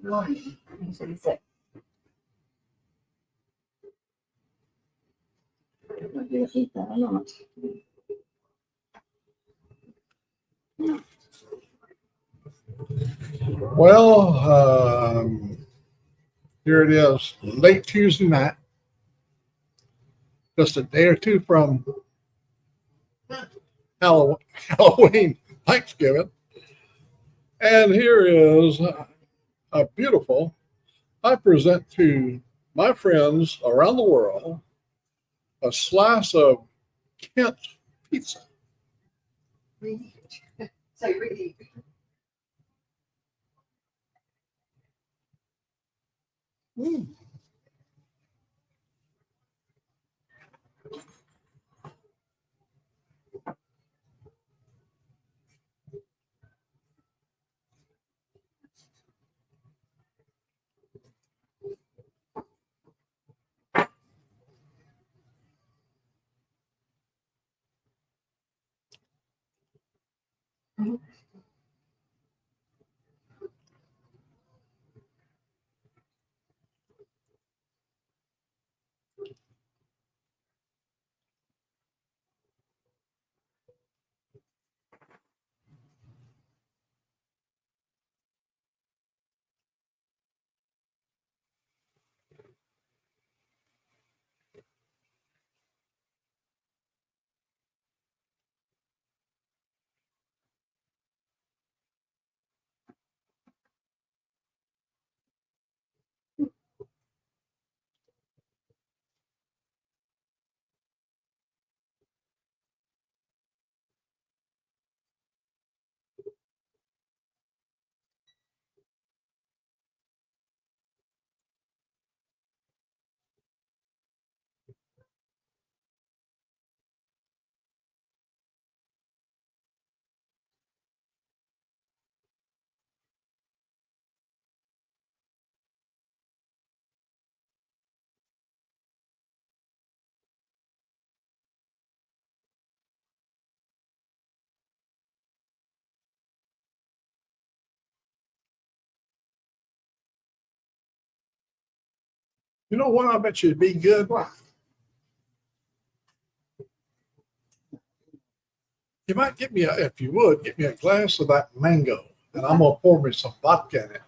Morning. He said he's sick. I'm gonna eat that. I don't know. Well, here it is, late Tuesday night, just a day or two from Halloween, Thanksgiving. And here is a beautiful, I present to my friends around the world, a slice of Kent pizza. Say reheat. Mm. You know what? I bet you'd be good. You might get me, if you would, get me a glass of that mango, and I'm gonna pour me some vodka in it.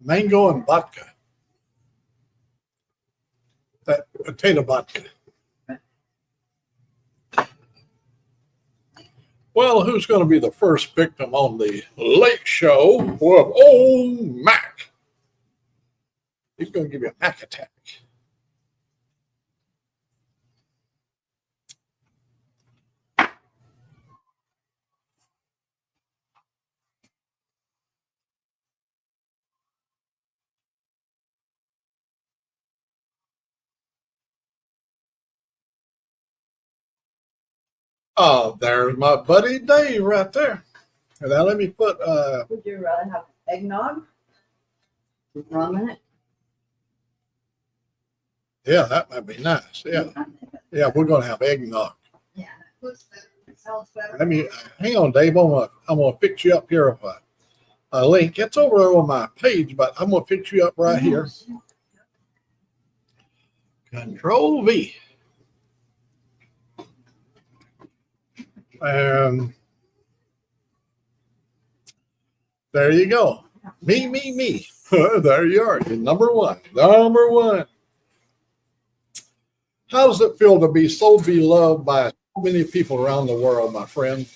Mango and vodka. That potato vodka. Well, who's going to be the first victim on the Late Show with Old Mack? He's going to give you a Mac attack. Oh, there's my buddy Dave right there. And now let me put Would you rather have eggnog with rum in it? yeah, that might be nice. Yeah. Yeah, we're gonna have eggnog. Yeah, it sounds better. Let me hang on, Dave. I'm gonna fix you up here with a link. It's over on my page, but I'm gonna fix you up right here. Control V. And there you go. Me. There you are. You're number one. Number one. How does it feel to be so beloved by so many people around the world, my friend?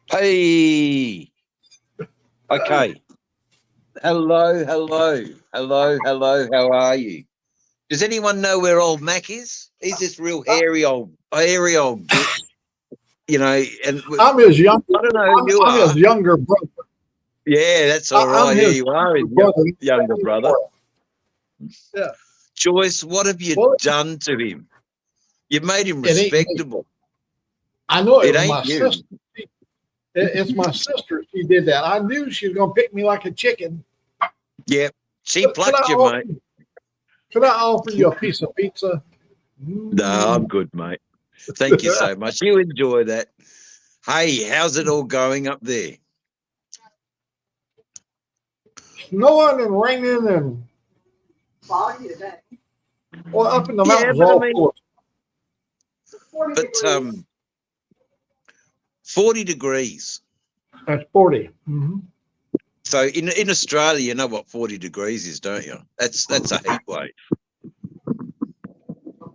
Hey. Okay. Hello. How are you? Does anyone know where Old Mack is? He's this real hairy old bitch. You know, and I'm his younger. I don't know who you I'm are. his younger brother. Yeah, that's all right. Here you are, his younger brother. Yeah. Joyce, what have you done to him? You've made him respectable. I know it It was ain't my you. sister. It's my sister. She did that. I knew she was going to pick me like a chicken. Yeah, she plucked you, mate. Could I offer you a piece of pizza? No, I'm good, mate. Thank you so much. You enjoy that. Hey, how's it all going up there? Snowing and raining and Foggy today. well, up in the Yeah, mountains but I all mean, full of 40 but degrees. 40 degrees. that's 40. Mhm. So in Australia, you know what 40 degrees is, don't you? That's a heat wave.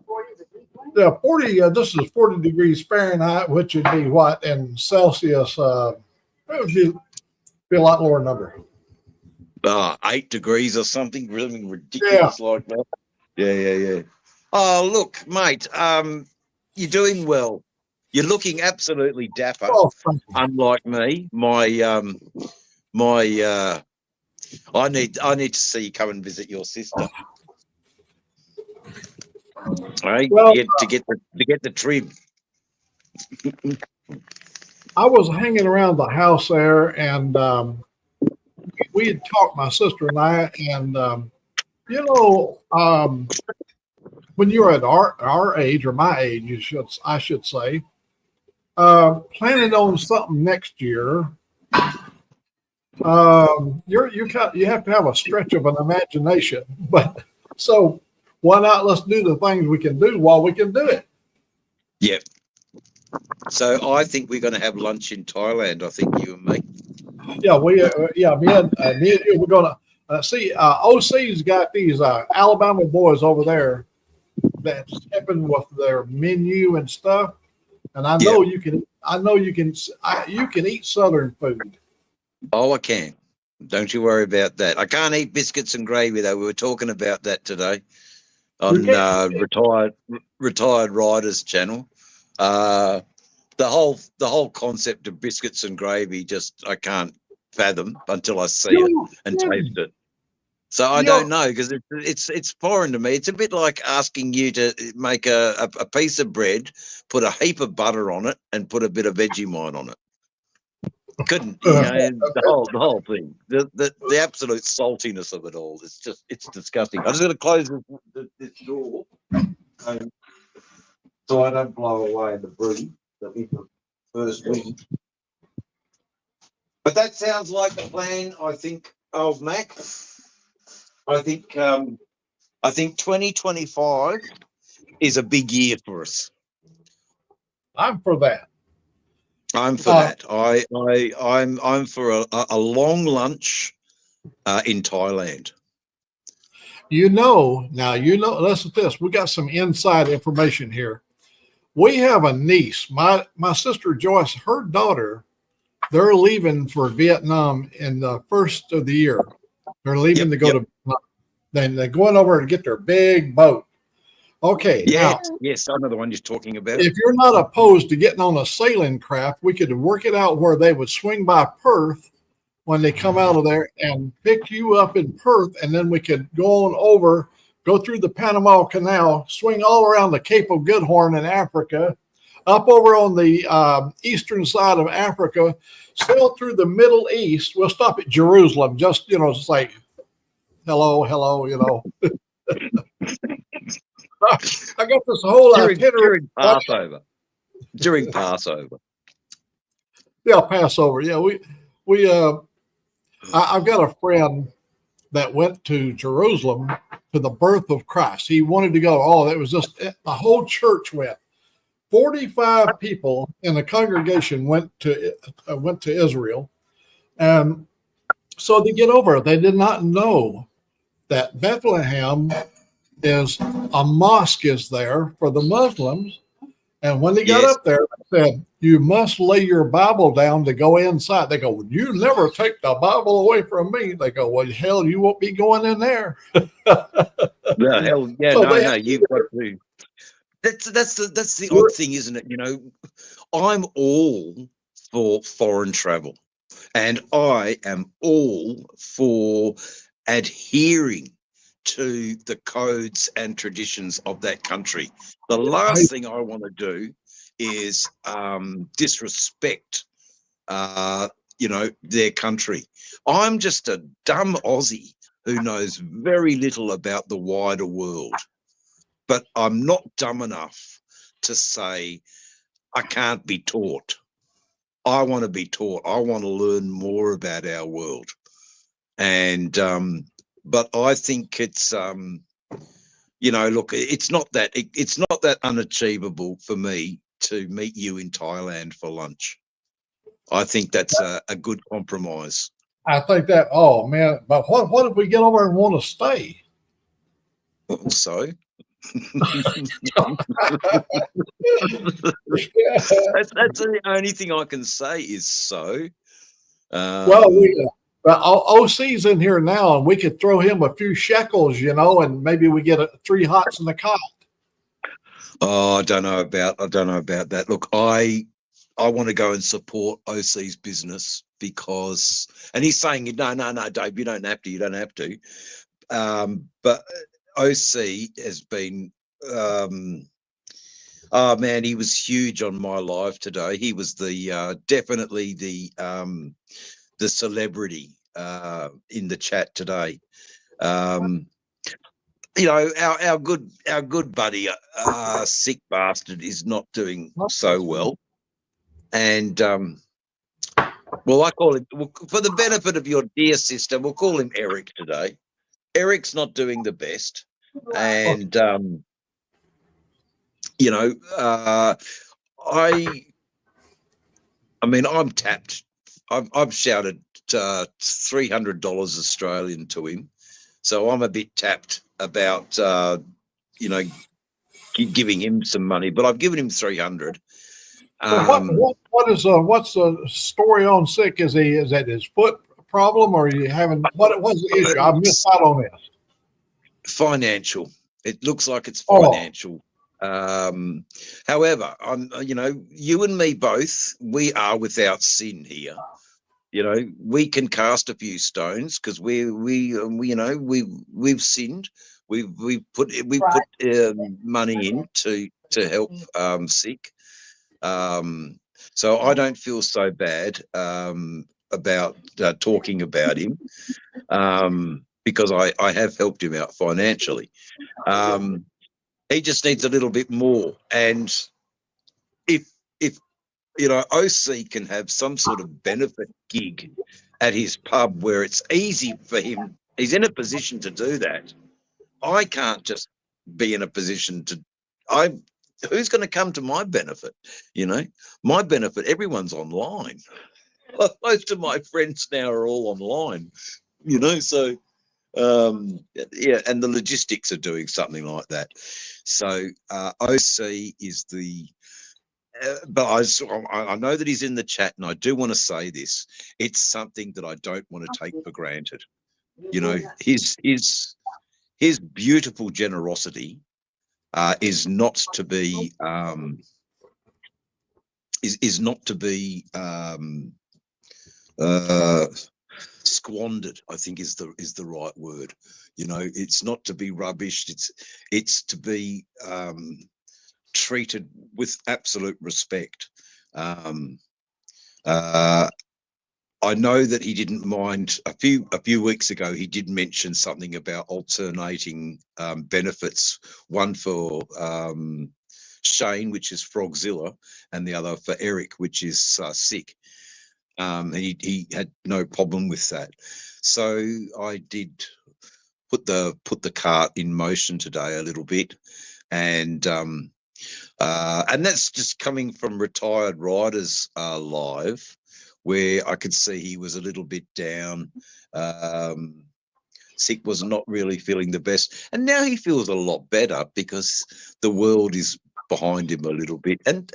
40 is a heat wave. Yeah, 40. This is 40 degrees Fahrenheit, which would be what in Celsius? It would be a lot lower number. 8 degrees or something, really Yeah. ridiculous like that. Yeah. Oh, look, mate, you're doing well. You're looking absolutely dapper, Oh, thank you. unlike me. I need to see you come and visit your sister. Right? Well, To get the trim. I was hanging around the house there, and we had talked, my sister and I, and you know, when you're at our age or my age, I should say, planning on something next year. You have to have a stretch of an imagination, but so why not? Let's do the things we can do while we can do it. Yep. So I think we're going to have lunch in Thailand. I think you and me. Yeah, me and you, we're gonna see. OC's got these Alabama boys over there that's helping with their menu and stuff, and I know you can. I know you can. You can eat Southern food. Oh, I can. Don't you worry about that. I can't eat biscuits and gravy though. We were talking about that today on retired riders channel. The whole concept of biscuits and gravy just I can't fathom until I see it and taste it. So I don't know because it's foreign to me. It's a bit like asking you to make a piece of bread, put a heap of butter on it, and put a bit of Vegemite on it. Couldn't the whole thing, the absolute saltiness of it all. It's disgusting. I'm just going to close this door so I don't blow away the breeze. That we first wind. But that sounds like the plan. I think Old Mac. I think 2025 is a big year for us. I'm for that. I'm for that. I'm for a long lunch in Thailand. Now listen to this. We got some inside information here. We have a niece, my sister Joyce, her daughter, they're leaving for Vietnam in the first of the year. They're leaving to go to then they're going over to get their big boat. Okay, Yes, now yes, I know the one you're talking about. if you're not opposed to getting on a sailing craft, we could work it out where they would swing by Perth when they come out of there and pick you up in Perth, and then we could go on over, go through the Panama Canal, swing all around the Cape of Good Horn in Africa, up over on the eastern side of Africa, sail through the Middle East. We'll stop at Jerusalem, just, it's like, hello, I got this whole itinerary. During Passover. Yeah, Passover. Yeah, I've got a friend that went to Jerusalem to the birth of Christ. He wanted to go. Oh, it was just the whole church went. 45 people in the congregation went to Israel, and so they get over. They did not know that Bethlehem is a mosque is there for the Muslims. And when they got up there, they said, "You must lay your Bible down to go inside." They go, "You never take the Bible away from me." They go, "Well, hell, you won't be going in there." No, hell, yeah, so no, you've got to. That's the odd thing, isn't it? I'm all for foreign travel, and I am all for adhering to the codes and traditions of that country. The last thing I want to do is disrespect, their country. I'm just a dumb Aussie who knows very little about the wider world, but I'm not dumb enough to say I can't be taught. I want to be taught. I want to learn more about our world. And but I think it's look, it's not that unachievable for me to meet you in Thailand for lunch. I think that's a good compromise. I think that. Oh man, but what if we get over and want to stay? So Yeah. that's the only thing I can say is so. Well, OC's in here now, and we could throw him a few shekels, and maybe we get 3 hots in the cot. Oh, I don't know about that. Look, I want to go and support OC's business because, and he's saying, no, Dave, you don't have to. But OC has been, oh man, he was huge on my live today. He was definitely the celebrity in the chat today. Our good buddy, sick bastard, is not doing so well, and well, I call him, for the benefit of your dear sister, we'll call him Eric today. Eric's not doing the best, and I mean, I'm tapped. I've shouted $300 Australian to him, so I'm a bit tapped about giving him some money. But I've given him 300. What's the story on sick? Is that his foot problem, or are you having what's the issue? I missed out on this. Financial. It looks like it's financial. However, you and me both, we are without sin here. We can cast a few stones because we've sinned. We've put money in to help sick. So I don't feel so bad about talking about him because I have helped him out financially. He just needs a little bit more. And if OC can have some sort of benefit gig at his pub where it's easy for him, he's in a position to do that. I can't just be in a position to. Who's going to come to my benefit? My benefit. Everyone's online. Most of my friends now are all online. So. And the logistics are doing something like that. So OC is but I know that he's in the chat, and I do want to say this. It's something that I don't want to take for granted. His beautiful generosity is not to be squandered, I think is the right word. It's not to be rubbished. It's to be treated with absolute respect. I know that he didn't mind. A few weeks ago, he did mention something about alternating benefits. One for Shane, which is Frogzilla, and the other for Eric, which is sick. And he had no problem with that. So I did put the cart in motion today a little bit, and that's just coming from Retired Riders live, where I could see he was a little bit down. Sick was not really feeling the best, and now he feels a lot better because the world is behind him a little bit, and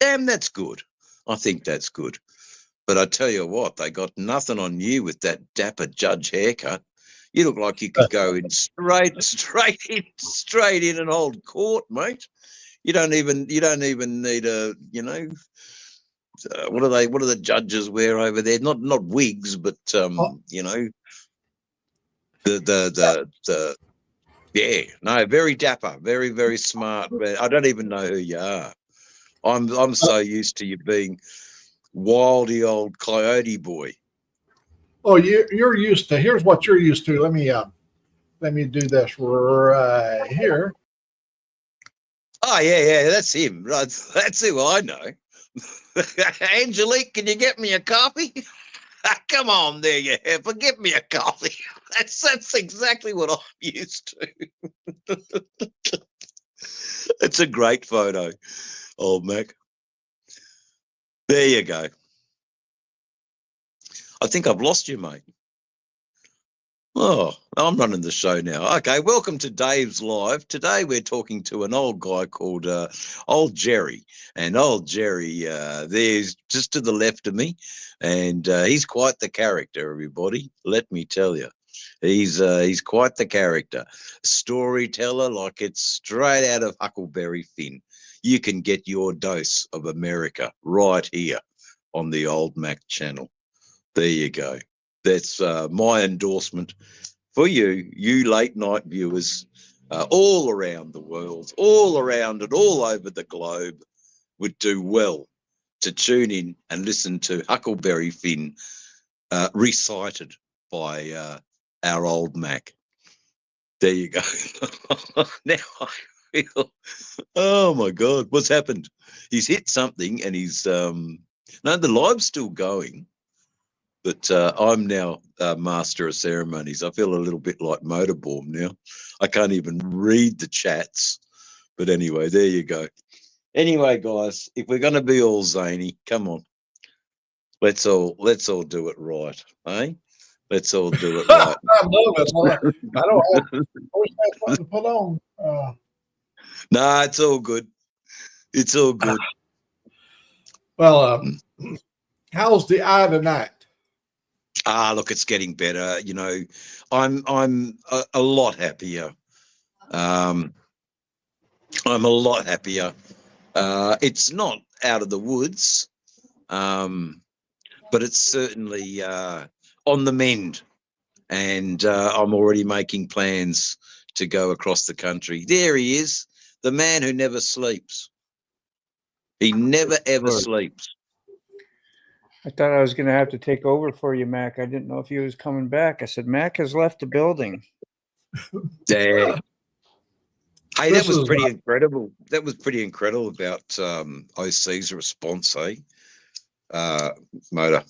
damn, that's good. I think that's good. But I tell you what, they got nothing on you with that dapper judge haircut. You look like you could go in straight in and hold court, mate. You don't even need a what do the judges wear over there? Not wigs, but very dapper, very, very smart. I don't even know who you are. I'm so used to you being wildy old coyote boy. Oh, you're used to. Here's what you're used to. Let me do this right here. Oh yeah, that's him. Right, that's who I know. Angelique, can you get me a coffee? Come on there, you heifer. Get me a coffee. That's exactly what I'm used to. It's a great photo, Old Mac. There you go. I think I've lost you, mate. Oh, I'm running the show now. Okay, welcome to Dave's Live. Today we're talking to an old guy called Old Jerry. And Old Jerry, there's just to the left of me. And he's quite the character, everybody. Let me tell you. He's quite the character. Storyteller, like it's straight out of Huckleberry Finn. You can get your dose of America right here on the Old Mac channel. There you go. That's my endorsement for you late night viewers all around the world, all around and all over the globe would do well to tune in and listen to Huckleberry Finn recited by our Old Mac. There you go. Now I feel, oh my God, what's happened? He's hit something and he's, no, the live's still going. But I'm now master of ceremonies. I feel a little bit like Motorborn now. I can't even read the chats. But anyway, there you go. Anyway, guys, if we're going to be all zany, come on. Let's all do it right, eh? Let's all do it right. I love it. I don't always have something to put on. Nah, it's all good. It's all good. Well, how's the eye tonight? Look, it's getting better. You know, I'm a lot happier. I'm a lot happier. It's not out of the woods, but it's certainly on the mend. And I'm already making plans to go across the country. There he is, the man who never sleeps. He never, ever sleeps. I thought I was going to have to take over for you, Mac. I didn't know if he was coming back. I said, Mac has left the building. Yeah. Hey, that was pretty incredible. That was pretty incredible about OC's response, eh? Motor.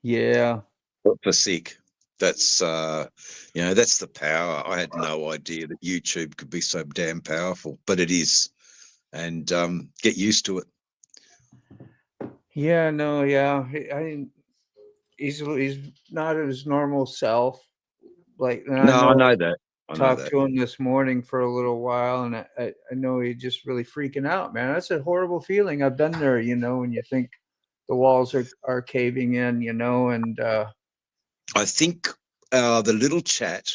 Yeah. For sick. That's, you know, that's the power. I had no idea that YouTube could be so damn powerful, but it is. And get used to it. Yeah, no, yeah. He's not his normal self. Like, I know that. I talked to him this morning for a little while, and I know he's just really freaking out, man. That's a horrible feeling. I've been there, you know, when you think the walls are caving in, you know, and I think the little chat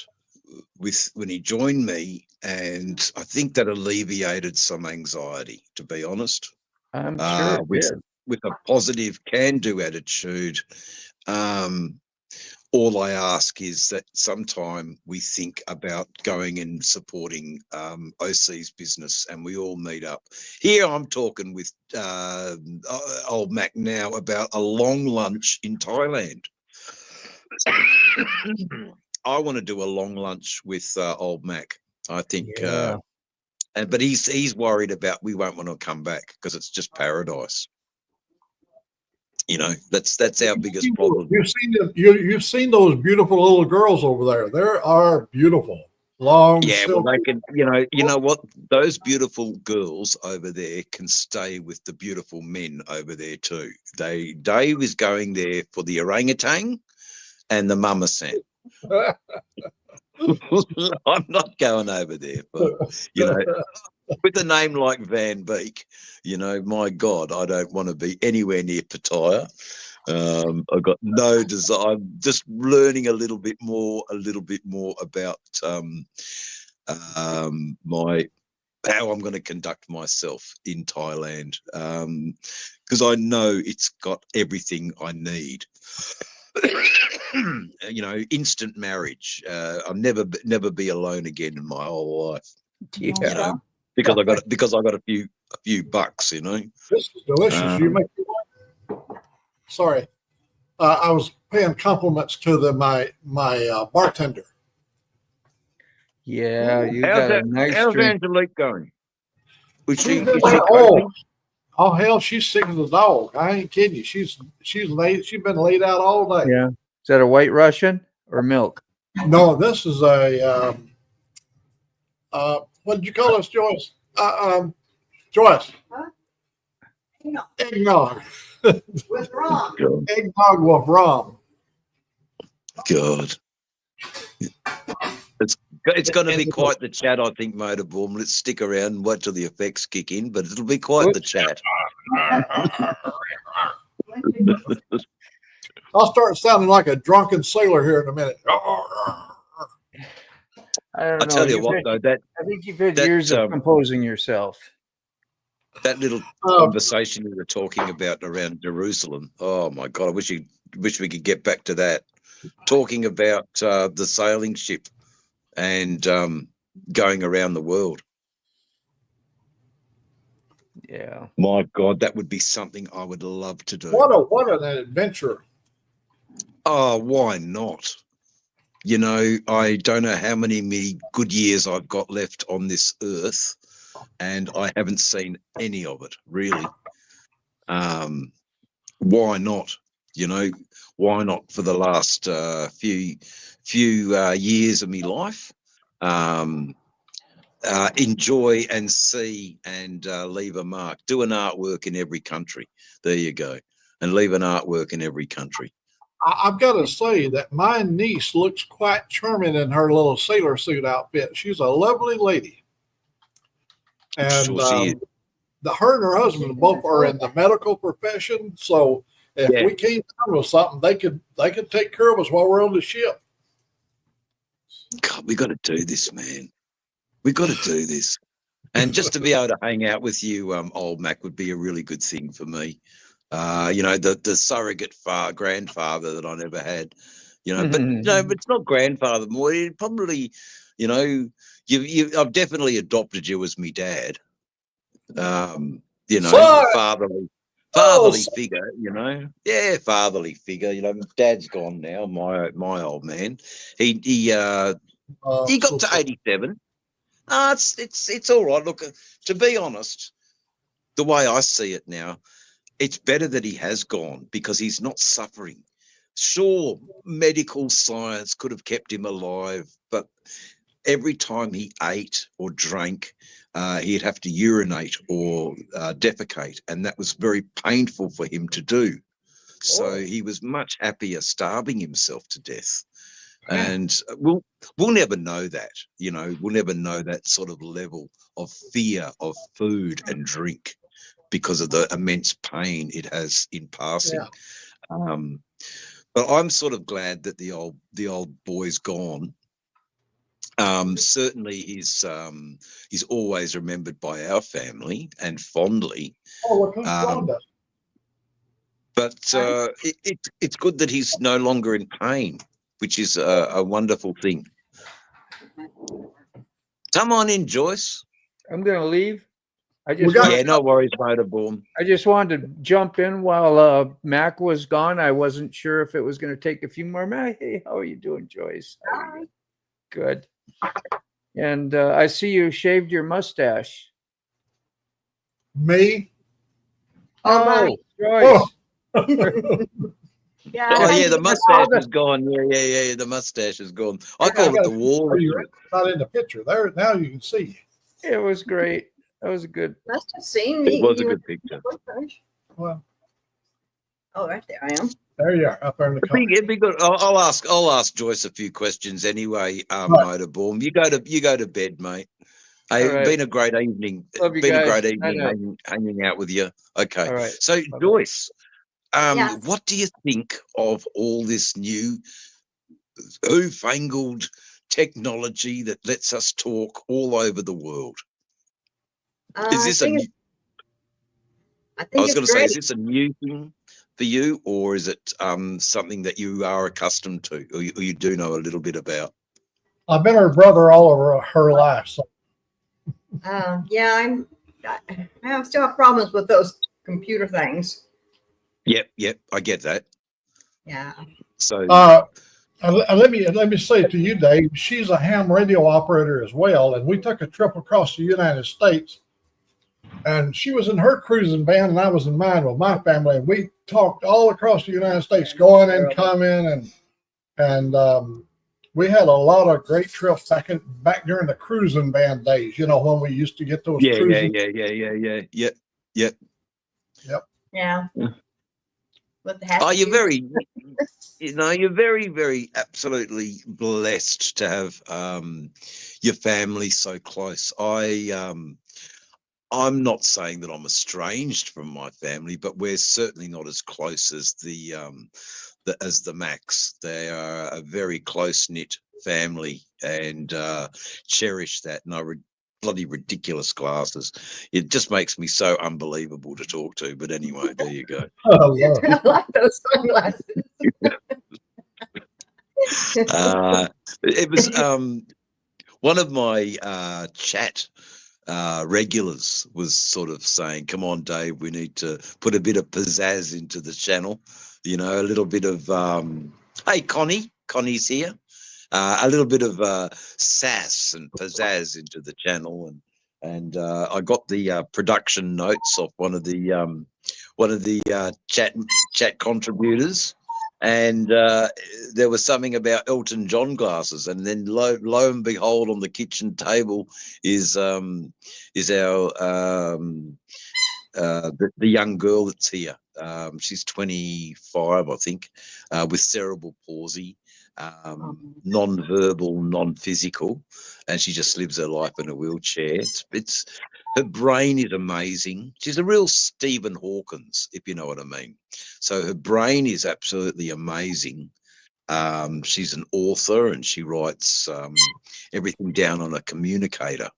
when he joined me, and I think that alleviated some anxiety, to be honest. I'm sure it did. With a positive can-do attitude. All I ask is that sometime we think about going and supporting OC's business, and we all meet up. Here I'm talking with Old Mac now about a long lunch in Thailand. I want to do a long lunch with Old Mac. I think, Yeah. but he's worried about we won't want to come back because it's just paradise. You know, that's our biggest problem. You've seen those beautiful little girls over there. They are beautiful. Long. Yeah, well, they can. You know what? Those beautiful girls over there can stay with the beautiful men over there too. Dave is going there for the orangutan and the mama san. I'm not going over there, but you know, with a name like Van Beek, you know, my God, I don't want to be anywhere near Pattaya. I've got no desire. I'm just learning a little bit more about how I'm going to conduct myself in Thailand, because I know it's got everything I need. You know, instant marriage. I'll never be alone again in my whole life. Yeah. You know, because I got a few bucks. You know, this is delicious. You make. Sorry, I was paying compliments to my bartender. Yeah, you got a nice how's drink. Angelique going? Is she Oh, Oh hell, she's sick as a dog. I ain't kidding you. She's been laid out all day. Yeah. Is that a White Russian or milk? No, this is a what did you call us, Joyce? Joyce. Huh? No, Eggnog. with rum. God. Eggnog with rum. God. It's going to be quite the chat, I think, Motorborn. Let's stick around and wait till the effects kick in, but it'll be quite the chat. I'll start sounding like a drunken sailor here in a minute. I don't know. I tell you what, though, I think you've had that, years of composing yourself. that little conversation we were talking about around Jerusalem. Oh my God, I wish we could get back to that. Talking about the sailing ship and going around the world. Yeah. My God, that would be something I would love to do. What an adventure. Oh, why not? You know, I don't know how many good years I've got left on this earth, and I haven't seen any of it, really. Why not? You know, why not for the last few years of my life? Enjoy and see and leave a mark. Do an artwork in every country. There you go. And leave an artwork in every country. I've got to say that my niece looks quite charming in her little sailor suit outfit. She's a lovely lady. And Sure she is. her and her husband both are in the medical profession. So if we came down with something, they could take care of us while we're on the ship. God, we got to do this, man. We got to do this. And just to be able to hang out with you, Old Mac, would be a really good thing for me. You know, the surrogate grandfather that I never had, you know, but you know, but it's not grandfather more. It probably, you know, I've definitely adopted you as me dad. You know, fatherly figure, you know. Yeah, fatherly figure. You know, Dad's gone now, my old man. He got to 87. It's all right. Look, to be honest, the way I see it now, it's better that he has gone because he's not suffering. Sure, medical science could have kept him alive, but every time he ate or drank, he'd have to urinate or defecate, and that was very painful for him to do. So he was much happier starving himself to death. And we'll never know that, you know, we'll never know that sort of level of fear of food and drink because of the immense pain it has in passing. But I'm sort of glad that the old boy's gone. Certainly he's always remembered by our family and fondly. But it's good that he's no longer in pain, which is a wonderful thing. Come on in, Joyce. I'm going to leave. No worries, Motorborn. I just wanted to jump in while Mac was gone. I wasn't sure if it was going to take a few more. Hey, how are you doing, Joyce? Hi. Good. And I see you shaved your mustache. Me? Oh, Joyce. Yeah. Oh yeah, the mustache is gone. Yeah. The mustache is gone. I call it the wall. Not in the picture. There now you can see. It was great. That was good. Must have seen me. It was a good picture. Well, oh, right there I am. there you are, up there in the corner. It'd be good. I'll ask Joyce a few questions anyway. Motorborn, you go to bed, mate. Hey, right. It's been a great evening. Love you been guys. a great evening hanging out with you. Okay. All right. So Joyce, Yes. what do you think of all this new fangled technology that lets us talk all over the world? Is this I was going to say, is this a new thing for you, or is it something that you are accustomed to, or you do know a little bit about? I've been her brother all over her life. So. Yeah, I still have problems with those computer things. Yep, I get that. Yeah. So let me say to you, Dave, she's a ham radio operator as well, and we took a trip across the United States And she was in her cruising van, and I was in mine with my family. And we talked all across the United States, going and coming, and we had a lot of great trips back during the cruising van days. You know, when we used to get those Yeah. cruising. Yeah. Yeah. With the Oh, you're happy very, you're very, very absolutely blessed to have your family so close. I'm not saying that I'm estranged from my family, but we're certainly not as close as the Macks. They are a very close knit family, and cherish that. And bloody ridiculous glasses. It just makes me so unbelievable to talk to. But anyway, there you go. Oh, Lord. I like those sunglasses. It was one of my chat regulars was sort of saying, "Come on, Dave, we need to put a bit of pizzazz into the channel. You know, a little bit of hey, Connie's here. A little bit of sass and pizzazz into the channel, and I got the production notes off one of the chat contributors, and there was something about Elton John glasses, and then lo and behold, on the kitchen table is our the young girl that's here. She's 25, I think, with cerebral palsy. Non-verbal, non-physical, and she just lives her life in a wheelchair. It's her brain is amazing. She's a real Stephen Hawkins, if you know what I mean. So her brain is absolutely amazing. She's an author, and she writes everything down on a communicator,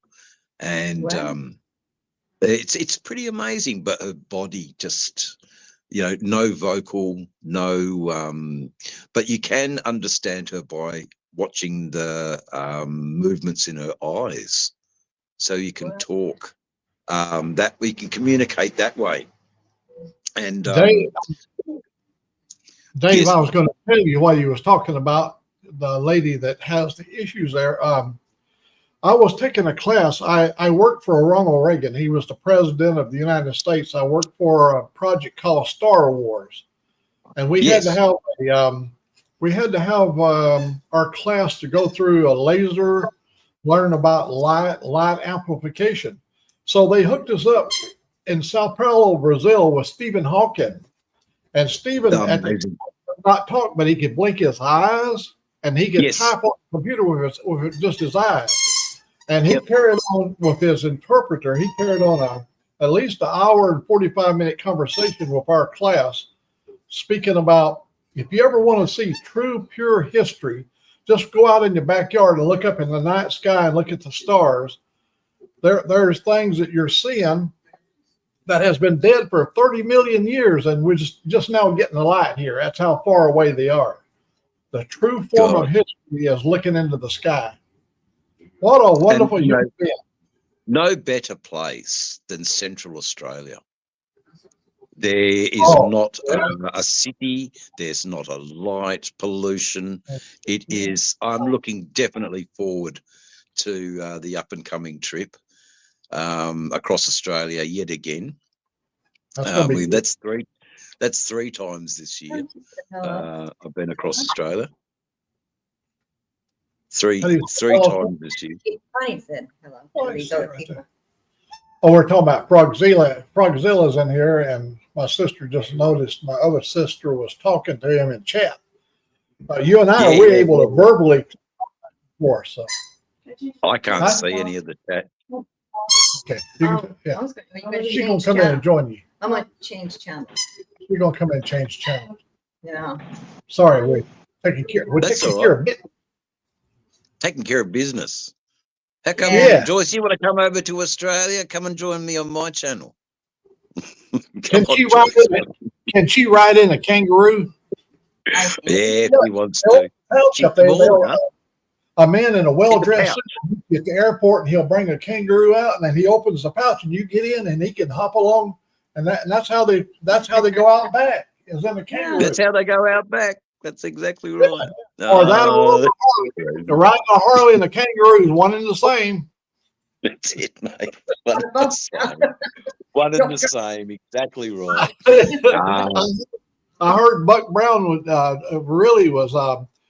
and Wow. it's pretty amazing. But her body just, no vocal, no, but you can understand her by watching the movements in her eyes. So you can talk, that we can communicate that way. And Dave, yes. I was going to tell you while you was talking about the lady that has the issues there. I was taking a class. I worked for Ronald Reagan. He was the president of the United States. I worked for a project called Star Wars, and we Yes. had to have our class to go through a laser, learn about light amplification. So they hooked us up in Sao Paulo, Brazil, with Stephen Hawking, and Stephen at the time could not talk, but he could blink his eyes, and he could Yes. type on the computer with just his eyes. And he carried on with his interpreter. He carried on at least an hour and 45-minute conversation with our class, speaking about, if you ever want to see true, pure history, just go out in your backyard and look up in the night sky and look at the stars. There's things that you're seeing that has been dead for 30 million years, and we're just now getting the light here. That's how far away they are. The true form of history is looking into the sky. What a wonderful human being. No better place than Central Australia. There is not a city. There's not a light pollution. It is. I'm looking definitely forward to the up and coming trip across Australia yet again. That's three times this year. I've been across Australia. Three times this year. Connie said hello. Oh, we're talking about Frogzilla. Frogzilla's in here, and my sister just noticed my other sister was talking to him in chat. You and I, we're able to verbally talk, so. I can't see any of the chat. Okay. She's going to come in and join you. I'm going to change channel. She's going to come in and change channel. Yeah. Sorry, we're taking care of it. Taking care of business. How come, Joyce, you want to come over to Australia? Come and join me on my channel. Can she ride in a kangaroo? Yeah, if he wants to. A man in a well-dressed suit at the airport, and he'll bring a kangaroo out, and then he opens the pouch, and you get in, and he can hop along, and that's how they go out back. Is in a kangaroo. That's how they go out back. That's exactly right. Or that, or the riding a Harley and the kangaroo is one and the same. That's it, mate. One and the same. One and the same. Exactly right. I heard Buck Brown really was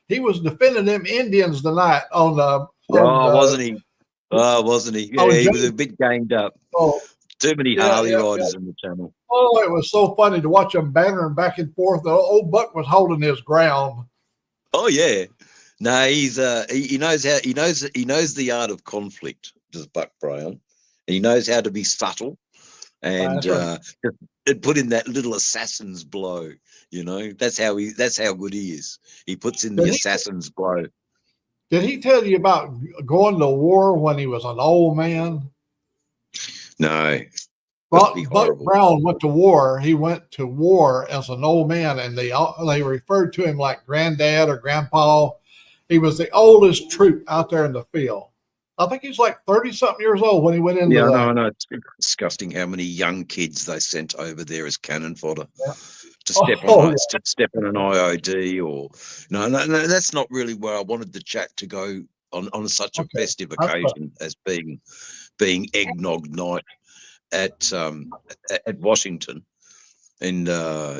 he was defending them Indians tonight on Wasn't he? Oh, wasn't he? Yeah, he was a bit ganged up. Oh, Too many yeah, Harley yeah, riders in the channel. oh, it was so funny to watch them bantering back and forth. The old Buck was holding his ground. Oh yeah. No, he's he knows the art of conflict, does Buck Brown. He knows how to be subtle and put in that little assassin's blow. You know, that's how good he is. He puts in the assassin's blow. Did he tell you about going to war when he was an old man? No. Buck Brown went to war. He went to war as an old man, and they referred to him like granddad or grandpa. He was the oldest troop out there in the field. I think he's like 30-something years old when he went into Yeah, I know. It's disgusting how many young kids they sent over there as cannon fodder to step on an IOD or no, that's not really where I wanted the chat to go on such a festive occasion as being eggnog night at Washington. And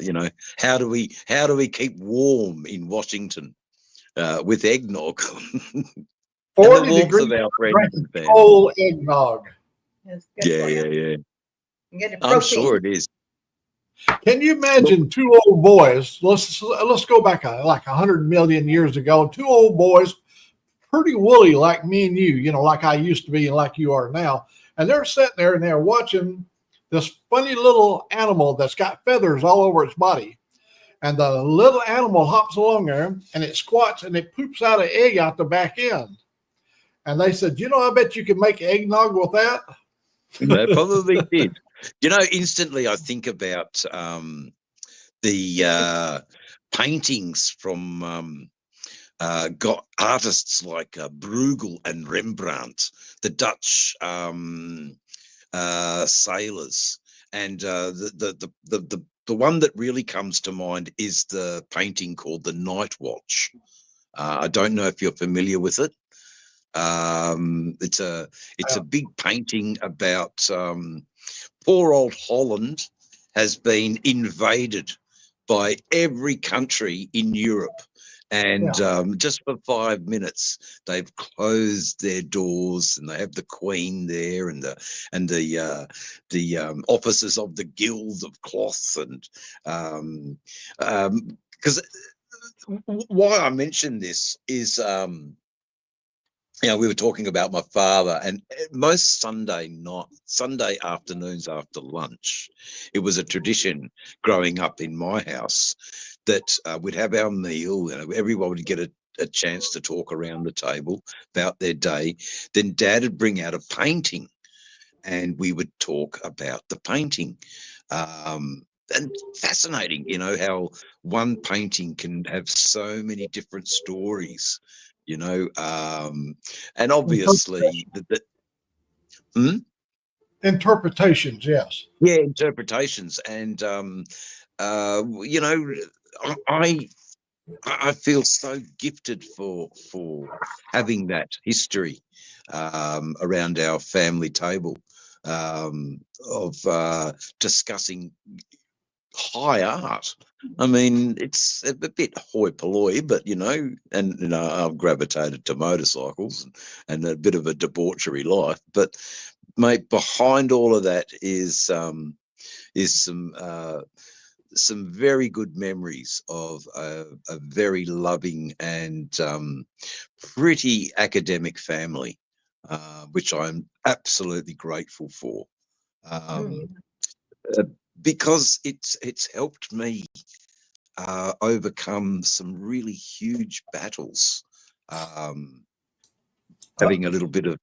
you know, how do we keep warm in Washington with eggnog? 40 degrees of cold eggnog. Yeah. I'm sure it is. Can you imagine two old boys? Let's go back like 100 million years ago. Two old boys, pretty woolly like me and you, like I used to be and like you are now. And they're sitting there and they're watching this funny little animal that's got feathers all over its body. And the little animal hops along there and it squats and it poops out an egg out the back end. And they said, I bet you can make eggnog with that. They probably did. Instantly I think about the paintings from got artists like Bruegel and Rembrandt, the Dutch sailors, and the one that really comes to mind is the painting called The Night Watch. I don't know if you're familiar with it. It's a big painting about poor old Holland has been invaded by every country in Europe. And just for 5 minutes, they've closed their doors, and they have the Queen there, and the officers of the Guild of Cloth, and because why I mention this is we were talking about my father, and most Sunday afternoons after lunch, it was a tradition growing up in my house that we'd have our meal, everyone would get a chance to talk around the table about their day. Then Dad would bring out a painting and we would talk about the painting. And fascinating, how one painting can have so many different stories, and obviously interpretations, yes. Yeah, interpretations. And I feel so gifted for having that history around our family table of discussing high art. I mean, it's a bit hoi polloi, but I've gravitated to motorcycles and a bit of a debauchery life. But mate, behind all of that is some very good memories of a very loving and pretty academic family, which I'm absolutely grateful for, because it's helped me overcome some really huge battles, having a little bit of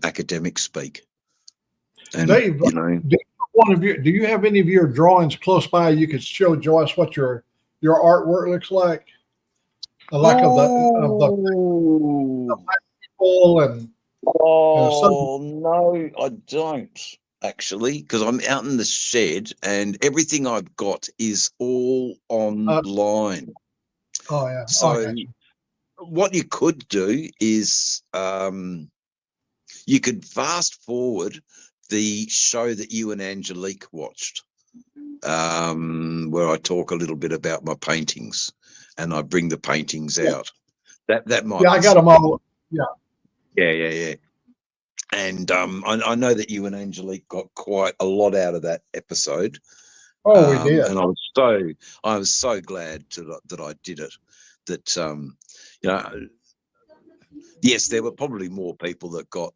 academic speak. And Dave, do you have any of your drawings close by you could show Joyce what your artwork looks like? Like of the people and no, I don't actually, because I'm out in the shed and everything I've got is all online. Yeah. So what you could do is you could fast forward the show that you and Angelique watched, where I talk a little bit about my paintings and I bring the paintings out. That might. Yeah, I got them all. Yeah. Yeah. And I know that you and Angelique got quite a lot out of that episode. Oh, we did. And I was so glad that I did it. That you know, yes, there were probably more people that got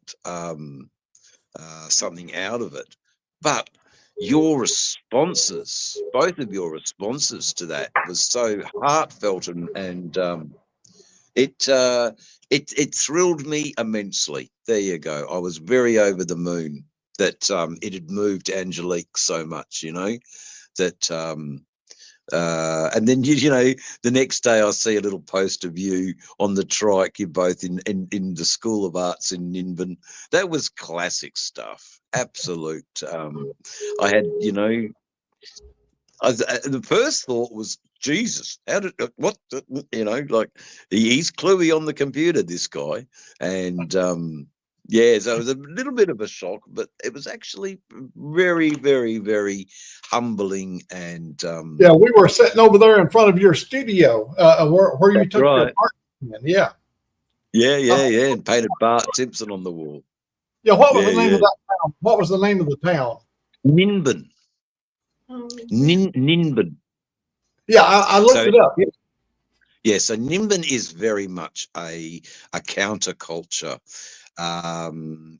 something out of it, but your responses, both of your responses to that, was so heartfelt and it thrilled me immensely. There you go. I was very over the moon that it had moved Angelique so much, you know, that and then you know the next day I see a little post of you on the trike. You're both in the School of Arts in Ninban. That was classic stuff. Absolute. I had, you know, the first thought was, Jesus, how did what, you know, like he's cluey on the computer, this guy. And yeah, so it was a little bit of a shock, but it was actually very, very, very humbling. And yeah, we were sitting over there in front of your studio where you took your right. part. Yeah. Yeah, and painted Bart Simpson on the wall. Yeah, what was the name of that town? What was the name of the town? Ninban. Ninban. Yeah, I looked it up. Yeah, so Ninban is very much a counterculture.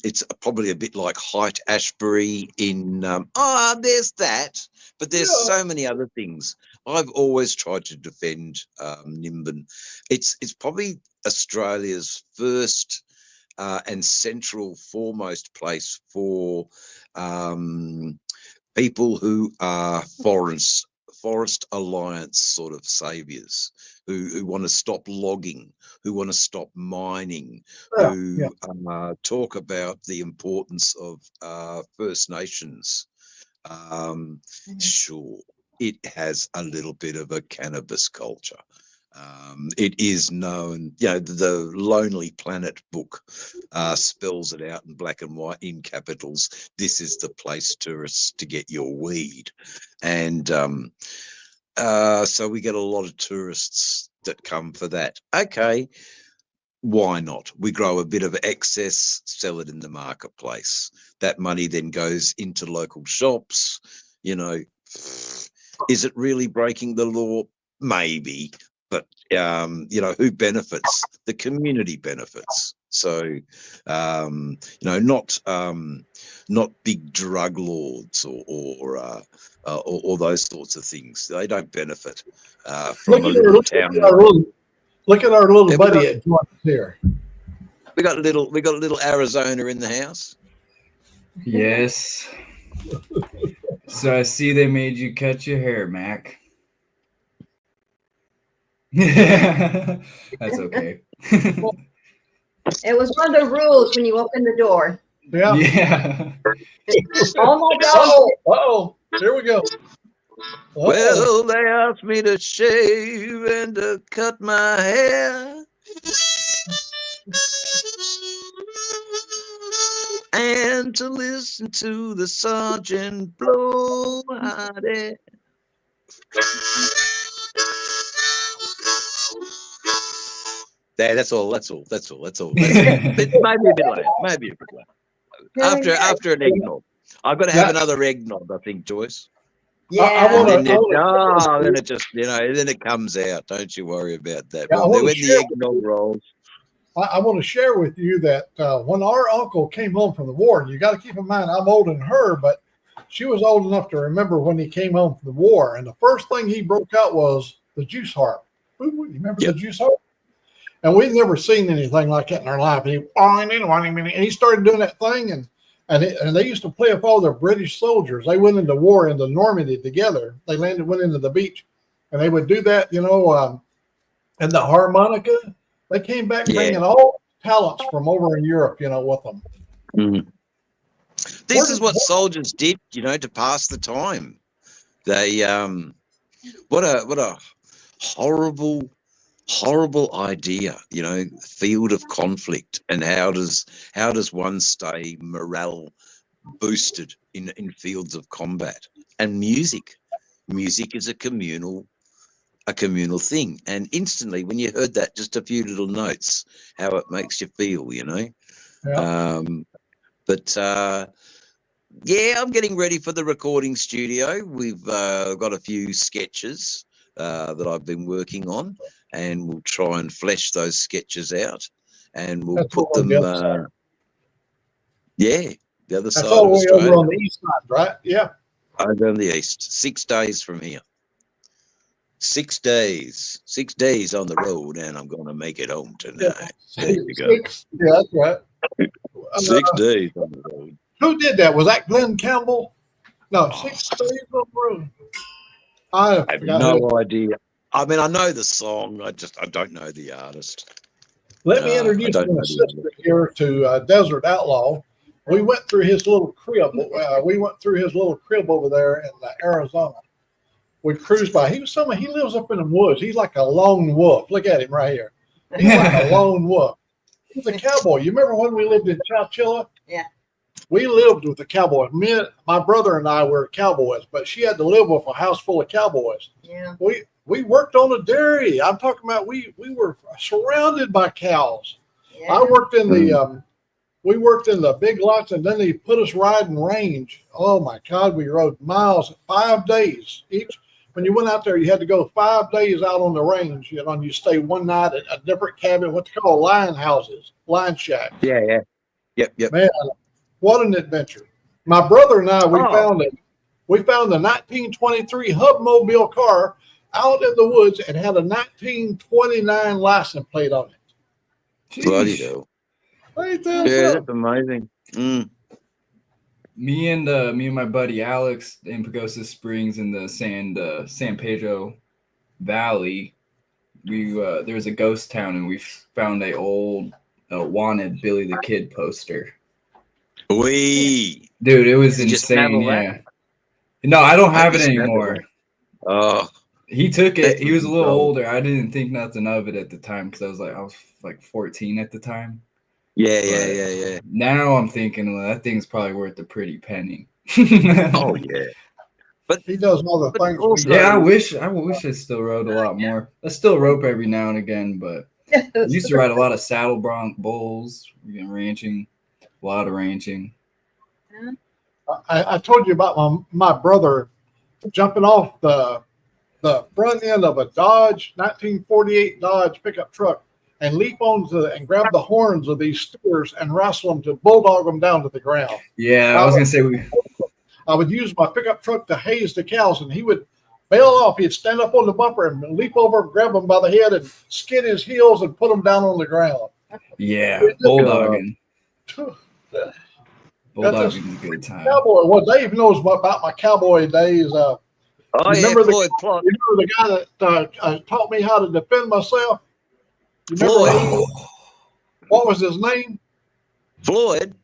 It's probably a bit like Height Ashbury in there's that, but there's so many other things. I've always tried to defend Ninban. It's probably Australia's first and central foremost place for people who are Forest Alliance sort of saviors, who want to stop logging, who want to stop mining, who talk about the importance of First Nations. Sure, it has a little bit of a cannabis culture. It is known, you know, the Lonely Planet book spells it out in black and white in capitals. This is the place, tourists, to get your weed. And so we get a lot of tourists that come for that. Okay, why not? We grow a bit of excess, sell it in the marketplace. That money then goes into local shops. You know, is it really breaking the law? Maybe. But, you know, who benefits? The community benefits. So, you know, not big drug lords or those sorts of things. They don't benefit from a little town. Look at our little buddy at Joint here. We got a little Arizona in the house. Yes. So I see they made you cut your hair, Mac. That's okay. It was one of the rules when you open the door. Yeah. Yeah. Oh my God. Uh-oh. Here we go. Uh-oh. Well, they asked me to shave and to cut my hair. And to listen to the sergeant blow hot air. That's all. It might be a bit loud. Maybe a bit loud. After an eggnog. I've got to have another eggnog, I think, Joyce. Yeah. Then it just, you know, then it comes out. Don't you worry about that. Yeah, when the eggnog rolls. I want to share with you that when our uncle came home from the war, and you got to keep in mind, I'm older than her, but she was old enough to remember when he came home from the war. And the first thing he broke out was the juice harp. You remember the juice harp? And we'd never seen anything like that in our life. And he started doing that thing, and they used to play with all the British soldiers. They went into war into Normandy together. They went into the beach, and they would do that, you know, and the harmonica. They came back bringing all talents from over in Europe, you know, with them. Mm. This is what soldiers did, you know, to pass the time. They what a horrible horrible idea, field of conflict, and how does one stay morale boosted in fields of combat? And music is a communal thing, and instantly when you heard that, just a few little notes, how it makes you feel, Yeah. But yeah, I'm getting ready for the recording studio. We've got a few sketches that I've been working on, and we'll try and flesh those sketches out, and we'll That's put all on them. the other side. Yeah, the other That's side all of the way over Australia, on the east side, right? Yeah. over on the east. 6 days from here. 6 days. 6 days on the road, and I'm going to make it home tonight. There you go. Yeah, that's right. 6 days on the road. Who did that? Was that Glenn Campbell? No, Oh. 6 days on the road. I I have forgot no who. idea. I mean, I know the song. I don't know the artist. Let me I introduce don't my know the sister here to Desert Outlaw. We went through his little crib. We went through his little crib over there in Arizona. We cruised by. He lives up in the woods. He's like a lone wolf. Look at him right here. He's like a lone wolf. He's a cowboy. You remember when we lived in Chowchilla? Yeah. We lived with the cowboys. My brother and I were cowboys, but she had to live with a house full of cowboys. Yeah. We worked on a dairy. I'm talking about we were surrounded by cows. Yeah. I worked in the we worked in the big lots, and then they put us riding range. Oh my God, we rode miles, 5 days each. When you went out there, you had to go 5 days out on the range, and you stay one night at a different cabin, what they call line houses, line shacks. Yeah. Yep. Man, what an adventure! My brother and I, we Oh. found the 1923 Hubmobile car out in the woods and had a 1929 license plate on it. Bloody hell. Ain't that Yeah, something? that's amazing. Me and my buddy Alex in Pagosa Springs in the San Pedro Valley, there was a ghost town, and we found a old wanted Billy the Kid poster. Dude, Dude, it was Did you insane. snavel that? Yeah. No, I don't have Hope it you snaveled anymore. Oh, He took it. That's He was a little control. older. I didn't think nothing of it at the time because I was like 14 at the time. yeah. Now I'm thinking, well, that thing's probably worth a pretty penny. Oh, yeah. He does all the But things. we also- do. Yeah, I wish I still rode a lot more. I still rope every now and again, but I used to ride a lot of saddle bronc bulls, ranching, a lot of ranching. I told you about my brother jumping off the front end of a Dodge 1948 Dodge pickup truck and leap onto and grab the horns of these steers and wrestle them to bulldog them down to the ground. Yeah, I was gonna say I would use my pickup truck to haze the cows, and he would bail off. He'd stand up on the bumper and leap over, grab them by the head, and skid his heels and put them down on the ground. yeah, bulldogging. Bulldogging is a good time. Cowboy. Well, Dave knows about my cowboy days. Oh, Remember yeah, the- Floyd Plot. You remember the guy that taught me how to defend myself? You remember Floyd. what was his name? Floyd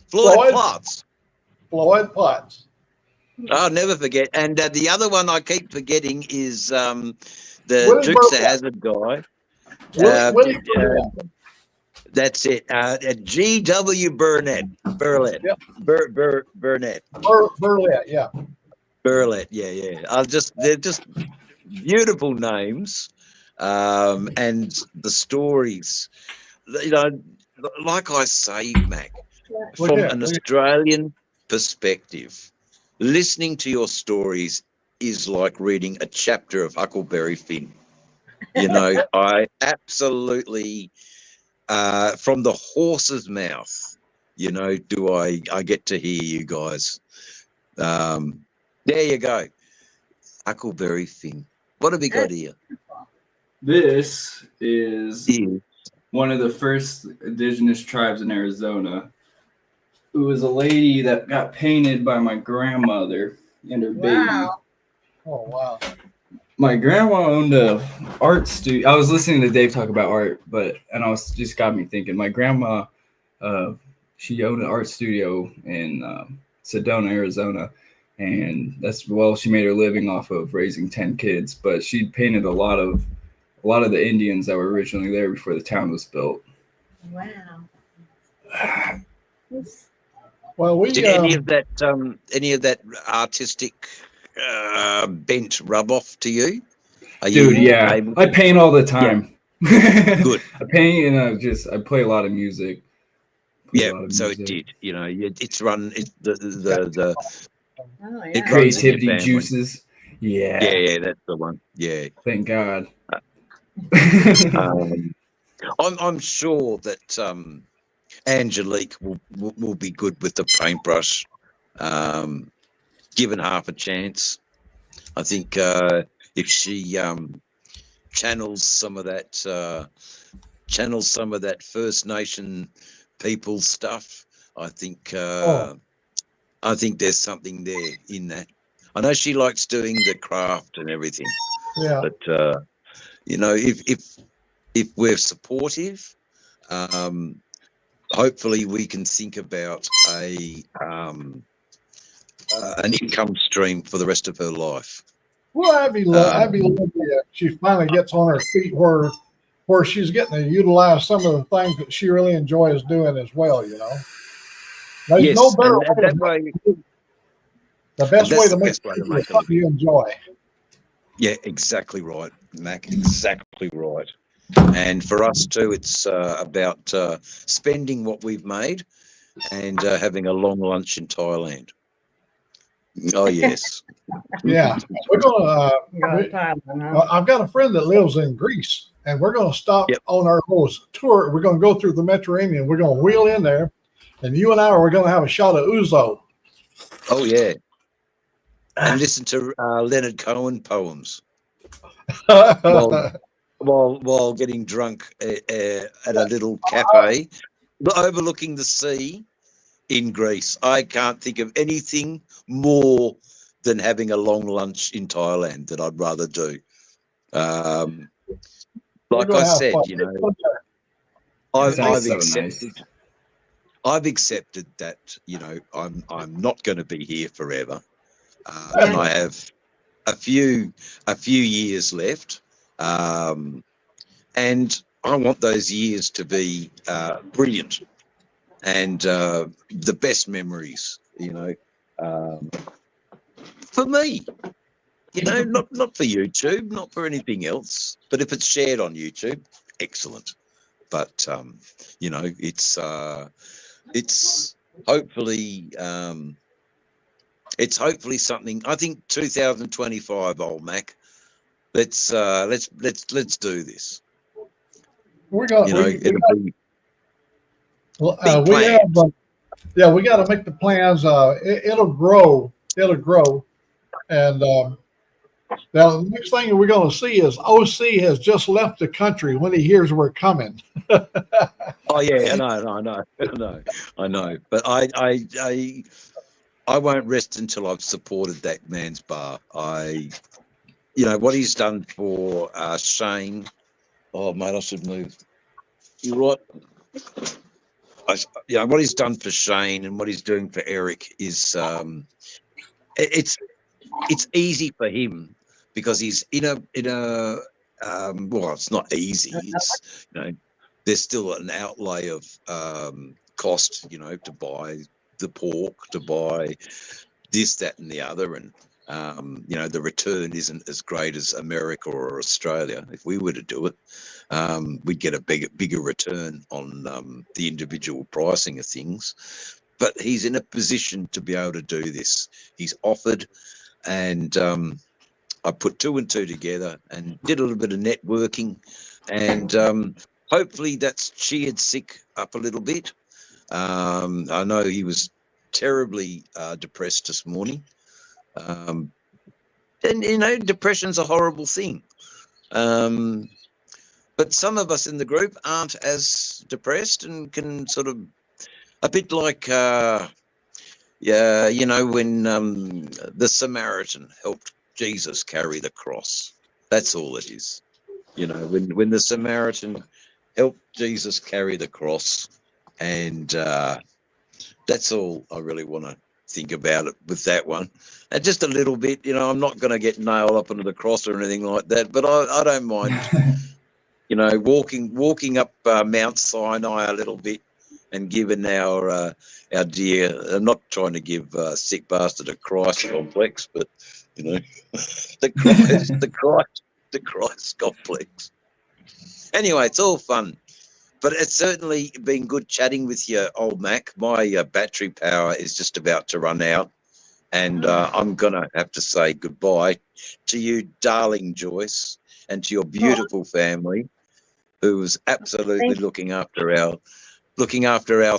Floyd? Plots. Floyd Potts. I'll never forget. And the other one I keep forgetting is the Willie Dukes of Burnett. Hazzard guy. Willie Uh, Burnett. That's it. G.W. Burnett. Burlett. Yep. Burnett. Burlett, yeah. Burlett. Yeah. They're just beautiful names, and the stories. Like I say, Mac, from an Australian perspective, listening to your stories is like reading a chapter of Huckleberry Finn. I absolutely, from the horse's mouth, do I get to hear you guys. There you go. Huckleberry Finn. What have we got here? This is Yeah. one of the first indigenous tribes in Arizona. It was a lady that got painted by my grandmother and her baby. Wow. Oh, wow. My grandma owned a art studio. I was listening to Dave talk about art, and just got me thinking. My grandma, she owned an art studio in Sedona, Arizona, and she made her living off of raising 10 kids. But she painted a lot a lot of the Indians that were originally there before the town was built. Wow. Well, we Did any of that artistic bent rub off to you? Are Dude, you yeah, able I to- paint all the time. Good. I paint and I play a lot of music. Yeah, so it did. You know, it's run. It's the Oh, it yeah. runs in your Creativity family. juices. Yeah. Yeah, that's the one. Yeah. Thank God. I'm sure that Angelique will be good with the paintbrush, given half a chance. I think if she channels some of that First Nation people stuff, I think there's something there in that. I know she likes doing the craft and everything, yeah. but you know, if we're supportive, hopefully we can think about an income stream for the rest of her life. Well, I'd be lovely if she finally gets on her feet where she's getting to utilize some of the things that she really enjoys doing as well. You know, there's Yes, no better and way. that way, The best way that's to the make best way to it make a something you enjoy. yeah, exactly right, Mac. Exactly right. And for us too, it's about spending what we've made and having a long lunch in Thailand. Oh yes. Yeah, we're gonna. Thailand, I've got a friend that lives in Greece, and we're gonna stop Yep. on our whole tour. We're gonna go through the Mediterranean. We're gonna wheel in there, and you and I are gonna have a shot of ouzo. Oh yeah. And listen to Leonard Cohen poems while getting drunk at a little cafe overlooking the sea in Greece. I can't think of anything more than having a long lunch in Thailand that I'd rather do. Like I said, you know, I've Sounds so accepted. nice. I've accepted that, you know, I'm not going to be here forever, and I have a few years left, and I want those years to be brilliant and the best memories, you know, for me. You know, not for YouTube, not for anything else, but if it's shared on YouTube, excellent. But you know, it's hopefully something. I think 2025, Old Mac. Let's do this. We're gonna. You know, We it'll be we have. Yeah, we got to make the plans. It'll grow. It'll grow, and now the next thing we're going to see is OC has just left the country when he hears we're coming. Oh yeah, I know. But I won't rest until I've supported that man's bar. You know what he's done for Shane. Oh mate, I should move. You're right. You know what he's done for Shane and what he's doing for Eric is it's easy for him because he's in a well, it's not easy. It's, you know, there's still an outlay of cost, you know, to buy the pork, to buy this, that, and the other, and you know, the return isn't as great as America or Australia. If we were to do it, we'd get a bigger return on the individual pricing of things. But he's in a position to be able to do this. He's offered, and I put two and two together and did a little bit of networking, and hopefully that's cheered Sick up a little bit. I know he was terribly depressed this morning. And you know, depression's a horrible thing. But some of us in the group aren't as depressed and can sort of, a bit like, yeah, you know, when the Samaritan helped Jesus carry the cross. That's all it is. You know, when the Samaritan helped Jesus carry the cross, and that's all I really want to think about it with that one. And just a little bit, you know, I'm not going to get nailed up into the cross or anything like that, but I don't mind you know, walking up Mount Sinai a little bit, and giving our dear. I'm not trying to give sick bastard a Christ complex, but you know, the Christ complex. Anyway, it's all fun. But it's certainly been good chatting with you, Old Mac. My battery power is just about to run out, and I'm going to have to say goodbye to you, darling Joyce, and to your beautiful family, who was absolutely looking after our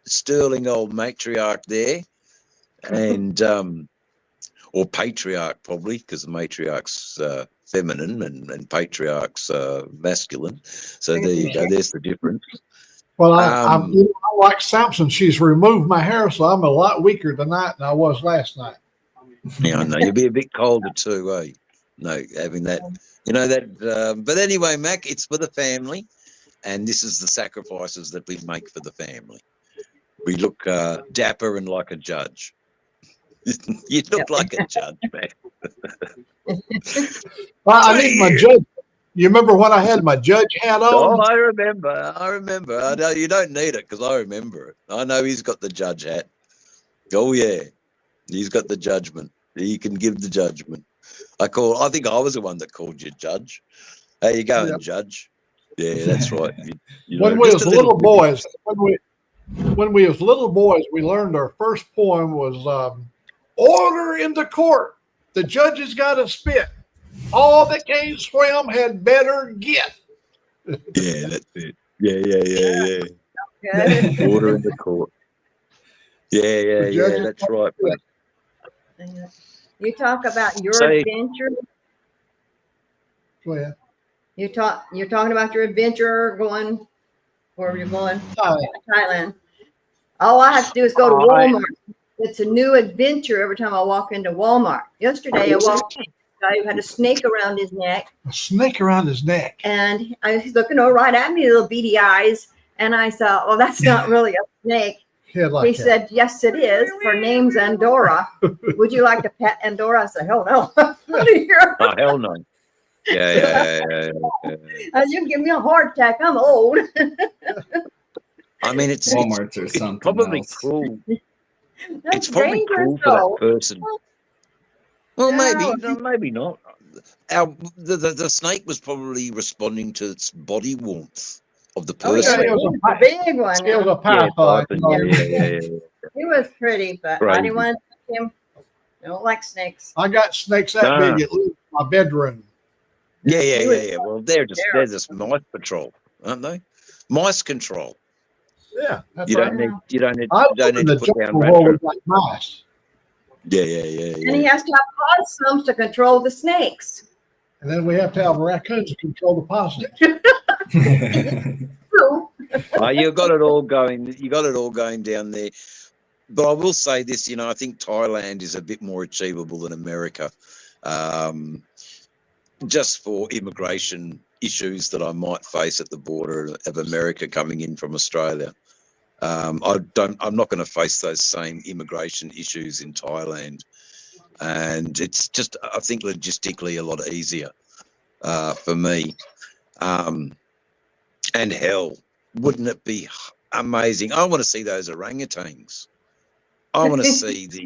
sterling old matriarch there, and or patriarch probably, because the matriarch's feminine and patriarch's masculine. So there you go. There's the difference. Well, I'm like Samson. She's removed my hair, so I'm a lot weaker tonight than I was last night. Yeah, I know. You'll be a bit colder too, eh? No, having that, you know, that. But anyway, Mac, it's for the family, and this is the sacrifices that we make for the family. We look dapper and like a judge. You look like a judge, man. Well, I need my judge. You remember when I had my judge hat on? Oh, I remember. I know you don't need it because I remember it. I know he's got the judge hat. Oh yeah, he's got the judgment. He can give the judgment. I think I was the one that called you judge. How you going, Judge? Yeah, that's right. When we was little boys, when we was little boys, we learned our first poem was order in the court. The judge has got to spit. All that can't swim had better get. Yeah, that's it. Yeah. Order in the court. Yeah. That's right. You talk about your adventure. Go ahead. You're talking about your adventure going where you're going. Thailand. All I have to do is go to Walmart. It's a new adventure every time I walk into Walmart. Yesterday I walked in, a guy who had a snake around his neck. A snake around his neck. And he's looking right at me, little beady eyes. And I thought, well, that's not really a snake. He said, yes, it is. Her name's Andorra. Would you like to pet Andorra? I said, hell no. Oh, hell no. Yeah. You give me a heart attack. I'm old. I mean, it's Walmart's or something probably else. Cool. That's it's probably cool for that person. Well, maybe not. The snake was probably responding to its body warmth of the person. Oh, yeah, it was a big one. It was a python. Yeah. He was pretty, but Crazy. I didn't want to touch him. I don't like snakes. I got snakes that big at my bedroom. Yeah. Well, they're just mice patrol, aren't they? Mice control. Yeah, that's you don't right. need to put down like mice. Yeah. And he has to have possums to control the snakes. And then we have to have raccoons to control the possums. You got it all going. You got it all going down there. But I will say this, I think Thailand is a bit more achievable than America, just for immigration issues that I might face at the border of America coming in from Australia. I'm not going to face those same immigration issues in Thailand, and it's just, I think, logistically a lot easier for me. And hell, wouldn't it be amazing? I want to see those orangutans. I want to see the,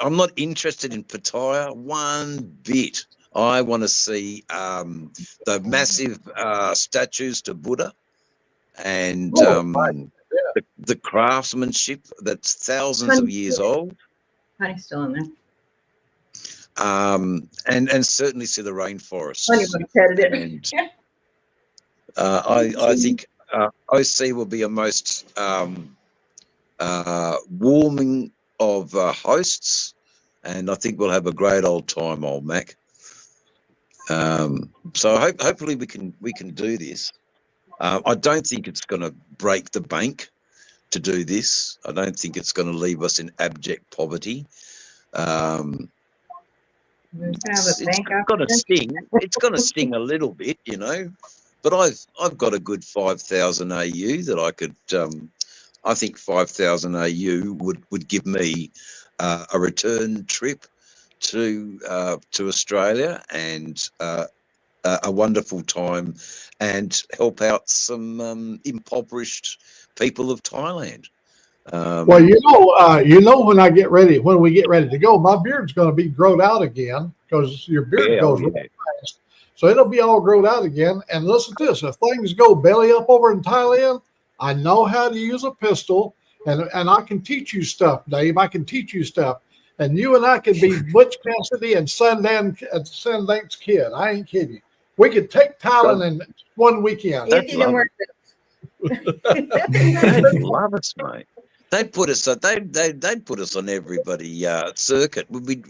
I'm not interested in Pattaya one bit. I want to see the massive statues to Buddha and the craftsmanship that's thousands of years old. Honey's still in there. And certainly see the rainforests. And, I think OC will be a most warming of hosts, and I think we'll have a great old time, Old Mac. So hopefully we can do this. I don't think it's going to break the bank to do this. I don't think it's going to leave us in abject poverty. It's going to sting. It's going to sting a little bit, But I've got a good 5,000 AU that I could. I think 5,000 AU would give me a return trip to Australia and a wonderful time and help out some impoverished people of Thailand. Well, when we get ready to go, my beard's going to be growed out again because your beard goes really fast. So it'll be all growed out again. And listen to this: if things go belly up over in Thailand, I know how to use a pistol, and I can teach you stuff, Dave. I can teach you stuff, and you and I could be Butch Cassidy and Sundance Kid. I ain't kidding. We could take Thailand in one weekend. If you can work They'd love us, mate. They'd put us on everybody circuit. We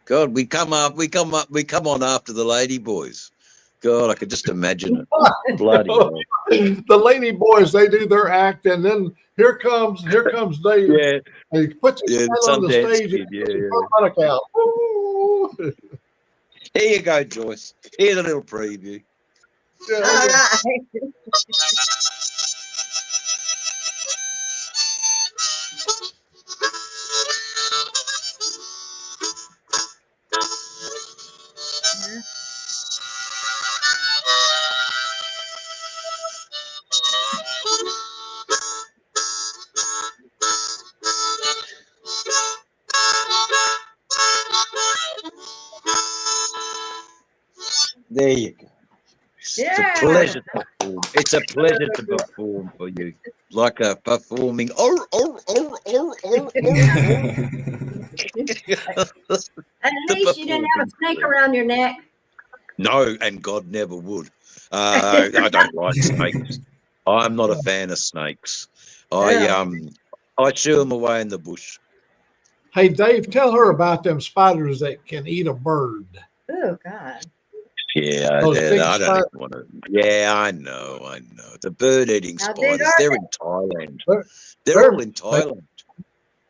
God, we come on after the lady boys. God, I could just imagine it. Bloody hell. The lady boys, they do their act, and then here comes Dave. Yeah. And he puts his head on the stage and puts his harmonica out. Ooh. Here you go, Joyce. Here's a little preview. Yeah. There you go. Yeah. It's a pleasure to perform. It's a pleasure to perform for you, like a performing. At least you didn't have a snake around your neck. No, and God never would. I don't like snakes. I'm not a fan of snakes. I shoo them away in the bush. Hey, Dave, tell her about them spiders that can eat a bird. Oh God. Yeah, I don't even want to. Yeah, I know. The bird-eating spiders, they're in Thailand. They're all in Thailand.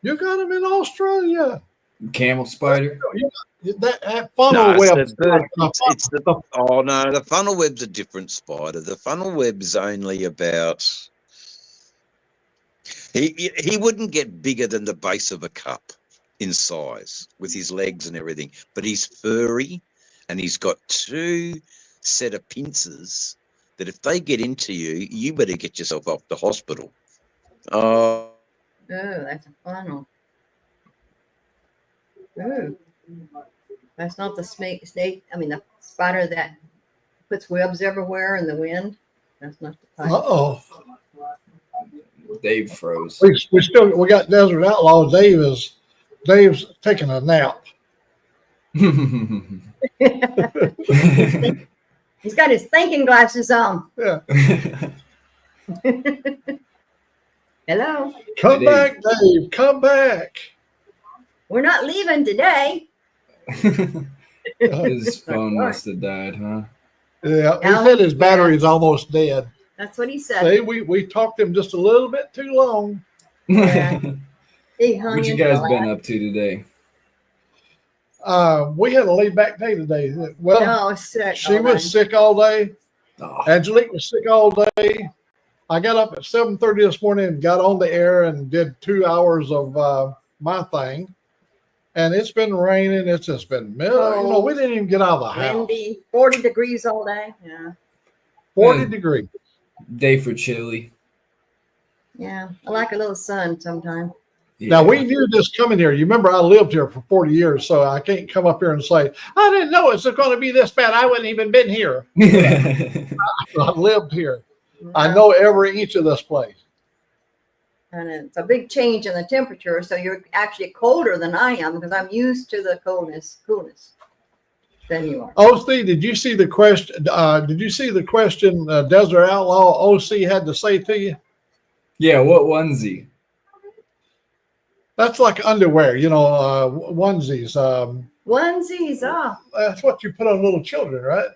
You got them in Australia. Camel spider. That funnel web. The funnel web's a different spider. The funnel web's only about. He wouldn't get bigger than the base of a cup in size with his legs and everything, but he's furry. And he's got 2 set of pincers that if they get into you, you better get yourself off the hospital. Oh, that's a funnel. Oh, that's not the snake. I mean, the spider that puts webs everywhere in the wind. That's not the spider. Uh-oh. Dave froze. We got Desert Outlaw. Dave's taking a nap. He's got his thinking glasses on. Yeah. Hello. Come back, Dave. Come back. We're not leaving today. His phone must have died, huh? Yeah, he said his battery's almost dead. That's what he said. See, we talked him just a little bit too long. Yeah. What you guys been up to today? We had a laid back day today. Well, she was sick all day. Oh. Angelique was sick all day. I got up at 7:30 this morning and got on the air and did 2 hours of my thing. And it's been raining. It's just been middle. We didn't even get out of the house. Windy, 40 degrees all day. Yeah. 40 degrees. Day for chilly. Yeah. I like a little sun sometime. Yeah. Now, we knew this coming here. You remember I lived here for 40 years, so I can't come up here and say, I didn't know it's going to be this bad. I wouldn't even been here. I lived here. Yeah. I know every inch of this place. And it's a big change in the temperature, so you're actually colder than I am because I'm used to the coolness than you are. OC, did you see the question? Desert Outlaw OC had to say to you? Yeah, what onesie? That's like underwear, onesies. Onesies, That's what you put on little children, right?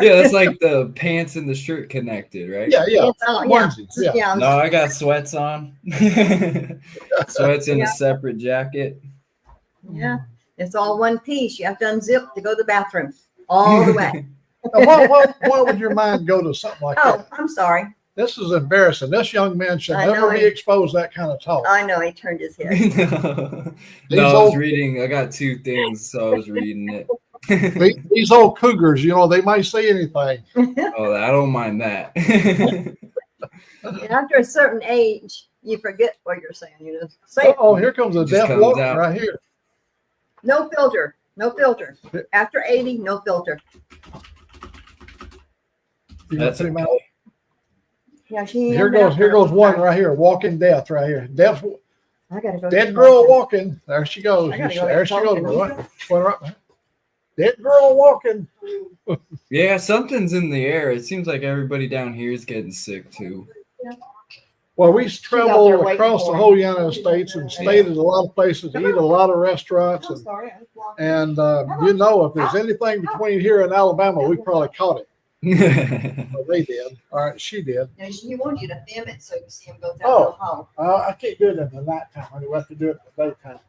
Yeah, that's like the pants and the shirt connected, right? Yeah. Onesies, yeah. No, I got sweats on. Sweats in a separate jacket. Yeah, it's all one piece. You have to unzip to go to the bathroom all the way. Why would your mind go to something like that? Oh, I'm sorry. This is embarrassing. This young man should never be exposed to that kind of talk. I know, he turned his head. No, I was reading. I got 2 things, so I was reading it. These old cougars, you know, they might say anything. Oh, I don't mind that. And after a certain age, you forget what you're saying. You just say it. Oh, here comes a Just deaf comes walk out. right here. No filter. No filter. After 80, no filter. You That's can see him out. okay. Yeah, she. Here goes one right here, walking death right here. Deaf, I gotta go. dead girl walking. There she goes. I gotta go There she get goes. talking. Right. Dead girl walking. Yeah, something's in the air. It seems like everybody down here is getting sick too. Well, we out there traveled waiting across for the him. whole United States and stayed at a lot of places, eat at a lot of restaurants, I'm sorry. and you know, if there's anything between here and Alabama, we probably caught it. Well, they did. All right, she did. Yeah, he wanted you to film it so you can see him go down Oh. the hall. I can't do it in the nighttime. I have to do it in the daytime.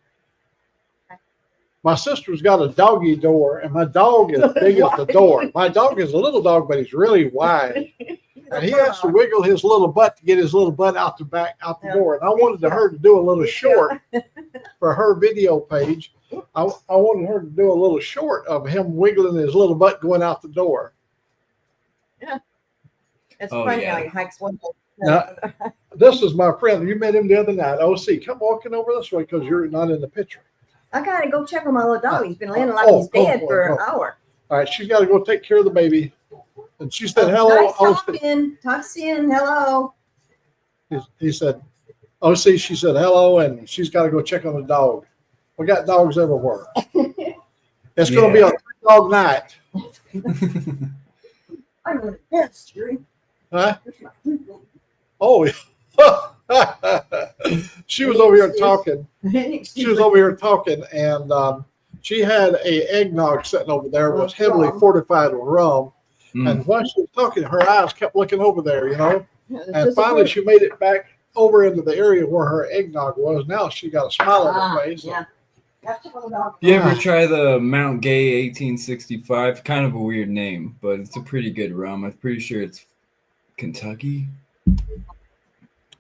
My sister's got a doggy door, and my dog is big as the door. My dog is a little dog, but he's really wide. And he has to wiggle his little butt to get his little butt out the door. And I wanted her to do a little short for her video page. I wanted her to do a little short of him wiggling his little butt going out the door. It's Oh, funny yeah. how he hikes one. Yeah. This is my friend. You met him the other night. OC, come walking over this way because you're not in the picture. I gotta go check on my little dog. He's been laying like Oh, he's dead go for for it, an go. hour. All right, she's got to go take care of the baby. And she said, hello, Nice OC. talking. Talk soon. Hello. He said, OC, she said, hello, and she's got to go check on the dog. We got dogs everywhere. It's going to be a dog night. I'm gonna piss, Jerry. Huh? Oh, yeah. She was over here talking. She was over here talking, and she had a eggnog sitting over there, was heavily fortified with rum. And while she was talking, her eyes kept looking over there, you know. And finally, she made it back over into the area where her eggnog was. Now she got a smile on her face. Yeah. You ever try the Mount Gay 1865? Kind of a weird name, but it's a pretty good rum. I'm pretty sure it's Kentucky.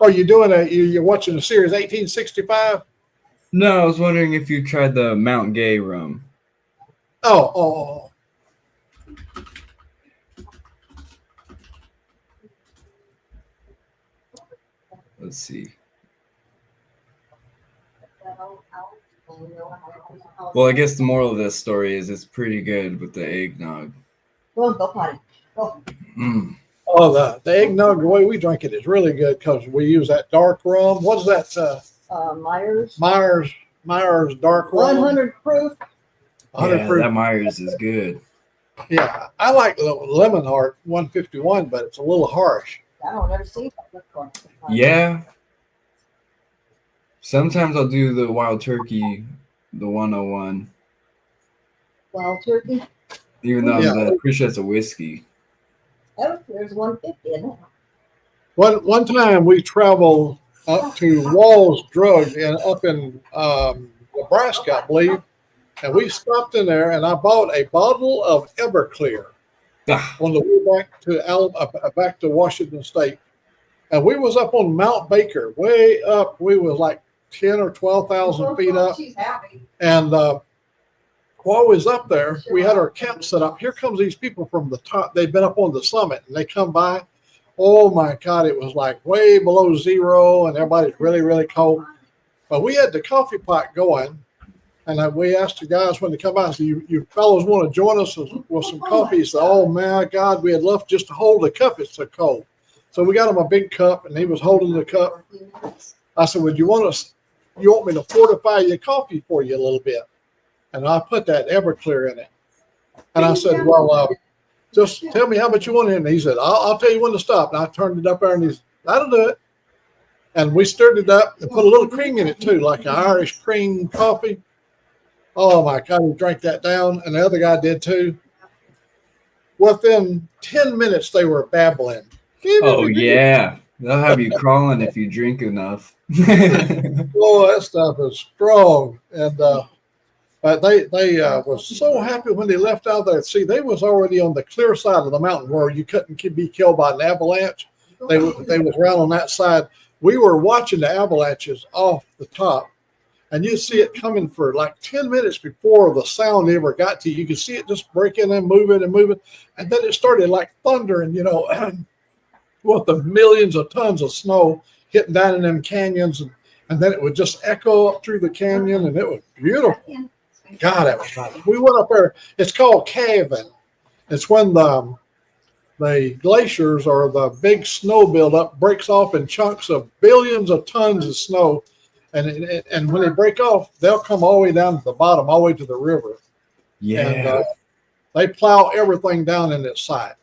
Oh, you're watching the series 1865? No, I was wondering if you tried the Mount Gay rum. Oh. Let's see. Well, I guess the moral of this story is it's pretty good with the eggnog. Go potty. Go. Oh, the eggnog, the way we drink it is really good because we use that dark rum. What is that? Myers. Myers dark rum. 100 proof. 100 Yeah, proof. that Myers is good. Yeah, I like the Lemon Heart 151, but it's a little harsh. I don't ever see that before. Yeah. Sometimes I'll do the Wild Turkey, the 101, Wild turkey. even though Yeah. I'm pretty sure it's a whiskey. Oh, there's 150 in it. One time we traveled up to Wall's Drug up in Nebraska, I believe, and we stopped in there, and I bought a bottle of Everclear on the way back to Washington State, and we was up on Mount Baker, way up. We was like 10 or 12,000 feet up, She's happy. and while we was up there, we had our camp set up. Here comes these people from the top. They've been up on the summit, and they come by. Oh my God, it was like way below zero, and everybody's really, really cold. But we had the coffee pot going, and we asked the guys when they come by, so you fellows want to join us with some coffee? He said, oh my God, we'd love just to hold the cup. It's so cold. So we got him a big cup, and he was holding the cup. I said, would you want me to fortify your coffee for you a little bit? And I put that Everclear in it. And I said, well, just tell me how much you want in it. And he said, I'll tell you when to stop. And I turned it up there, and he said, that'll do it. And we stirred it up and put a little cream in it too, like an Irish cream coffee. Oh my God, he drank that down, and the other guy did too. Within 10 minutes, they were babbling. Oh, yeah. They'll have you crawling if you drink enough. Oh, that stuff is strong. And but they was so happy when they left out there. See, they was already on the clear side of the mountain where you couldn't be killed by an avalanche. They was around on that side. We were watching the avalanches off the top, and you see it coming for like 10 minutes before the sound ever got to you. You could see it just breaking and moving, and then it started like thunder, and with the millions of tons of snow hitting down in them canyons, and then it would just echo up through the canyon, and it was beautiful. God, that was nice. We went up there. It's called calving. It's when the glaciers or the big snow buildup breaks off in chunks of billions of tons of snow, and when they break off, they'll come all the way down to the bottom, all the way to the river. Yeah. And they plow everything down in its side.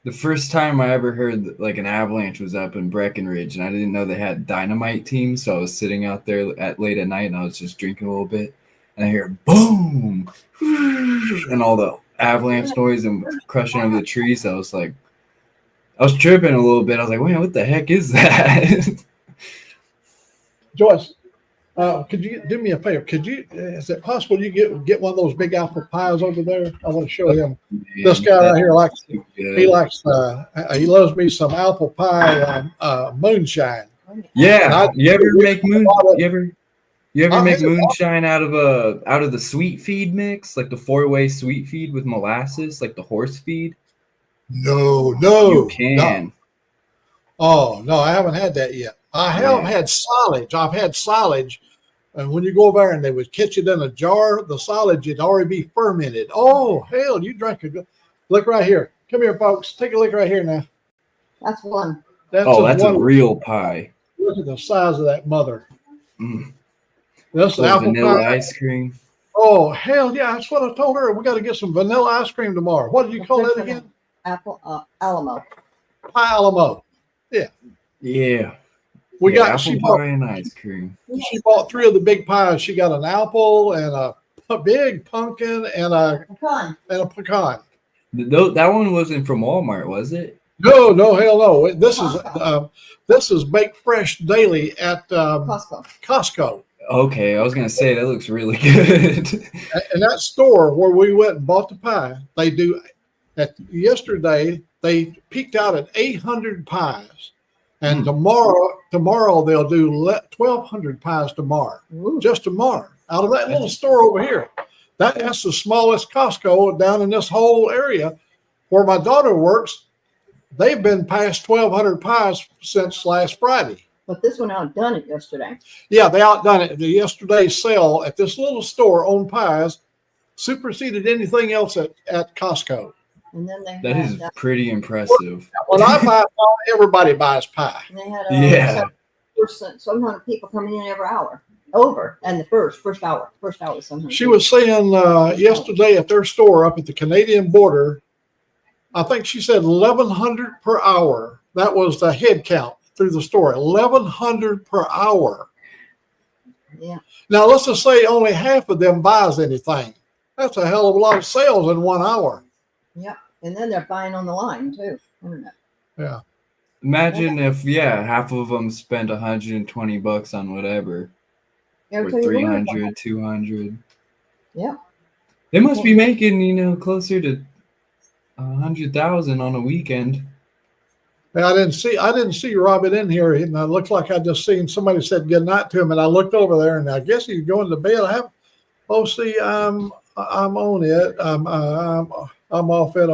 The first time I ever heard that, like, an avalanche was up in Breckenridge, and I didn't know they had dynamite teams, so I was sitting out there late at night, and I was just drinking a little bit, and I hear boom, and all the avalanche noise and crushing of the trees. I was like, I was tripping a little bit. I was like, wait, what the heck is that? Joyce, could you do me a favor? Is it possible you get one of those big apple pies over there? I want to show him. This guy right here he loves me some apple pie moonshine. Yeah. You ever make moonshine out of the sweet feed mix, like the 4-way sweet feed with molasses, like the horse feed? No. You can. No. Oh no, I haven't had that yet. I have had silage. I've had silage. And when you go over there and they would catch it in a jar, the silage would already be fermented. Oh, hell, you drank a good. Look right here. Come here, folks. Take a look right here now. That's one. That's a real pie. Look at the size of that mother. Mm. That's the apple vanilla pie. ice cream. Oh, hell yeah. That's what I told her. We got to get some vanilla ice cream tomorrow. What did you call that again? Apple Alamo. Pie Alamo. Yeah. Yeah. We got apple pie and ice cream. She bought 3 of the big pies. She got an apple and a big pumpkin and a pecan. That one wasn't from Walmart, was it? No, hell no. This is baked fresh daily at Costco. Okay, I was gonna say that looks really good. And that store where we went and bought the pie, they do. Yesterday they peaked out at 800 pies. And tomorrow they'll do 1,200 pies tomorrow. Ooh. Just tomorrow, out of that little store over here. That's the smallest Costco down in this whole area where my daughter works. They've been past 1,200 pies since last Friday. But this one outdone it yesterday. Yeah, they outdone it. The yesterday's sale at this little store on pies superseded anything else at Costco. And then that is pretty impressive. When I buy pie, everybody buys pie. And they had 700 people coming in every hour. And the first hour. She was saying yesterday at their store up at the Canadian border, I think she said 1,100 per hour. That was the head count through the store. 1,100 per hour. Yeah. Now let's just say only half of them buys anything. That's a hell of a lot of sales in 1 hour. Yeah. And then they're buying on the line too. Yeah. Imagine if half of them spent $120 on whatever. Or 300, 200. Yeah. They must be making, closer to 100,000 on a weekend. I didn't see Robin in here, and it looks like I just seen somebody said good night to him, and I looked over there, and I guess he's going to bed. I'm on it. I'm off it.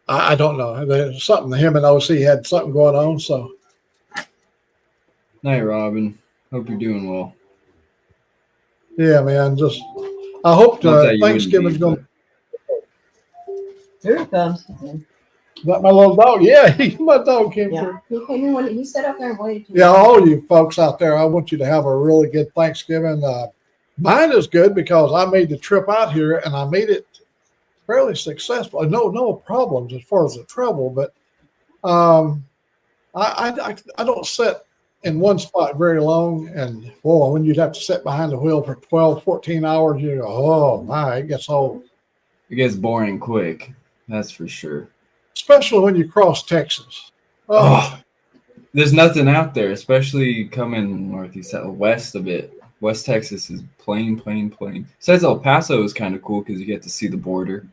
I don't know. There's something. Him and OC had something going on. So, night, Robin. Hope you're doing well. Yeah, man. I hope Thanksgiving's going. Here it comes. Is that my little dog? Yeah, my dog came through. He came in when he sat up there and waited. Yeah, all you folks out there, I want you to have a really good Thanksgiving. Mine is good because I made the trip out here and I made it fairly successful. No problems as far as the travel, but I don't sit in one spot very long. And when you'd have to sit behind the wheel for 12, 14 hours, you go, oh my, it gets old. It gets boring quick. That's for sure. Especially when you cross Texas. There's nothing out there, especially coming northeast, west a bit. West Texas is plain. Besides El Paso is kind of cool because you get to see the border.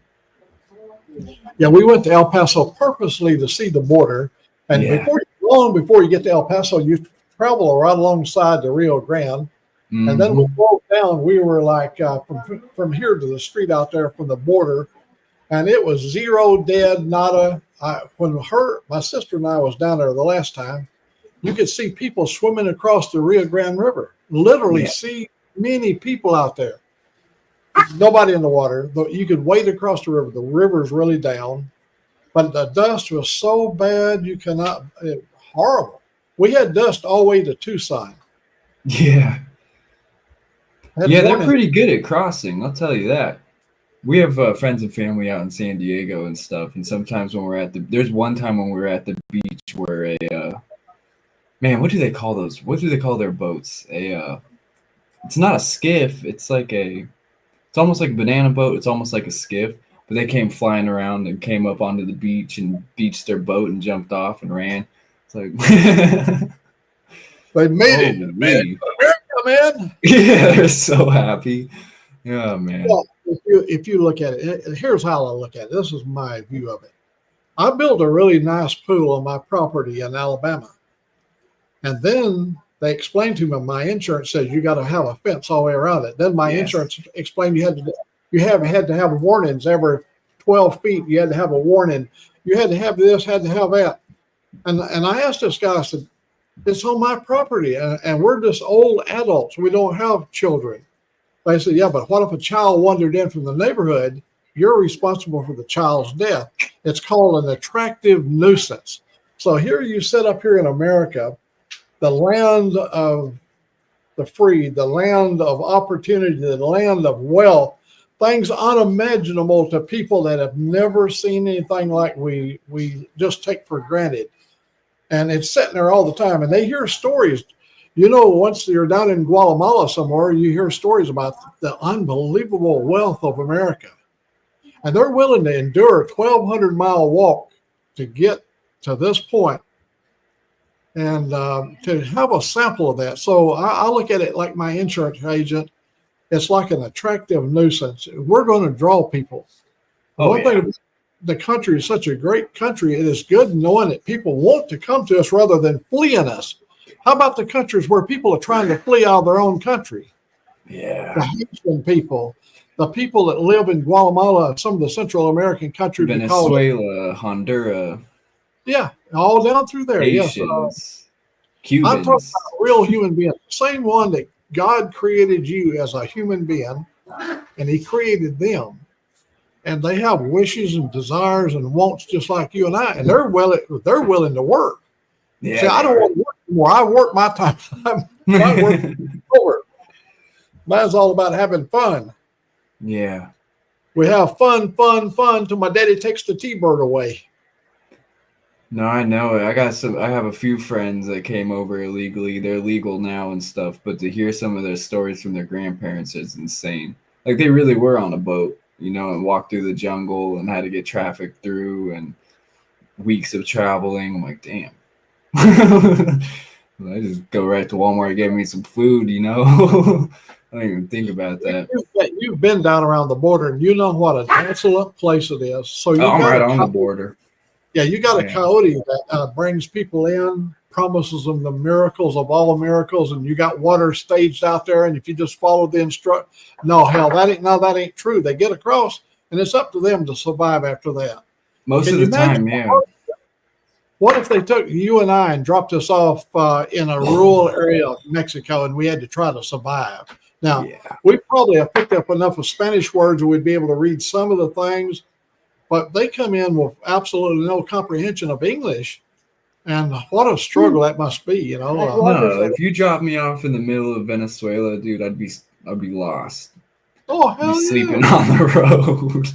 Yeah, we went to El Paso purposely to see the border. And long before you get to El Paso, you travel right alongside the Rio Grande. And then we drove down. We were like from here to the street out there from the border, and it was zero, dead, nada. When my sister and I was down there the last time, you could see people swimming across the Rio Grande River. Literally see many people out there. Nobody in the water. You could wade across the river. The river's really down, but the dust was so bad you cannot. Horrible. We had dust all the way to Tucson. Yeah. Yeah, they're pretty good at crossing. I'll tell you that. We have friends and family out in San Diego and stuff. And sometimes when we're there's one time when we were at the beach where man, what do they call those? What do they call their boats? It's not a skiff. It's almost like a banana boat. It's almost like a skiff. But they came flying around and came up onto the beach and beached their boat and jumped off and ran. It's like they made it, man. Man. Yeah, they're so happy. Yeah, man. Well, if you look at it, here's how I look at it. This is my view of it. I built a really nice pool on my property in Alabama. And then they explained to me, my insurance says you got to have a fence all the way around it. Then my insurance explained you had to have warnings every 12 feet. You had to have a warning. You had to have this, had to have that. And I asked this guy, I said, it's on my property, and we're just old adults. We don't have children. They said, yeah, but what if a child wandered in from the neighborhood? You're responsible for the child's death. It's called an attractive nuisance. So here you sit up here in America, the land of the free, the land of opportunity, the land of wealth, things unimaginable to people that have never seen anything like we just take for granted. And it's sitting there all the time. And they hear stories. You know, once you're down in Guatemala somewhere, you hear stories about the unbelievable wealth of America. And they're willing to endure a 1,200-mile walk to get to this point and to have a sample of that. So I look at it like my insurance agent. It's like an attractive nuisance. We're going to draw people. One thing, the country is such a great country. It is good knowing that people want to come to us rather than fleeing us. How about the countries where people are trying to flee out of their own country? Yeah. The Haitian people, the people that live in Guatemala, some of the Central American countries. Venezuela, Honduras. Yeah, all down through there. Haitians, Cubans. I'm talking about real human beings. The same one that God created you as a human being, and he created them. And they have wishes and desires and wants just like you and I, and they're willing to work. Yeah, See, I don't want to work anymore. I work my time. I work forward. Mine's all about having fun. Yeah. We have fun till my daddy takes the T-bird away. No, I know it. I have a few friends that came over illegally. They're legal now and stuff, but to hear some of their stories from their grandparents is insane. Like they really were on a boat, you know, and walked through the jungle and had to get trafficked through and weeks of traveling. I'm like, damn. I just go right to Walmart and get me some food, you know. I don't even think about that. You've been down around the border, and you know what a desolate place it is. So I'm right on the border. Yeah, you got a coyote that brings people in, promises them the miracles of all the miracles, and you got water staged out there. And if you just follow the that ain't true. They get across, and it's up to them to survive after that. Most of the time, yeah. What if they took you and I and dropped us off in a rural area of Mexico, and we had to try to survive? Now, we probably have picked up enough of Spanish words that we'd be able to read some of the things, but they come in with absolutely no comprehension of English. And what a struggle that must be, you know. No, if you drop me off in the middle of Venezuela, dude, I'd be lost. Oh, hell I'd be sleeping on the road.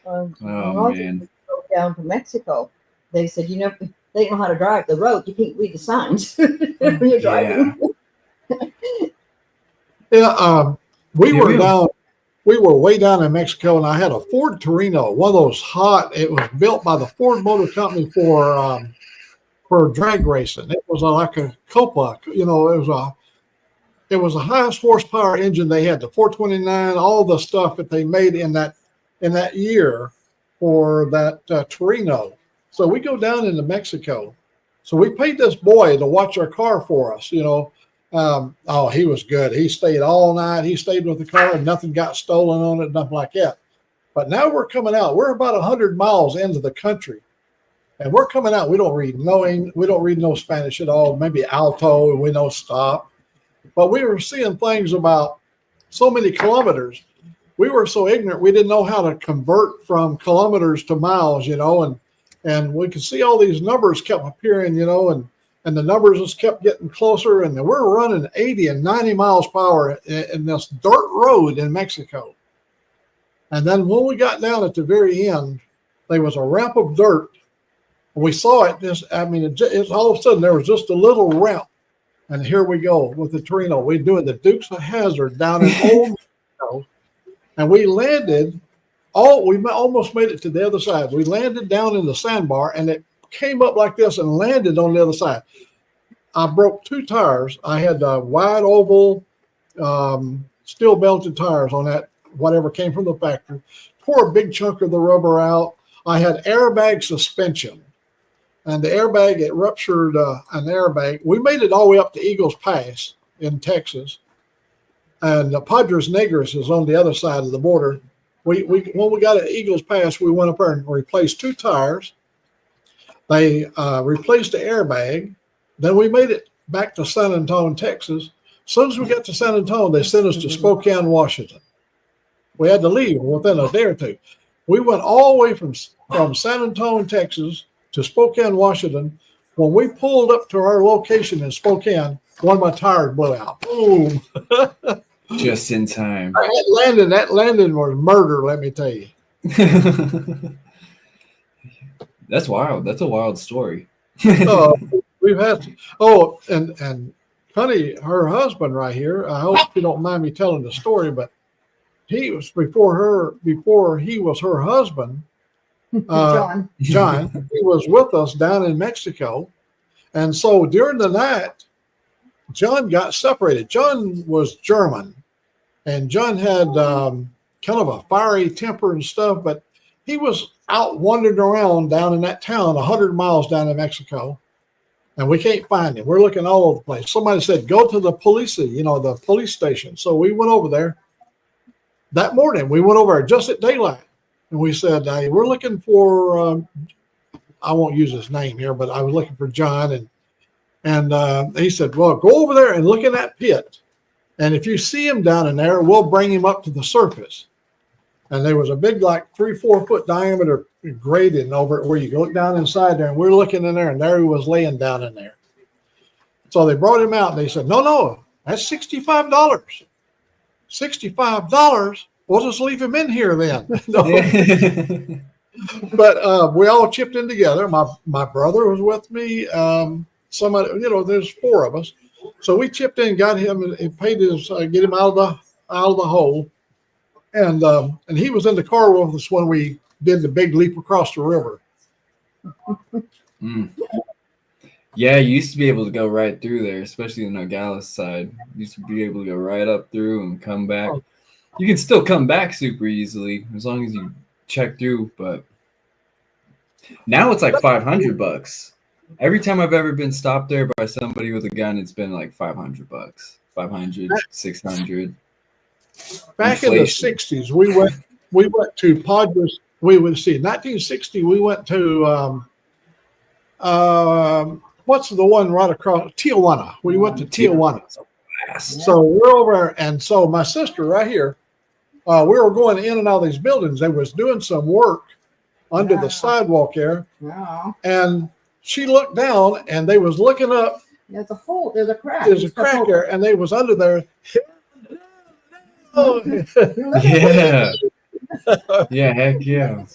Oh man! Down to Mexico, they said, you know, they don't know how to drive the road. You can't read the signs when you're driving. We were way down in Mexico, and I had a Ford Torino, one of those it was built by the Ford Motor Company for drag racing. It was like a Copa, you know, it was the highest horsepower engine they had, the 429, all the stuff that they made in that year for that Torino. So we go down into Mexico, So we paid this boy to watch our car for us, Oh, he was good. He stayed all night. He stayed with the car and nothing got stolen on it, nothing like that. But now we're coming out. We're about 100 miles into the country. And we're coming out. We don't read no Spanish at all. Maybe alto, and we know stop. But we were seeing things about so many kilometers. We were so ignorant, we didn't know how to convert from kilometers to miles, and we could see all these numbers kept appearing, and the numbers just kept getting closer, and we're running 80 and 90 miles per hour in this dirt road in Mexico. And then when we got down at the very end, there was a ramp of dirt. We saw it. It's all of a sudden there was just a little ramp, and here we go with the Torino. We're doing the Dukes of Hazzard down in Old Mack, and we landed. We almost made it to the other side. We landed down in the sandbar, and it came up like this and landed on the other side. I broke 2 tires. I had wide oval steel belted tires on that, whatever came from the factory. Tore a big chunk of the rubber out. I had airbag suspension, and the airbag, it ruptured an airbag. We made it all the way up to Eagles Pass in Texas, and Padres Negros is on the other side of the border. When we got at Eagles Pass, we went up there and replaced 2 tires. They replaced the airbag. Then we made it back to San Antonio, Texas. As soon as we got to San Antonio, they sent us to Spokane, Washington. We had to leave within a day or two. We went all the way from San Antonio, Texas to Spokane, Washington. When we pulled up to our location in Spokane, one of my tires blew out. Boom. Just in time. That landing was murder, let me tell you. That's wild. That's a wild story. We've had and Connie, her husband right here, I hope you don't mind me telling the story, but he was before he was her husband, John, he was with us down in Mexico. And so during the night, John got separated. John was German, and John had kind of a fiery temper and stuff, but he was out wandering around down in that town 100 miles down in Mexico, and we can't find him. We're looking all over the place. Somebody said, go to the police, the police station. So we went over there. That morning, we went over there just at daylight, and we said, hey, we're looking for, I won't use his name here, but I was looking for John, and he said, well, go over there and look in that pit. And if you see him down in there, we'll bring him up to the surface. And there was a big, like 3-4 foot diameter grating over it where you look down inside there. And we're looking in there, and there he was laying down in there. So they brought him out, and they said, no, that's $65. $65? We'll just leave him in here then. But we all chipped in together. My brother was with me. Somebody, there's 4 of us. So we chipped in, got him, and paid his get him out of the hole. And he was in the car with us when we did the big leap across the river. Yeah, you used to be able to go right through there, especially the Nogales side. You used to be able to go right up through and come back. You can still come back super easily as long as you check through, but now it's like $500. Every time I've ever been stopped there by somebody with a gun, it's been like $500, 500, 600. Back in the 60s, we went to Padres. We would see 1960. We went to what's the one right across Tijuana? We went to Tijuana. So we're over, and so my sister right here, we were going in and out of these buildings. They was doing some work under the sidewalk there, and she looked down, and they was looking up. There's a hole. There's a crack. There's a crack there, and they was under there. Yeah. Yeah, heck yeah.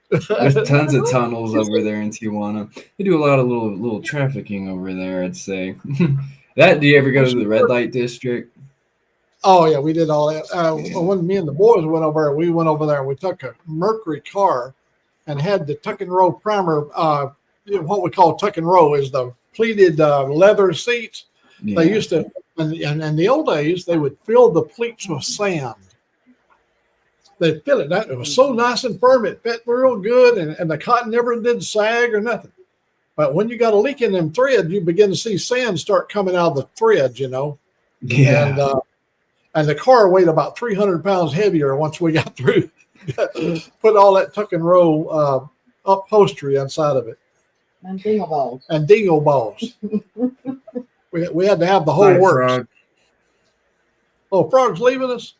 There's tons of tunnels over there in Tijuana. They do a lot of little trafficking over there, I'd say. Do you ever go to the red light district? Oh yeah, we did all that. When me and the boys went over there, we went over there and we took a Mercury car and had the tuck and roll primer. What we call tuck and roll is the pleated leather seats. Yeah. They used to, and in the old days, they would fill the pleats with sand. They'd fill it. It was so nice and firm. It fit real good, and the cotton never did sag or nothing. But when you got a leak in them threads, you begin to see sand start coming out of the threads, you know. Yeah. And the car weighed about 300 pounds heavier once we got through, put all that tuck and roll upholstery inside of it. And dingle balls. And dingle balls. we had to have the whole Hi, works. Frog. Oh, Frog's leaving us?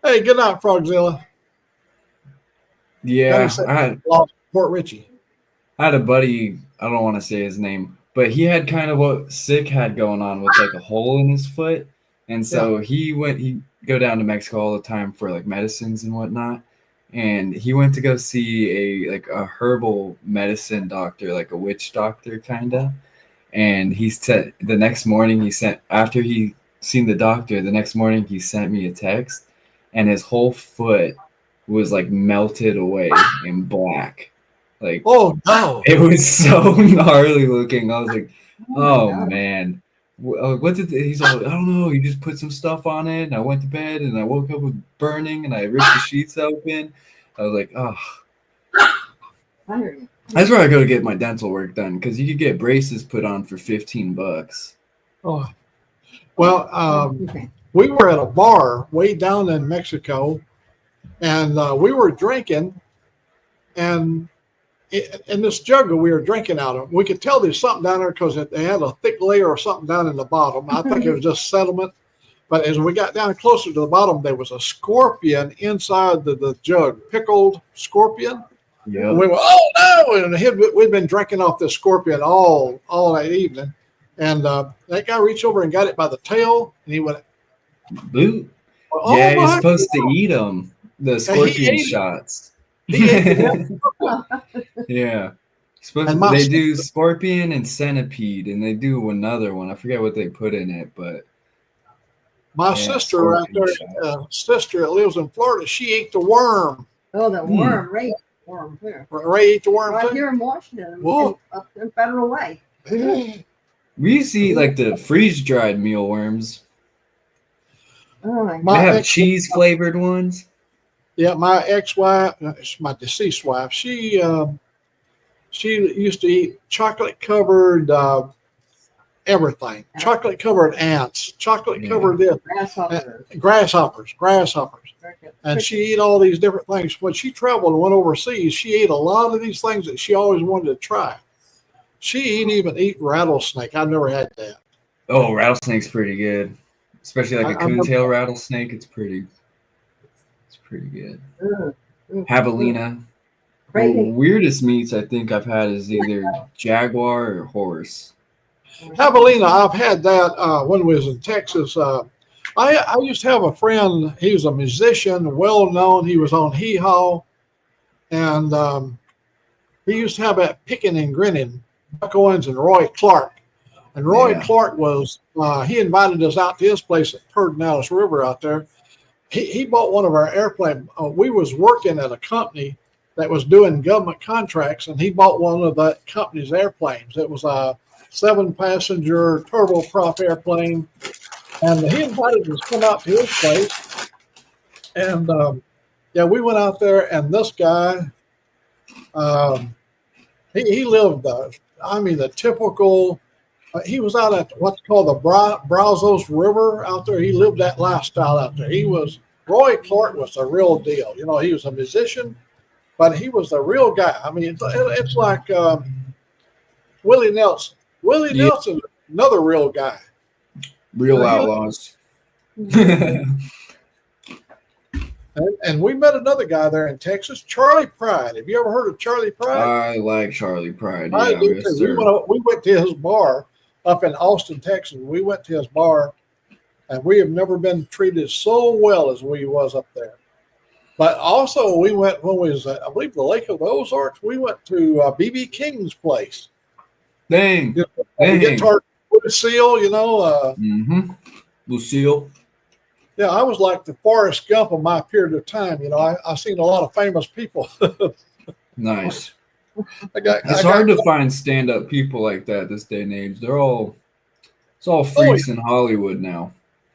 Hey, good night, Frogzilla. Yeah, Lost Port Richie. I had a buddy, I don't want to say his name, but he had kind of what Sick had going on with like a hole in his foot. And so he'd go down to Mexico all the time for like medicines and whatnot. And he went to go see a herbal medicine doctor, like a witch doctor kind of. And he said the next morning after he seen the doctor, the next morning he sent me a text and his whole foot was like melted away in black. Like, oh no, it was so gnarly looking. I was like, oh man, what did he's all? I don't know. He just put some stuff on it, and I went to bed, and I woke up with burning, and I ripped the sheets open. I was like, oh, that's where I go to get my dental work done because you could get braces put on for $15. Oh, well, we were at a bar way down in Mexico, and we were drinking, and in this jug that we were drinking out of, we could tell there's something down there because they had a thick layer of something down in the bottom. I think it was just sediment. But as we got down closer to the bottom, there was a scorpion inside the jug, pickled scorpion. Yeah. We were, oh no! And we'd been drinking off this scorpion all that evening. And that guy reached over and got it by the tail, and he went, boot. Oh, yeah, you're supposed to eat them, the scorpion shots. Yeah. They do scorpion and centipede, and they do another one. I forget what they put in it, but my sister right there, sister that lives in Florida, she ate the worm. Oh, the worm, Ray worm here. Ray ate the worm right too? here in Washington, up in Federal Way. We used to eat like the freeze-dried mealworms. Oh my They God. have cheese-flavored ones. Yeah, my ex-wife, my deceased wife, she used to eat chocolate-covered everything, chocolate-covered ants, chocolate-covered this, grasshoppers. And she ate all these different things. When she traveled and went overseas, she ate a lot of these things that she always wanted to try. She even eat rattlesnake. I've never had that. Oh, rattlesnake's pretty good, especially like a coontail rattlesnake. It's pretty good. Javelina. The weirdest meats I think I've had is either jaguar or horse. Javelina, I've had that when we was in Texas. I used to have a friend. He was a musician, well known. He was on HEEEeer, and he used to have that Picking and Grinning, Buck Owens and Roy Clark. And Roy Clark was he invited us out to his place at Pedernales River out there. He bought one of our airplanes. We was working at a company that was doing government contracts, and he bought one of that company's airplanes. It was a 7-passenger turboprop airplane, and he invited us to come out to his place. And we went out there, and this guy, he lived the typical. He was out at what's called the Brazos River out there. He lived that lifestyle out there. Roy Clark was the real deal. You know, he was a musician, but he was the real guy. I mean, it's like Willie Nelson. Willie Nelson, another real guy. Real outlaws. And we met another guy there in Texas, Charlie Pride. Have you ever heard of Charlie Pride? I like Charlie Pride. I do too. We went to his bar up in Austin, Texas. We went to his bar, and we have never been treated so well as we was up there. But also, we went when we was at, I believe, the Lake of the Ozarks. We went to B.B. King's place. Dang. Guitar Lucille, you know. Lucille. Yeah, I was like the Forrest Gump of my period of time. You know, I seen a lot of famous people. Nice. It's hard to find stand-up people like that this day and age. It's all freaks in Hollywood now.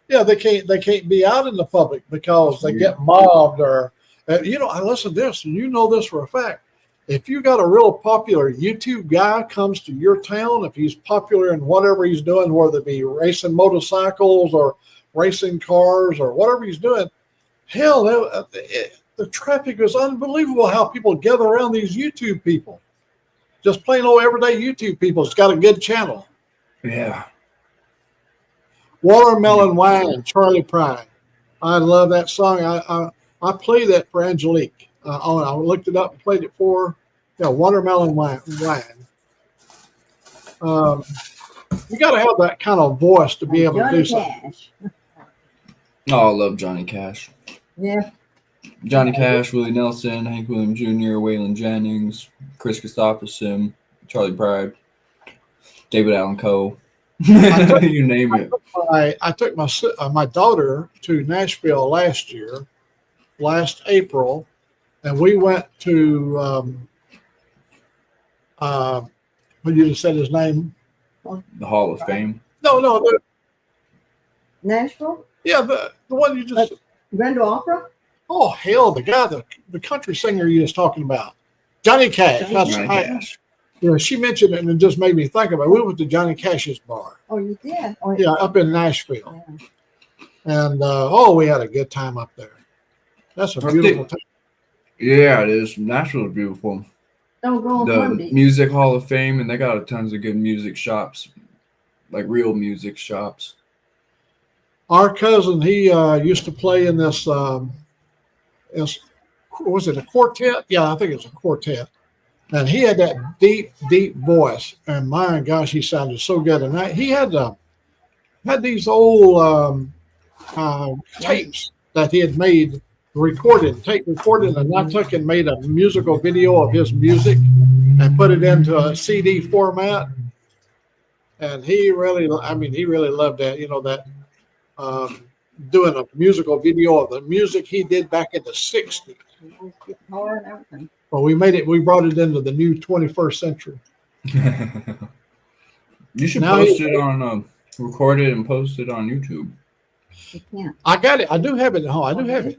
Yeah, they can't be out in the public because they get mobbed or, I listen to this, and you know this for a fact. if you got a real popular YouTube guy comes to your town, if he's popular in whatever he's doing, whether it be racing motorcycles or racing cars or whatever he's doing, hell, the traffic is unbelievable how people gather around these YouTube people. Just plain old everyday YouTube people. It's got a good channel. Yeah. Watermelon Wine, Charlie Pride. I love that song. I play that for Angelique. I looked it up and played it for her. Yeah, Watermelon Wine. You got to have that kind of voice to be able to do something. Cash. Oh, I love Johnny Cash. Yeah. Johnny Cash, Willie Nelson, Hank Williams Jr., Waylon Jennings, Chris Christopherson, Charlie Pride, David Allen Coe. You name it. I took my daughter to Nashville last April, and we went to what you just said his name? The Hall of Fame. No, Nashville? yeah, the one you just. Grand Ole Opera? Oh hell, the guy, the country singer you was talking about, Johnny Cash. Johnny Cash. Yeah, she mentioned it and it just made me think about it. We went to Johnny Cash's bar. Oh, you did? Oh, Yeah, up in Nashville, Yeah. and we had a good time up there. That's a beautiful time. Yeah, it is. Nashville is beautiful. Don't go on The Monday. Music Hall of Fame, and they got tons of good music shops, like real music shops. Our cousin, he used to play in this. Was it a quartet? Yeah, I think it's a quartet. And he had that deep, deep voice. And my gosh, he sounded so good. And he had these old tapes that he had made, tape recorded, and I took and made a musical video of his music and put it into a CD format. And he really loved that, that doing a musical video of the music he did back in the 60s. Guitar and everything. Well, we brought it into the new 21st century. You should Now post it on, record it and post it on YouTube. You can't. I got it. I do have it at home. I do have it.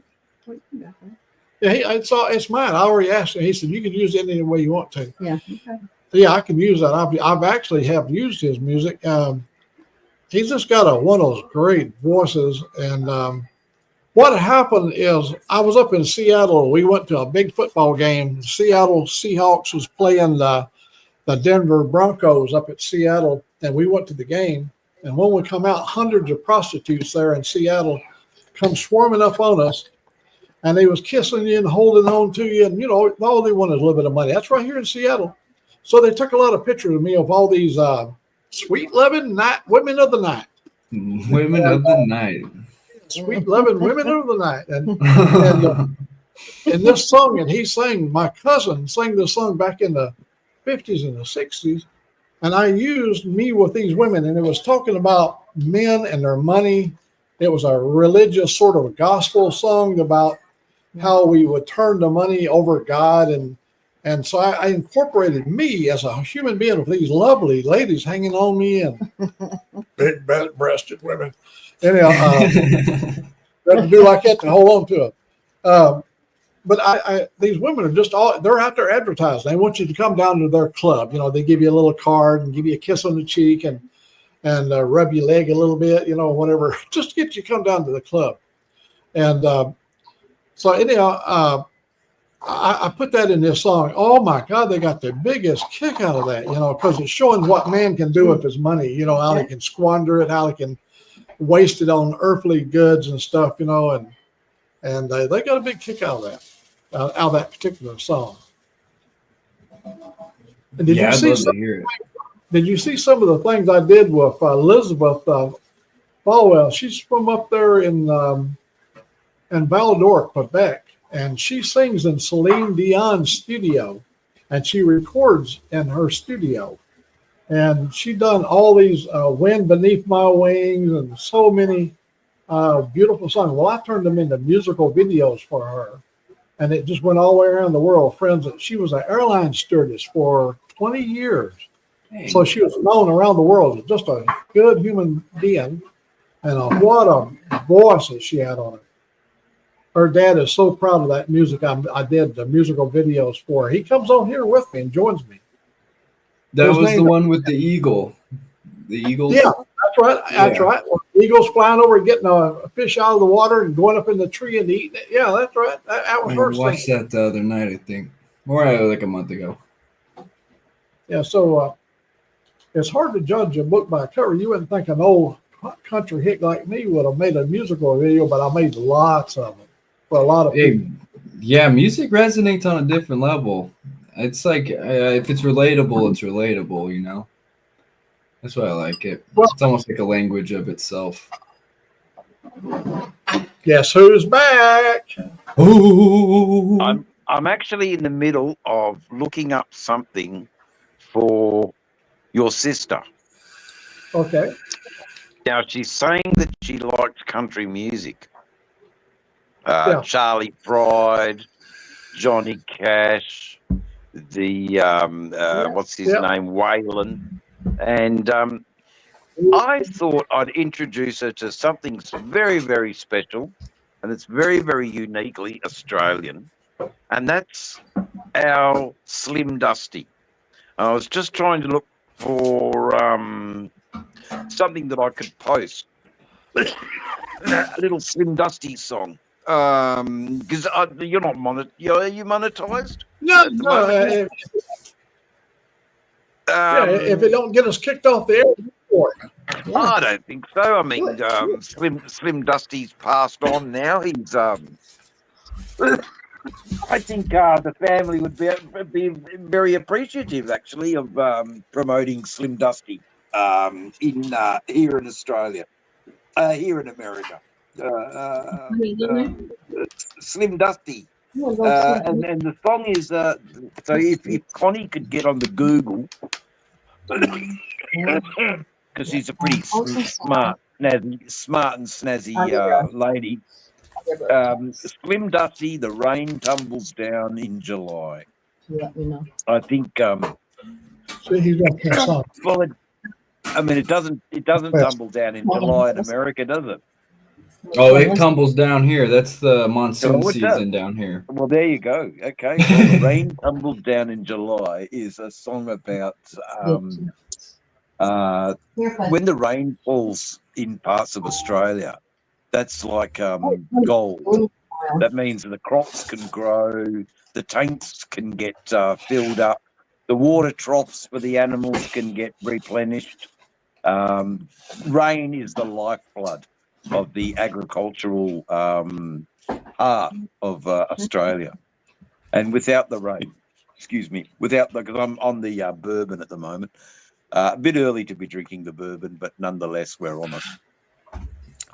Yeah, it's mine. I already asked him. He said, you can use it any way you want to. Yeah. Okay. Yeah, I can use that. I've actually have used his music. He's just got one of those great voices. And what happened is I was up in Seattle. We went to a big football game. Seattle Seahawks was playing the Denver Broncos up at Seattle, and we went to the game. And when we come out, hundreds of prostitutes there in Seattle come swarming up on us, and they was kissing you and holding on to you, and all they wanted is a little bit of money. That's right here in Seattle. So they took a lot of pictures of me of all these sweet loving women of the night. Women of the night. Sweet loving women of the night. And in this song, and my cousin sang this song back in the 50s and the 60s. And I used me with these women, and it was talking about men and their money. It was a religious sort of a gospel song about how we would turn the money over God. And so I incorporated me as a human being with these lovely ladies hanging on me and big breasted women. Anyhow, to do like that to hold on to it. But these women are just they're out there advertising. They want you to come down to their club. They give you a little card and give you a kiss on the cheek and rub your leg a little bit, whatever, just to get you to come down to the club. And so anyhow, I put that in this song. Oh my God, they got the biggest kick out of that, because it's showing what man can do with his money, how he can squander it, how he can waste it on earthly goods and stuff, and they got a big kick out of that particular song. And did you see some of the things I did with Elizabeth Falwell? She's from up there in Val-d'Or, Quebec, and she sings in Celine Dion's studio, and she records in her studio. And she done all these Wind Beneath My Wings and so many beautiful songs. Well, I turned them into musical videos for her, and it just went all the way around the world. She was an airline stewardess for 20 years. Dang. So she was known around the world as just a good human being, and what a voice that she had on it. her dad is so proud of that music I did the musical videos for. He comes on here with me and joins me. That His was name- the one with the eagle. The eagles. Yeah, that's right. That's Yeah. right. Well, eagles flying over, getting a fish out of the water and going up in the tree and eating it. Yeah, that's right. That was I her watched thing. that the other night, I think, or like a month ago. Yeah, so it's hard to judge a book by a cover. You wouldn't think an old country hick like me would have made a musical video, but I made lots of them for a lot of Hey, people. yeah, music resonates on a different level. It's like if it's relatable, it's relatable. You know, that's why I like it. Well- It's almost like a language of itself. Guess who's back? Ooh. I'm actually in the middle of looking up something for your sister. Okay. Now she's saying that she likes country music. Yeah. Charlie Pride, Johnny Cash, the what's his name, Waylon, and I thought I'd introduce her to something very, very special, and it's very, very uniquely Australian, and that's our Slim Dusty. I was just trying to look for something that I could post. A little Slim Dusty song. Because you're not are you monetized? No, At the no. moment? If it don't get us kicked off the air, for it. I don't think so. I mean, Slim Dusty's passed on now. He's I think the family would be very appreciative, actually, of promoting Slim Dusty in here in Australia, here in America. Slim Dusty, and the song is so if Connie could get on the Google, because she's a pretty smart and snazzy lady. Slim Dusty, the rain tumbles down in July. Let me know. I think See, he's got that song. well, I mean, it doesn't tumble down in July in America, does it? Oh, it tumbles down here. That's the monsoon Oh, it does. season down here. Well, there you go. Okay, well, the rain tumbles down in July is a song about when the rain falls in parts of Australia. That's like gold. That means that the crops can grow, the tanks can get filled up, the water troughs for the animals can get replenished. Rain is the lifeblood of the agricultural heart of Australia. And without the rain, because I'm on the bourbon at the moment. A bit early to be drinking the bourbon, but nonetheless, we're on it.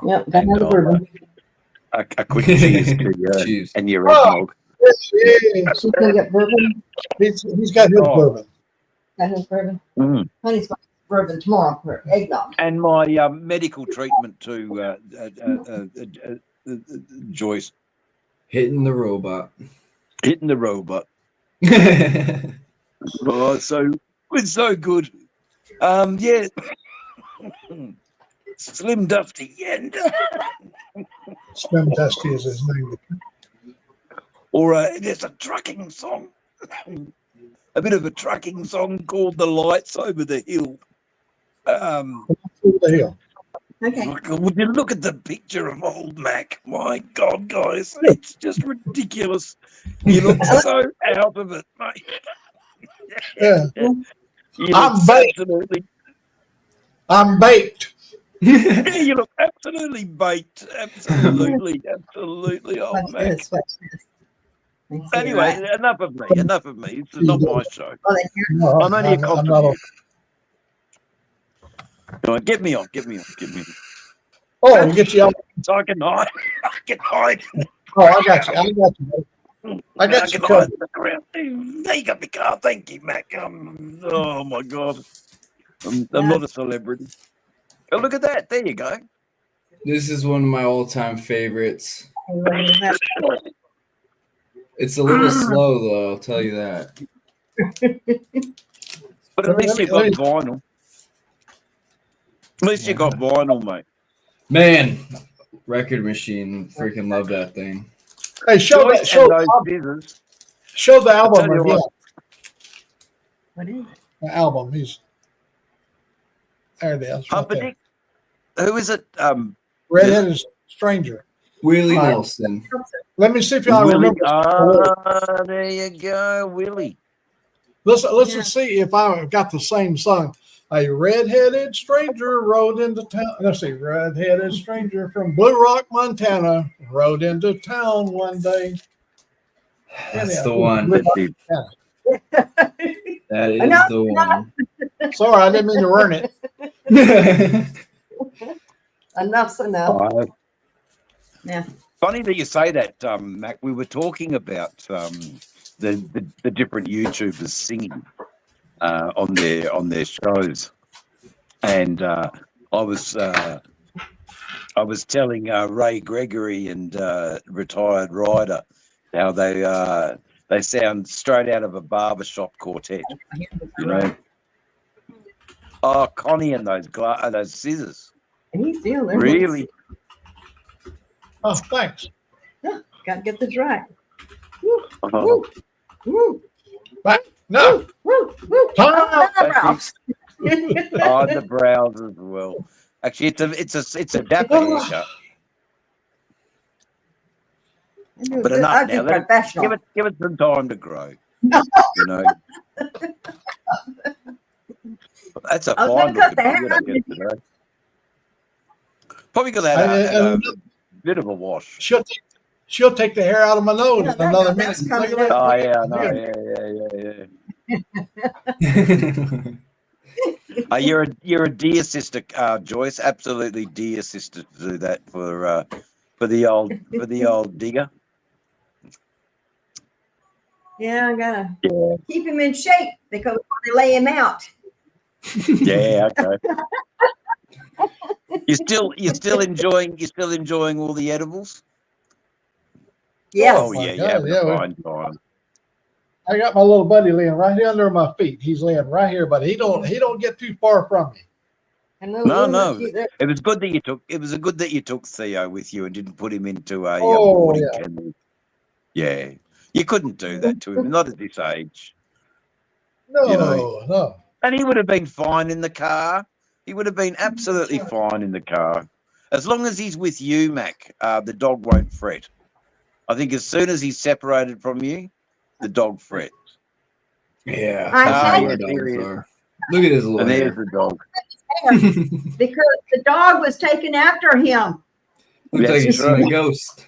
Yep, got another bourbon. A quick cheers to you Cheers. and your eggnog. Yeah, She's gonna get bourbon. he's got his bourbon. Got his bourbon. Mm. Honey's got bourbon tomorrow for eggnog. And my medical treatment to Joyce, Hitting the robot. hitting the robot. Oh, so it's so good. Yeah. Slim Dusty and Slim Dusty is his name. or there's a trucking song. A bit of a trucking song called The Lights Over the Hill. Over the hill. Okay. Would you look at the picture of Old Mack? My God, guys, it's just ridiculous. You look so out of it, mate. Yeah. You I'm look baked. absolutely, I'm baked. you look absolutely baked. Absolutely, Old Mack. This, what's this? Let me see, Anyway, right. enough of me. Enough of me. It's not my show. Oh, they hear- No, I'm only a I'm not contributor. Come on, get me on. Oh, I'll get you out. So I can hide. I can hide. Oh, I got you. I got you. I got you can hide covered. in the ground. There you go, the car. Thank you, Mac. Oh my God. I'm not a celebrity. Oh, look at that. There you go. This is one of my all-time favorites. what is that? It's a little slow, though. I'll tell you that. But at least you got vinyl. At least you got vinyl, mate. Man, record machine. Freaking love that thing. Hey, show Joyce that. Show, and those scissors. show the tell album you again. what. What is it? The album. He's there. It is. Right there. Humperdinck. Who is it? Redheaded stranger. Willie All right. Nelson. Let me see if y'all Willie. remember. There you go, Willie. Let's Yeah. see if I got the same song. A redheaded stranger rode into town. Let's see, redheaded stranger from Blue Rock, Montana, rode into town one day. That's the one. Blue Rock, Montana. That is Enough, the one. Sorry, I didn't mean to ruin it. Enough's enough. Yeah. Funny that you say that, Mac. We were talking about the different YouTubers singing on their shows, and I was telling Ray Gregory and Retired Rider how they sound straight out of a barbershop quartet, you know. Oh, Connie and those scissors. And he's still there. Really? Oh, thanks. Gotta get this right. Oh, Woo, Back. No. woo, woo. Ah, Eyebrows. oh, the brows as well. Actually, it's a dapper haircut. But enough now. Professional. Give it some time to grow. You know. That's a I was fine gonna cut looking the hair beard, I out. guess, today. Probably got that a bit of a wash. She'll take the hair out of my nose Yeah, in another minute. that's coming Look at Oh that. yeah, no, yeah. You're a dear sister, Joyce. Absolutely dear sister to do that for the old digger. Yeah, I gotta keep him in shape because they lay him out. Yeah, okay. You're still enjoying all the edibles? Yes. Oh my yeah, God, yeah, yeah, fine time. I got my little buddy laying right here under my feet. He's laying right here, but he don't get too far from me. And little No, Luna, no. she's there. It was good that you took Theo with you and didn't put him into a Oh, boarding yeah. kennel. Yeah, you couldn't do that to him, not at this age. No, You know. no. And he would have been fine in the car. He would have been absolutely fine in the car. As long as he's with you, Mac, the dog won't fret. I think as soon as he's separated from you, the dog frets. Yeah. I that's how said our it. dogs are. Look at his little And there's hair. the dog. Because the dog was taken after him. Looks That's like he's seen true. a ghost.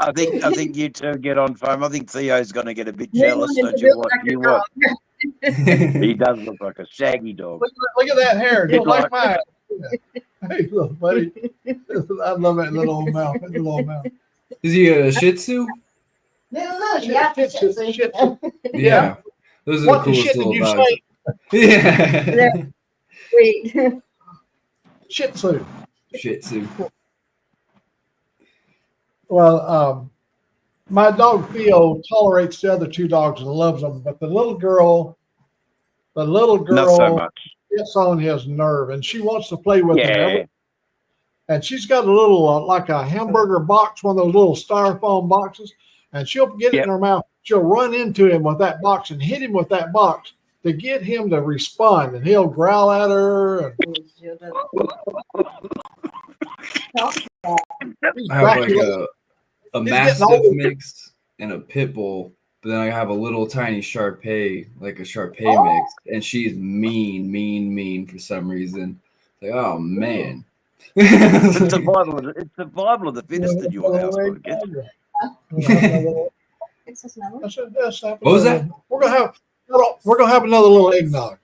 I think you two get on phone. I think Theo's going to get a bit They jealous, wanted don't to you? look What like a you dog. want? He does look like a shaggy dog. Look at that hair, just He's like mine. Hey, little buddy. I love that little old mouth. That little old mouth. Is he a Shih Tzu? Yeah. Shit. Yeah. Those are the What the coolest shit did little you dogs. say? Yeah. Sweet. Shih Tzu. Shih Tzu. Well, my dog Theo tolerates the other two dogs and loves them, but the little girl Not so much. gets on his nerve, and she wants to play with Yeah. him. And she's got a little like a hamburger box, one of those little styrofoam boxes, and she'll get it in her mouth. She'll run into him with that box and hit him with that box to get him to respond, and he'll growl at her. And I have like a getting Mastiff older. mix and a pit bull, but then I have a little tiny Shar-Pei, like a Shar-Pei mix, and she's mean for some reason. Like, oh man. It's survival of the fittest in your house, I guess. What was that? We're gonna have another little eggnog.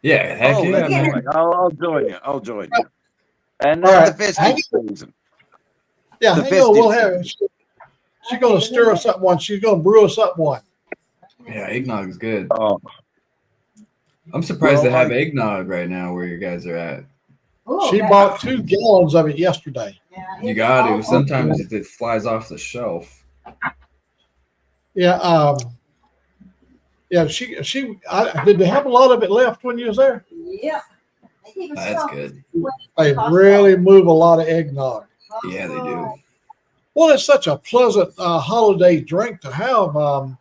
Yeah, heck Oh, yeah, that's man. right. I'll join you. And All right. the festive season. Yeah, The hang on, we'll festive have it. She's gonna stir us up one. She's gonna brew us up one. Yeah, eggnog is good. Oh, I'm surprised Well, they have eggnog right now where you guys are at. She bought 2 gallons of it yesterday. You got to. Sometimes it flies off the shelf. Yeah, yeah. Did they have a lot of it left when you was there? Yeah. That's good. They really move a lot of eggnog. Yeah, they do. Well, it's such a pleasant holiday drink to have. Now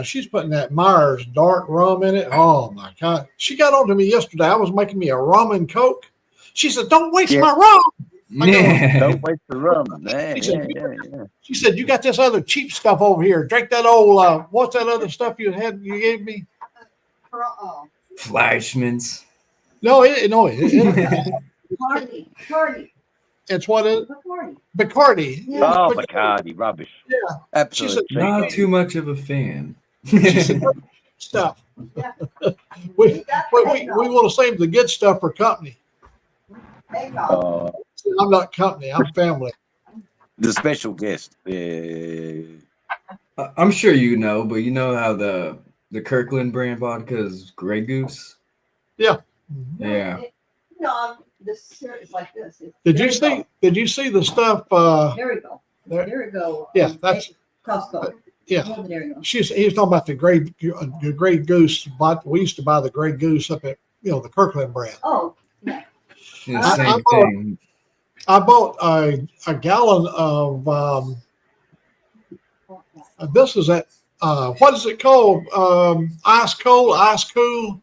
she's putting that Myers dark rum in it. Oh my God. She got on to me yesterday. I was making me a rum and Coke. She said, "Don't waste my rum." Don't waste the rum. She said, "You got this other cheap stuff over here. Drink that old, what's that other stuff you gave me?" Fleischmann's. No, Party. it's what is Bacardi. Yeah. Oh, Bacardi, rubbish. Yeah. Absolutely. Not too much of a fan. She said, stuff. Yeah. we want to save the good stuff for company. I'm not company. I'm family. The special guest. I'm sure you know, but you know how the Kirkland brand vodka is Grey Goose? Yeah. Yeah. This shirt is like this. Did you see the stuff? There we go. There- There we go. Yeah, that's Costco. yeah. There you go. He was talking about the Grey Goose. We used to buy the Grey Goose up at the Kirkland brand. Oh, yeah. The I same thing. I bought a gallon of this is at what is it called? Ice cool.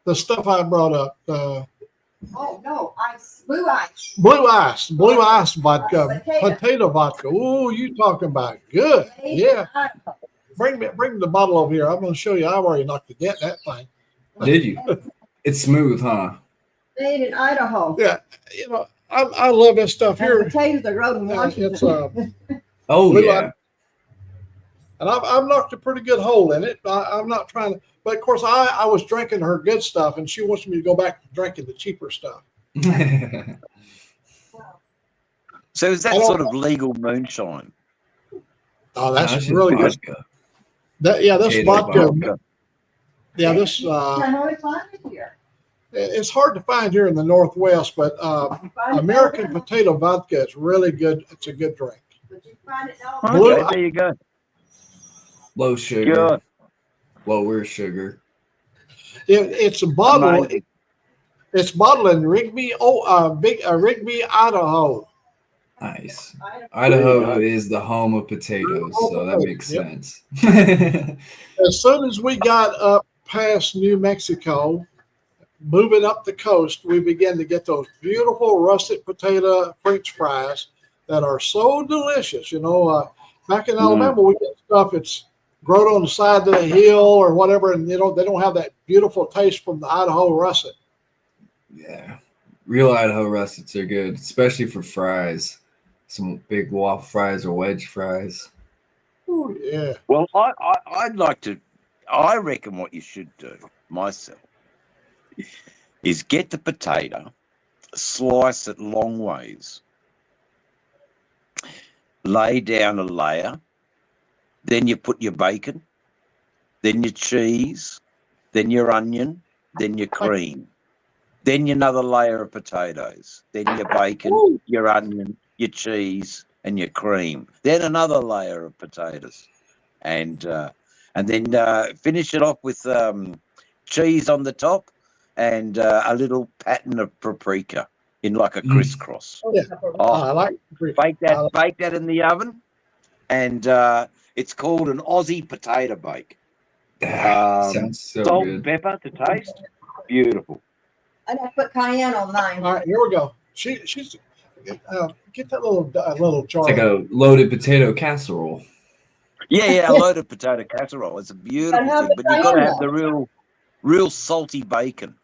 The stuff I brought up. Oh no, blue ice. Blue ice vodka, potato vodka. Oh, you talking about good? Yeah. Bring the bottle over here. I'm going to show you. I've already knocked the dent in that thing. Did you? It's smooth, huh? Made in Idaho. Yeah, I love this stuff And here. potatoes are grown in Washington. It's Oh, blue yeah. and I've knocked a pretty good hole in it. I'm not trying to, but of course I was drinking her good stuff, and she wants me to go back to drinking the cheaper stuff. So is that sort of legal moonshine? Oh, that's just really good. vodka. This Potato vodka. vodka. Yeah, this I know it's fine here. it's hard to find here in the Northwest, but American potato vodka is really good. It's a good drink. But you find it now. Blue- Okay, there you go. Low sugar. Good. Lower sugar. It's a bottle. Amazing. It's bottled in Rigby, Rigby, Idaho. Nice. Idaho is the home of potatoes, so that makes Yep. sense. As soon as we got up past New Mexico, moving up the coast, we began to get those beautiful russet potato French fries that are so delicious. Back in Alabama, we get stuff that's grown on the side of the hill or whatever, and they don't have that beautiful taste from the Idaho russet. Yeah. Real Idaho russets are good, especially for fries. Some big waffle fries or wedge fries. Oh yeah. Well, I reckon what you should do myself is get the potato, slice it long ways, lay down a layer, then you put your bacon, then your cheese, then your onion, then your cream, then another layer of potatoes, then your bacon, your onion, your cheese, and your cream, then another layer of potatoes, and then finish it off with cheese on the top and a little pattern of paprika in like a crisscross. Yeah. Oh, I like bake that in the oven, and it's called an Aussie potato bake. Sounds so Salt good. and pepper to taste. Beautiful. I have to put cayenne on mine. All right, here we go. She's get that little jar. It's like a loaded potato casserole. Yeah, a loaded potato casserole. It's a beautiful have thing, the but you've got to have cayenne. the real salty bacon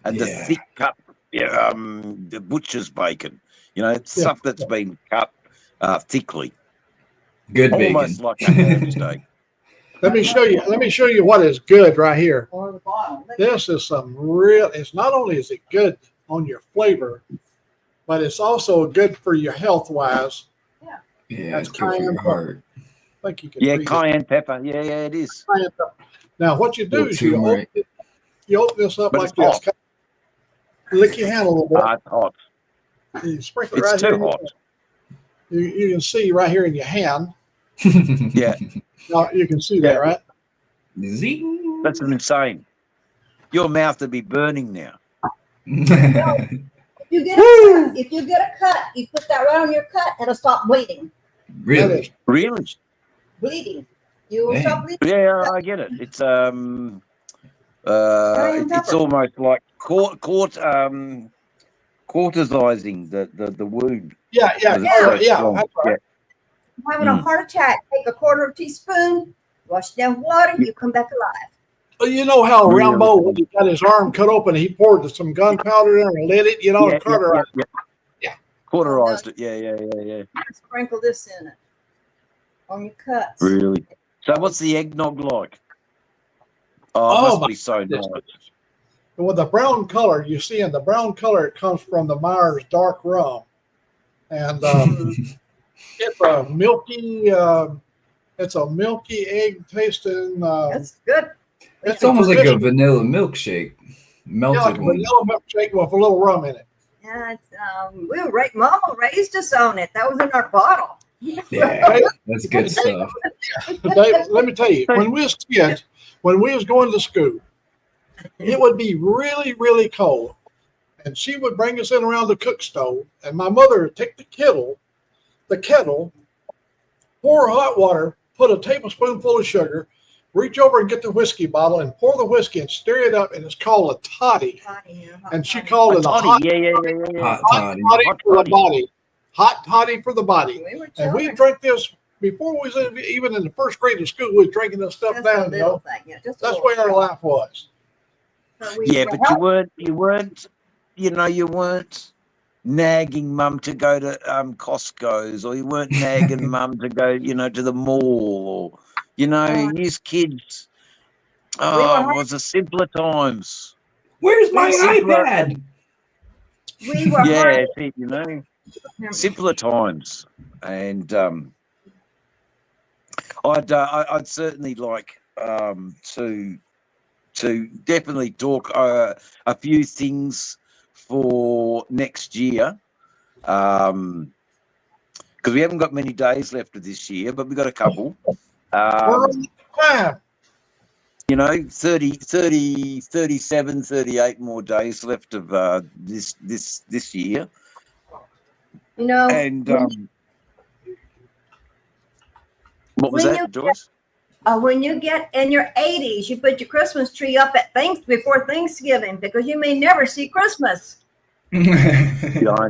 and the Yeah. thick cut, the butcher's bacon. Stuff that's been cut thickly, Good bacon. almost like a ham steak. Let me show you what is good right here. Or the bottom. This is some real. It's not only is it good on your flavor, but it's also good for your health wise. Yeah, That's it's good for cayenne your pepper. heart. I think you can. Yeah, read it. cayenne pepper. Yeah, it is. Cayenne pepper. Now, what you do Little is you turmeric. open this up But like it's this. Lick your hand a little bit. It's hot. And you sprinkle it It's right too here. in your hot. hand. You can see right here in your hand. Yeah, Now, you can see that, right? Zing. that's insane. Your mouth would be burning now. you get a cut, if you get a cut, you put that right on your cut, it'll stop bleeding. Really? Really? Bleeding. You will Dang. stop bleeding. Yeah, I get it. It's it's almost like cauterizing the wound. Yeah, 'Cause it's so yeah, strong. that's right. You're having a heart attack. Take a quarter teaspoon, wash it down with water, you come back alive. Well, you know how Really? Rambo, when he got his arm cut open, he poured some gunpowder in and lit it, and Carter. Yeah. Cauterized it. Yeah. Sprinkle this in it on your cuts. Really? So what's the eggnog like? Oh, it must be so nice. With the brown color, you see in the brown color, it comes from the Myers dark rum. And it's a milky egg tasting. That's good. It's almost like a vanilla milkshake. Melted like a one. vanilla milkshake with a little rum in it. Yeah, it's, Mama raised us on it. That was in our bottle. Yeah, that's good stuff. Dave, let me tell you, when we was kids, when we was going to school, it would be really, really cold. And she would bring us in around the cook stove, and my mother would take the kettle, pour hot water, put a tablespoonful of sugar, reach over and get the whiskey bottle and pour the whiskey and stir it up, and it's called a toddy. And she called it a hot Hot toddy. toddy for the body. Hot toddy for the body. We were And we children. drank this before we was even in the first grade of school. We was drinking this stuff Just a down. little thing. Yeah, just a That's little where our thing. life was. So we Yeah, were but you weren't nagging mum to go to Costco's, or you weren't nagging mum to go, to the mall, or these kids. Oh, it was a simpler times. Where's my Simpler- iPad? We were Yeah, hard. simpler times, and I'd certainly like to definitely talk a few things for next year, because we haven't got many days left of this year, but we've got a couple. We're on time. 30, 37, 38 more days left of this year. And what was when that, Joyce? When you get in your 80s, you put your Christmas tree up at before Thanksgiving because you may never see Christmas. Yeah, I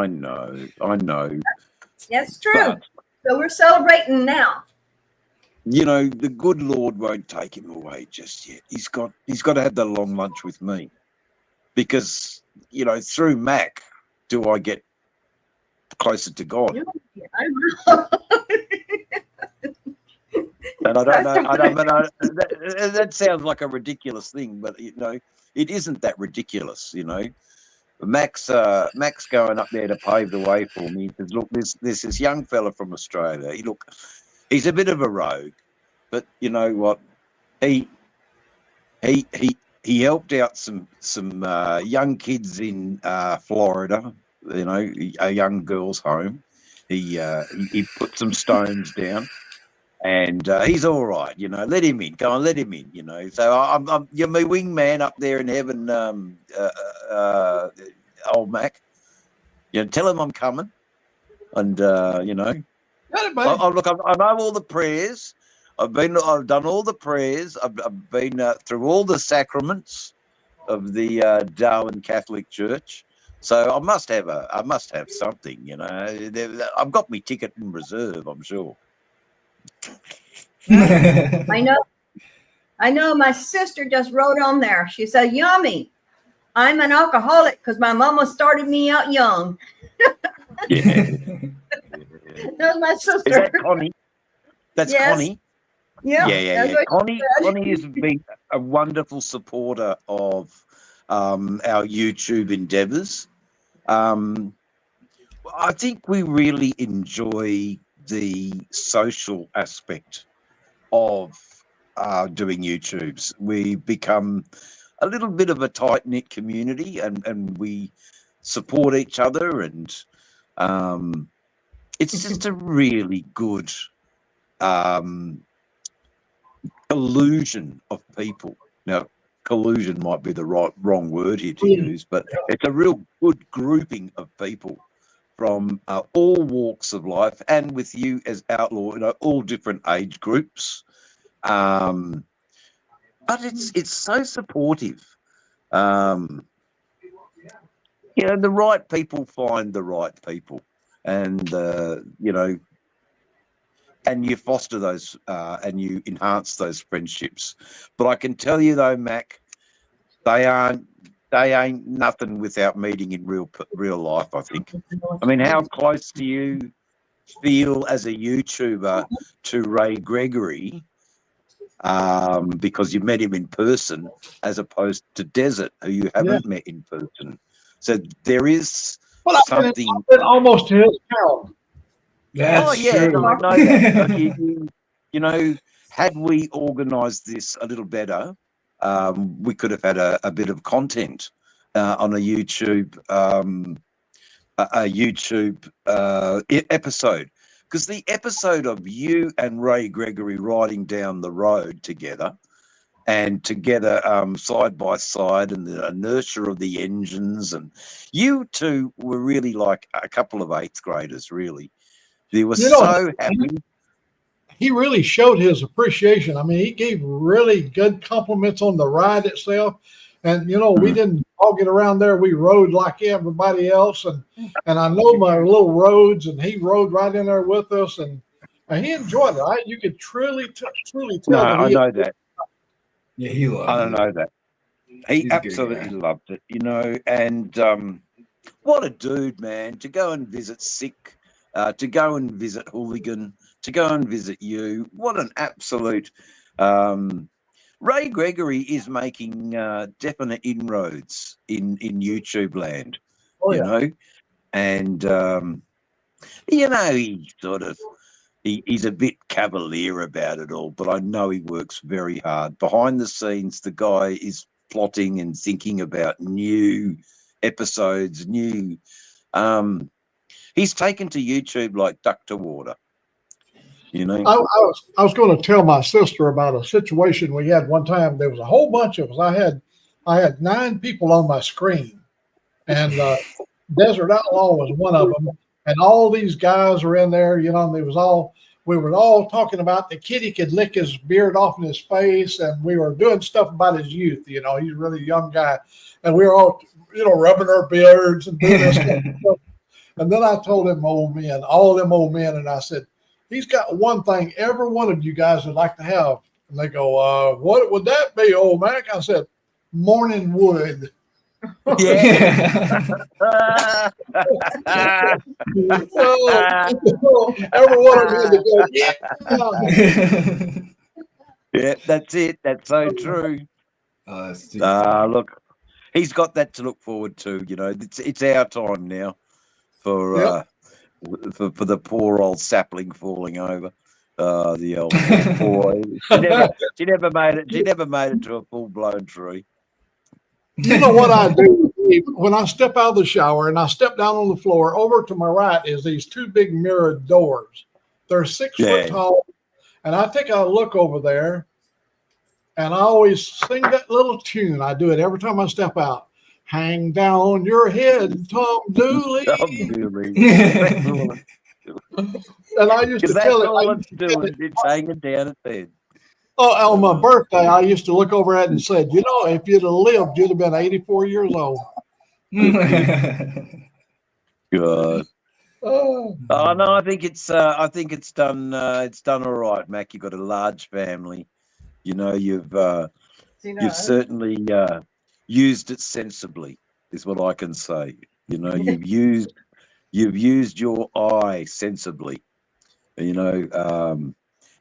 know. That's true. But, So we're celebrating now. the good Lord won't take him away just yet. He's got to have the long lunch with me, because through Mac do I get closer to God. And I don't know. That sounds like a ridiculous thing, but it isn't that ridiculous. Mac's going up there to pave the way for me. He says, look, there's this young fella from Australia. He's a bit of a rogue, but you know what? He helped out some young kids in Florida. A young girl's home. He put some stones down. And he's all right, let him in. Go on, let him in, So you're my wingman up there in heaven, Old Mac. Tell him I'm coming. And, Got it, buddy. look, I know all the prayers. I've done all the prayers. I've been through all the sacraments of the Darwin Catholic Church. So I must have something, I've got my ticket in reserve, I'm sure. I know my sister just wrote on there. She said, yummy. I'm an alcoholic because my mama started me out young. Yeah. That was my sister. Is that Connie? That's Yes. Connie. Yeah. Yeah. What Connie has been a wonderful supporter of our YouTube endeavors. I think we really enjoy the social aspect of doing YouTubes. We become a little bit of a tight-knit community, and we support each other, and it's just a really good collusion of people. Now, collusion might be the wrong word here to use, but it's a real good grouping of people from all walks of life, and with you as Outlaw, all different age groups. But it's so supportive. The right people find the right people, and and you foster those and you enhance those friendships. But I can tell you though, Mac, they ain't nothing without meeting in real life, I think. I mean, how close do you feel as a YouTuber to Ray Gregory, because you met him in person, as opposed to Desert, who you haven't met in person? So there is something. I've been almost to his town. That's true. No, I know that. Had we organised this a little better, we could have had a bit of content on a YouTube episode, because the episode of you and Ray Gregory riding down the road together side by side, and the inertia of the engines, and you two were really like a couple of 8th graders, really. They were so happy. He really showed his appreciation. I mean, he gave really good compliments on the ride itself. And, we didn't all get around there. We rode like everybody else. And I know my little roads, and he rode right in there with us. And he enjoyed it. You could truly tell. No, I know that. Yeah, he loved it. I don't know that. He He's a good absolutely guy. loved it, and what a dude, man, to go and visit Sick, to go and visit Hooligan, to go and visit you. What an absolute... Ray Gregory is making definite inroads in YouTube land, and, he's a bit cavalier about it all, but I know he works very hard. Behind the scenes, the guy is plotting and thinking about new episodes, he's taken to YouTube like duck to water. I was going to tell my sister about a situation we had one time. There was a whole bunch of us. I had 9 people on my screen, and Desert Outlaw was one of them. And all these guys were in there, and we were all talking about the kid. He could lick his beard off in his face, and we were doing stuff about his youth. He's a really young guy, and we were all, rubbing our beards and doing this stuff. And then I told all them old men, and I said, he's got one thing every one of you guys would like to have. And they go, what would that be, Old Mac? I said, morning wood. Yeah. Every one of them go, yeah. Yeah, that's it. That's so true. Look, he's got that to look forward to. It's our time now for the poor old sapling falling over. The old boy. She never made it. She never made it to a full blown tree. You know what I do when I step out of the shower and I step down on the floor? Over to my right is these 2 big mirrored doors. They're 6 foot tall, and I take a look over there, and I always sing that little tune. I do it every time I step out. Hang down your head, Tom Dooley. Tom Dooley. And I used to tell it's hanging down its head. Oh, on my birthday, I used to look over at it and said, if you'd have lived, you'd have been 84 years old. God. Oh no, I think it's done. It's done all right, Mac. You've got a large family. You've certainly used it sensibly, is what I can say. You've used your eye sensibly.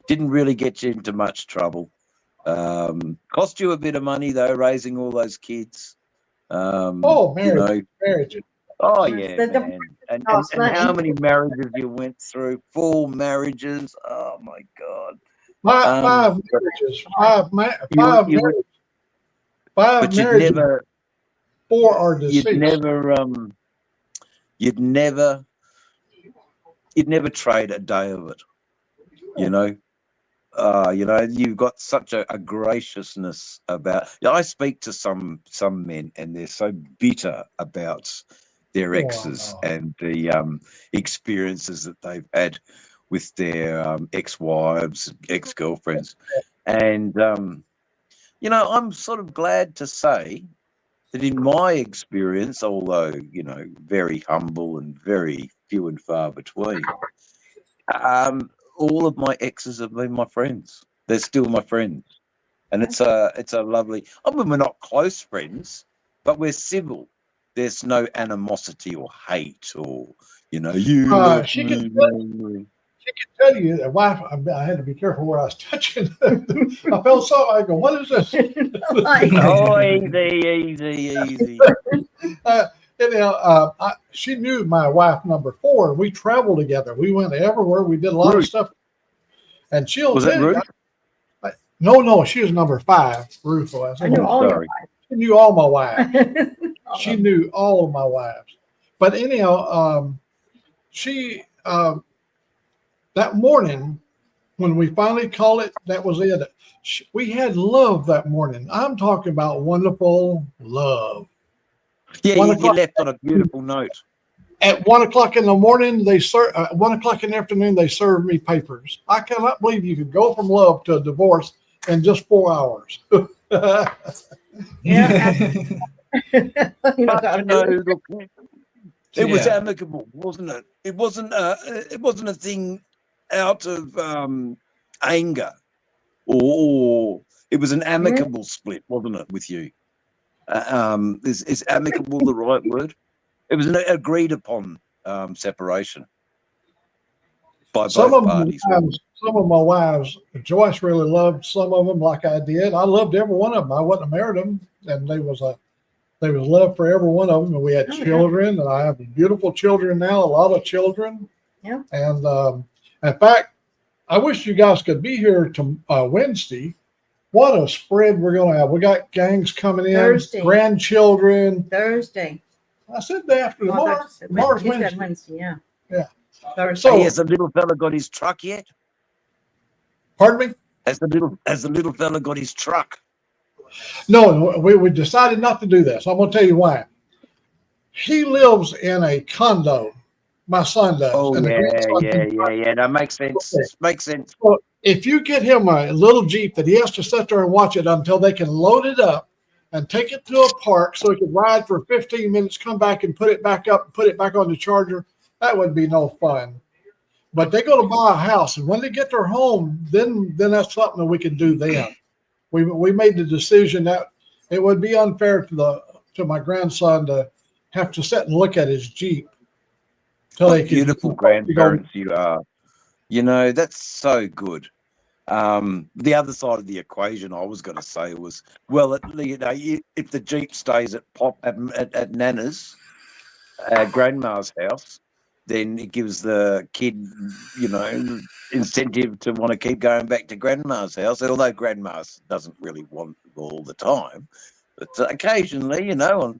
Didn't really get you into much trouble. Cost you a bit of money though, raising all those kids. Marriage. Oh yeah, man. And how many marriages you went through? 4 marriages. Oh my God. 5 marriages. 5 marriages. 5 marriages. 4 are deceased. You'd never trade a day of it. you know, you've got such a graciousness about. I speak to some men, and they're so bitter about their exes and the experiences that they've had with their ex-wives, ex-girlfriends, and you know, I'm sort of glad to say that in my experience, although, you know, very humble and very few and far between, all of my exes have been my friends. They're still my friends. And it's a lovely, I mean, we're not close friends, but we're civil. There's no animosity or hate or, you know, you left She me can lonely. tell you that wife. I had to be careful where I was touching. I felt something. I go, what is this? Like, Oh, easy. She knew my wife number 4. We traveled together. We went everywhere. We did a lot of Ruth. stuff. And she'll Was tell it you. Ruth? No, she was number 5. Ruth was. I knew all your Sorry. She knew all my wives. wives. She knew all of my wives. But anyhow, she that morning when we finally called it, that was it. We had love that morning. I'm talking about wonderful love. Yeah, 1 you o'clock. left on a beautiful note. At 1 o'clock in the morning, 1 o'clock in the afternoon, they served me papers. I cannot believe you could go from love to a divorce in just 4 hours. Yeah. You know, But, gotta you do know, it. look, it was Yeah. amicable, wasn't it? It wasn't a thing out of anger, or it was an amicable split, wasn't it, with you? Is amicable the right word? It was an agreed upon separation by Some both of parties. my wives, Joyce really loved some of them like I did. I loved every one of them. I wouldn't have married them, and there was love for every one of them. And we had children, and I have beautiful children now, a lot of children. Yeah. And in fact, I wish you guys could be here to Wednesday. What a spread we're going to have. We got gangs coming in, Thursday. grandchildren. Thursday. I said the after Oh, I tomorrow. thought you said Tomorrow's Wednesday. You Wednesday. said Wednesday, yeah. Yeah. Thursday. Hey, has the little fella got his truck yet? Pardon me? Has the little fella got his truck? No, we decided not to do this. I'm going to tell you why. He lives in a condo. My son does. Oh, and the grandson yeah. That makes sense. Okay. Makes sense. So if you get him a little Jeep that he has to sit there and watch it until they can load it up and take it to a park so he can ride for 15 minutes, come back and put it back up, put it back on the charger, that would be no fun. But they go to buy a house, and when they get their home, then that's something that we can do then. We made the decision that it would be unfair to my grandson to have to sit and look at his Jeep. What beautiful grandparents you are. You know, that's so good. The other side of the equation I was going to say was, well, you know, if the Jeep stays at Nana's, grandma's house, then it gives the kid, you know, incentive to want to keep going back to grandma's house. Although grandma doesn't really want all the time, but occasionally, you know,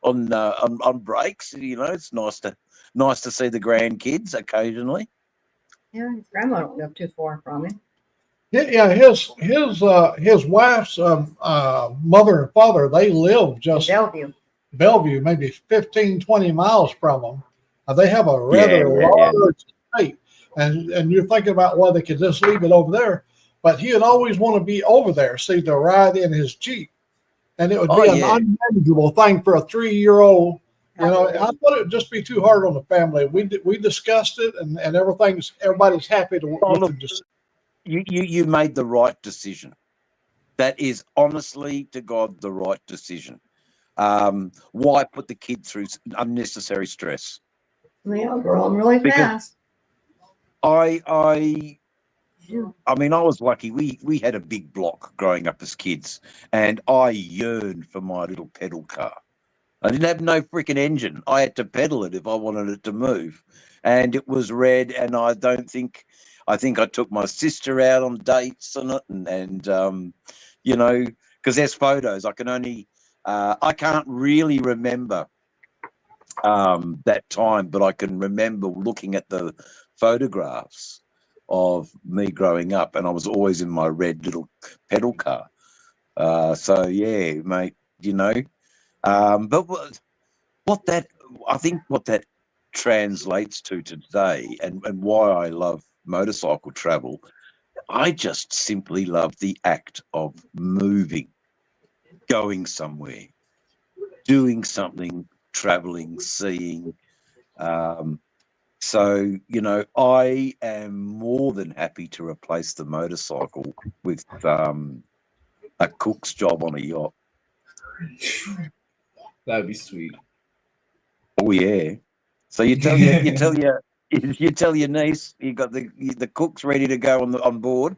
on breaks, you know, it's nice to see the grandkids occasionally. Yeah, his grandma don't live too far from him. Yeah, his wife's mother and father, they live just Bellevue, maybe 15, 20 miles from them. They have a rather large estate, and you're thinking about why they could just leave it over there. But he would always want to be over there, see to ride in his Jeep, and it would be an unmanageable thing for a 3-year-old. You know, I thought it would just be too hard on the family. We discussed it, and everybody's happy with the decision. You made the right decision. That is honestly to God the right decision. Why put the kid through unnecessary stress? They all grow really fast. I mean, I was lucky. We had a big block growing up as kids, and I yearned for my little pedal car. I didn't have no freaking engine. I had to pedal it if I wanted it to move, and it was red. And I think I took my sister out on dates on it, and you know, because there's photos. I can't really remember that time, but I can remember looking at the photographs of me growing up, and I was always in my red little pedal car. So yeah, mate, you know. But what that I think what that translates to today, and why I love motorcycle travel, I just simply love the act of moving, going somewhere, doing something, traveling, seeing. So, you know, I am more than happy to replace the motorcycle with a cook's job on a yacht. That'd be sweet. Oh yeah. So you tell your niece you got the cook's ready to go on board.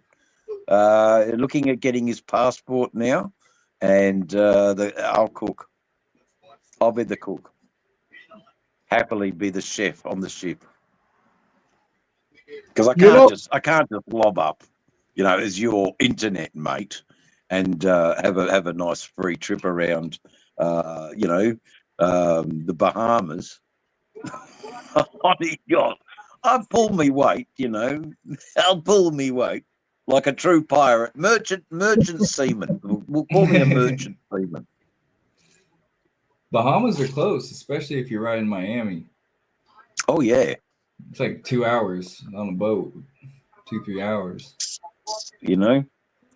Looking at getting his passport now, and I'll cook. I'll be the cook. Happily be the chef on the ship. Because I can't just lob up, you know, as your internet mate and have a nice free trip around, you know, the Bahamas on a yacht. I'll pull me weight, you know. I'll pull me weight like a true pirate, merchant seaman. We'll call me a merchant seaman. Bahamas are close, especially if you're riding Miami. Oh yeah. It's like 2 hours on a boat, 2-3 hours. You know,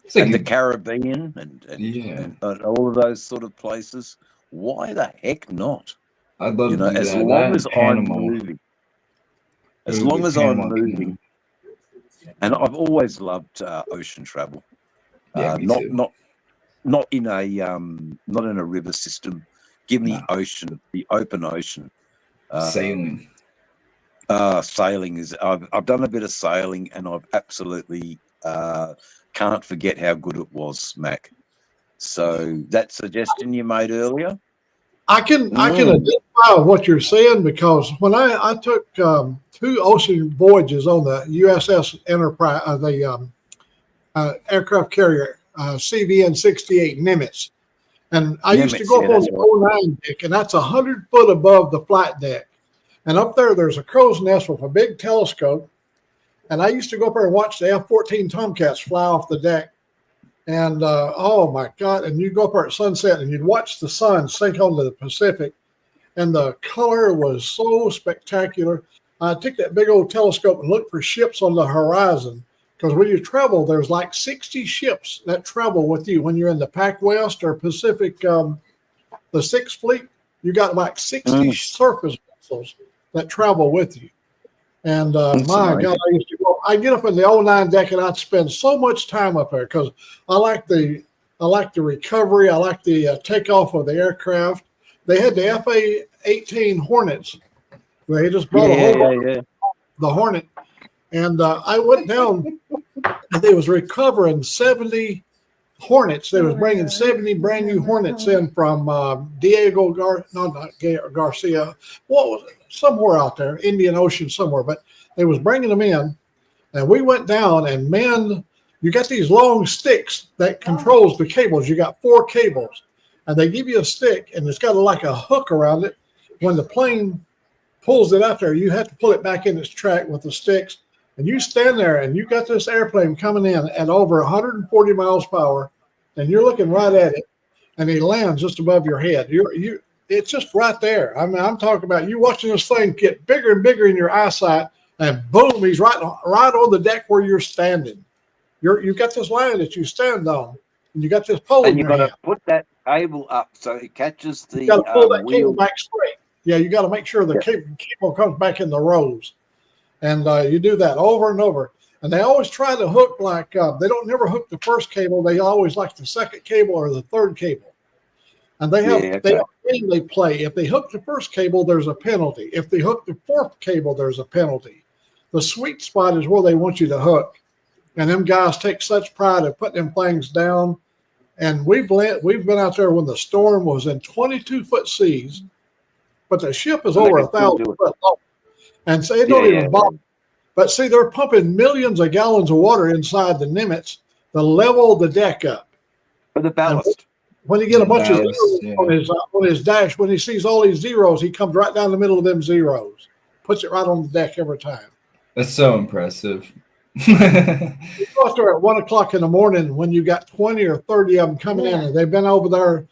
It's like and the Caribbean and all of those sort of places. Why the heck not? I'd love You know, to do as that. long That as and I'm Panama. moving. As Go to long the as I'm Panama moving, Canal. and I've always loved ocean travel. Yeah, me not too. not in a river system. Give me ocean, the open ocean. Sailing. Sailing is. I've done a bit of sailing, and I've absolutely can't forget how good it was, Mac. So that suggestion you made earlier, I can identify what you're saying, because when I took 2 ocean voyages on the USS Enterprise, the aircraft carrier CVN 68 Nimitz, and I used to go up on the 09 deck, and that's 100 foot above the flight deck, and up there's a crow's nest with a big telescope, and I used to go up there and watch the F-14 Tomcats fly off the deck. And oh my God! And you'd go up there at sunset, and you'd watch the sun sink onto the Pacific, and the color was so spectacular. I took that big old telescope and looked for ships on the horizon, because when you travel, there's like 60 ships that travel with you when you're in the Pac West or Pacific, the Sixth Fleet. You got like 60 surface vessels that travel with you. And my God, I used to go. I'd get up in the 09 deck, and I'd spend so much time up there, because I like the recovery. I like the takeoff of the aircraft. They had the FA-18 Hornets. They just brought the Hornet, and I went down, and they was recovering 70 Hornets. They was bringing 70 brand new Hornets in from Garcia. What was it? Somewhere out there, Indian Ocean somewhere, but they was bringing them in, and we went down, and man, you got these long sticks that controls the cables. You got 4 cables, and they give you a stick, and it's got like a hook around it. When the plane pulls it out there, you have to pull it back in its track with the sticks, and you stand there, and you got this airplane coming in at over 140 miles per hour, and you're looking right at it, and he lands just above your head. It's just right there. I mean, I'm talking about you watching this thing get bigger and bigger in your eyesight, and boom, he's right on the deck where you're standing. You've got this line that you stand on, and you got this pole in your hand. And you've got to put that cable up so it catches the You got to pull that wheel cable back straight. Yeah, you got to make sure the cable comes back in the rows, and you do that over and over. And they always try to hook like they don't never hook the first cable. They always like the second cable or the third cable. And they have a game they play. If they hook the first cable, there's a penalty. If they hook the 4th cable, there's a penalty. The sweet spot is where they want you to hook. And them guys take such pride in putting them things down. And we've been out there when the storm was in 22-foot seas, but the ship is over 1,000 foot long. And so it don't even bother. But see, they're pumping millions of gallons of water inside the Nimitz to level the deck up. For the ballast. When you get a bunch of zeros on his dash, when he sees all these zeros, he comes right down the middle of them zeros, puts it right on the deck every time. That's so impressive. You go out there at 1 o'clock in the morning when you got 20 or 30 of them coming in, and they've been over there.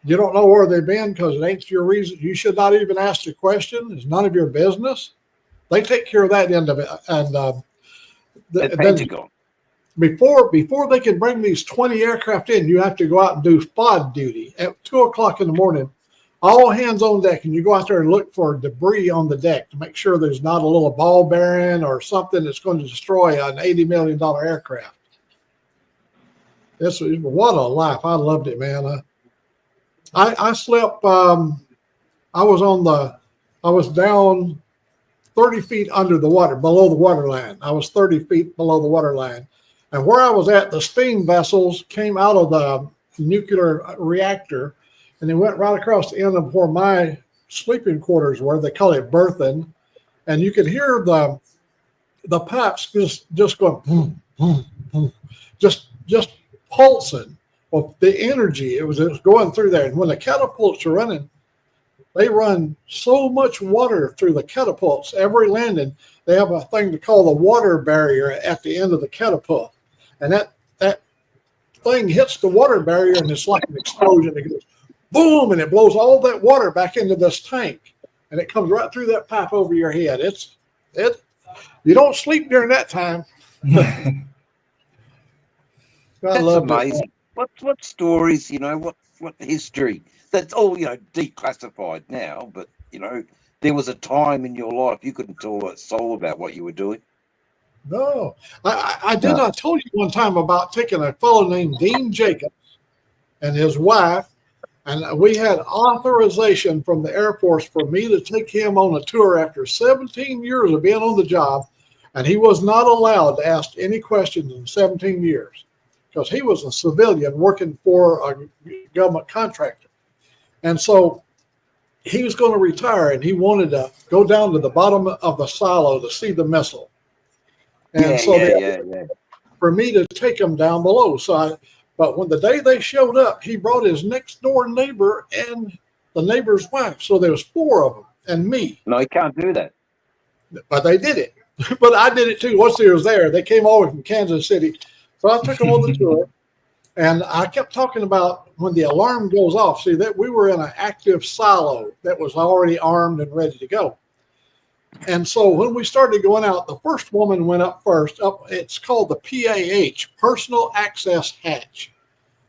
You don't know where they've been because it ain't your reason. You should not even ask the question. It's none of your business. They take care of that end of it. And then before they can bring these 20 aircraft in, you have to go out and do FOD duty at 2 o'clock in the morning. All hands on deck, and you go out there and look for debris on the deck to make sure there's not a little ball bearing or something that's going to destroy an $80 million aircraft. What a life. I loved it, man. I slept, I was down 30 feet under the water, below the water line. I was 30 feet below the water line. And where I was at, the steam vessels came out of the nuclear reactor, and they went right across the end of where my sleeping quarters were. They call it berthing. And you could hear the pipes just going, boom, boom, boom, just pulsing with the energy. It was going through there. And when the catapults are running, they run so much water through the catapults. Every landing, they have a thing to call the water barrier at the end of the catapult. And that thing hits the water barrier, and it's like an explosion. It goes boom, and it blows all that water back into this tank, and it comes right through that pipe over your head. You don't sleep during that time. That's amazing. What stories, what history? That's all, declassified now, but, there was a time in your life you couldn't tell a soul about what you were doing. No, I did. I told you one time about taking a fellow named Dean Jacobs and his wife, and we had authorization from the Air Force for me to take him on a tour after 17 years of being on the job, and he was not allowed to ask any questions in 17 years because he was a civilian working for a government contractor. And so he was going to retire, and he wanted to go down to the bottom of the silo to see the missile. And for me to take him down below. But when the day they showed up, he brought his next door neighbor and the neighbor's wife. So there was 4 of them and me. No, you can't do that. But they did it. But I did it too. Once they was there, they came over from Kansas City. So I took them on the tour, and I kept talking about when the alarm goes off. See, that we were in an active silo that was already armed and ready to go. And so when we started going out, the first woman went up first. It's called the PAH, Personal Access Hatch.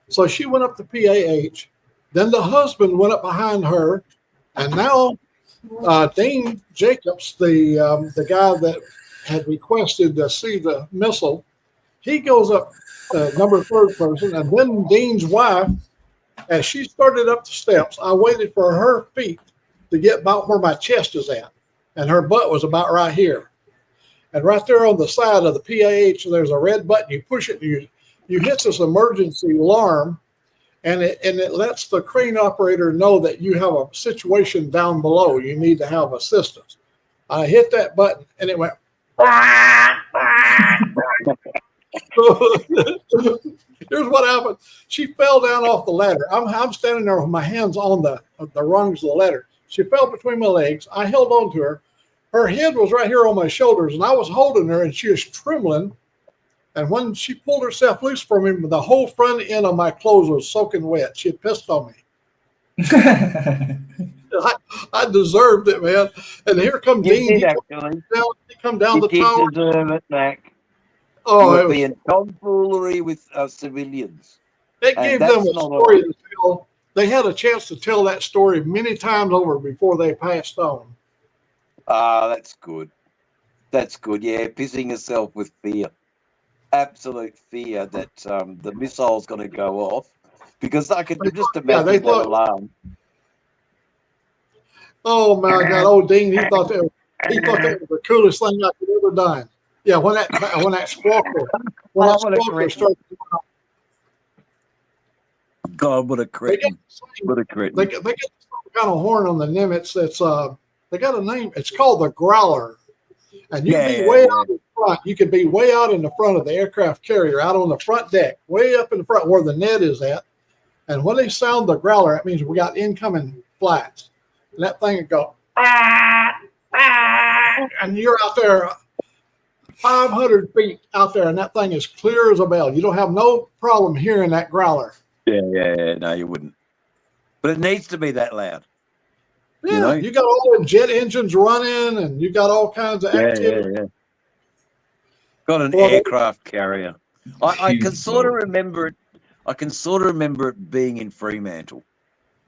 So she went up the PAH. Then the husband went up behind her. And now Dean Jacobs, the guy that had requested to see the missile, he goes up number 3rd person. And then Dean's wife, as she started up the steps, I waited for her feet to get about where my chest is at. And her butt was about right here. And right there on the side of the PAH, there's a red button. You push it, and you hit this emergency alarm, and it lets the crane operator know that you have a situation down below. You need to have assistance. I hit that button, and it went. Here's what happened. She fell down off the ladder. I'm standing there with my hands on the rungs of the ladder. She fell between my legs. I held on to her. Her head was right here on my shoulders, and I was holding her, and she was trembling. And when she pulled herself loose from me, the whole front end of my clothes was soaking wet. She had pissed on me. I deserved it, man. And here comes Dean. He come down the tower. You deserve it, Mac. Oh, it was being tomfoolery with civilians. It gave them a story to tell. They had a chance to tell that story many times over before they passed on. That's good. That's good. Yeah, pissing yourself with fear. Absolute fear that the missile's going to go off. Because I could just imagine that alarm. Oh, my God. Oh, Dean, he thought that was the coolest thing I could ever done. Yeah, when that squawker started to come out. God, what a cretin. What a cretin. They get some kind of horn on the Nimitz that's they got a name. It's called the Growler. And you can be way out in front. You can be way out in the front of the aircraft carrier, out on the front deck, way up in the front where the net is at. And when they sound the Growler, that means we got incoming flights. And that thing would go, and you're out there 500 feet out there, and that thing is clear as a bell. You don't have no problem hearing that growler. Yeah. No, you wouldn't. But it needs to be that loud. Yeah, you got all the jet engines running, and you got all kinds of activity. Yeah. Got an aircraft carrier. I can sort of remember it. I can sort of remember it being in Fremantle,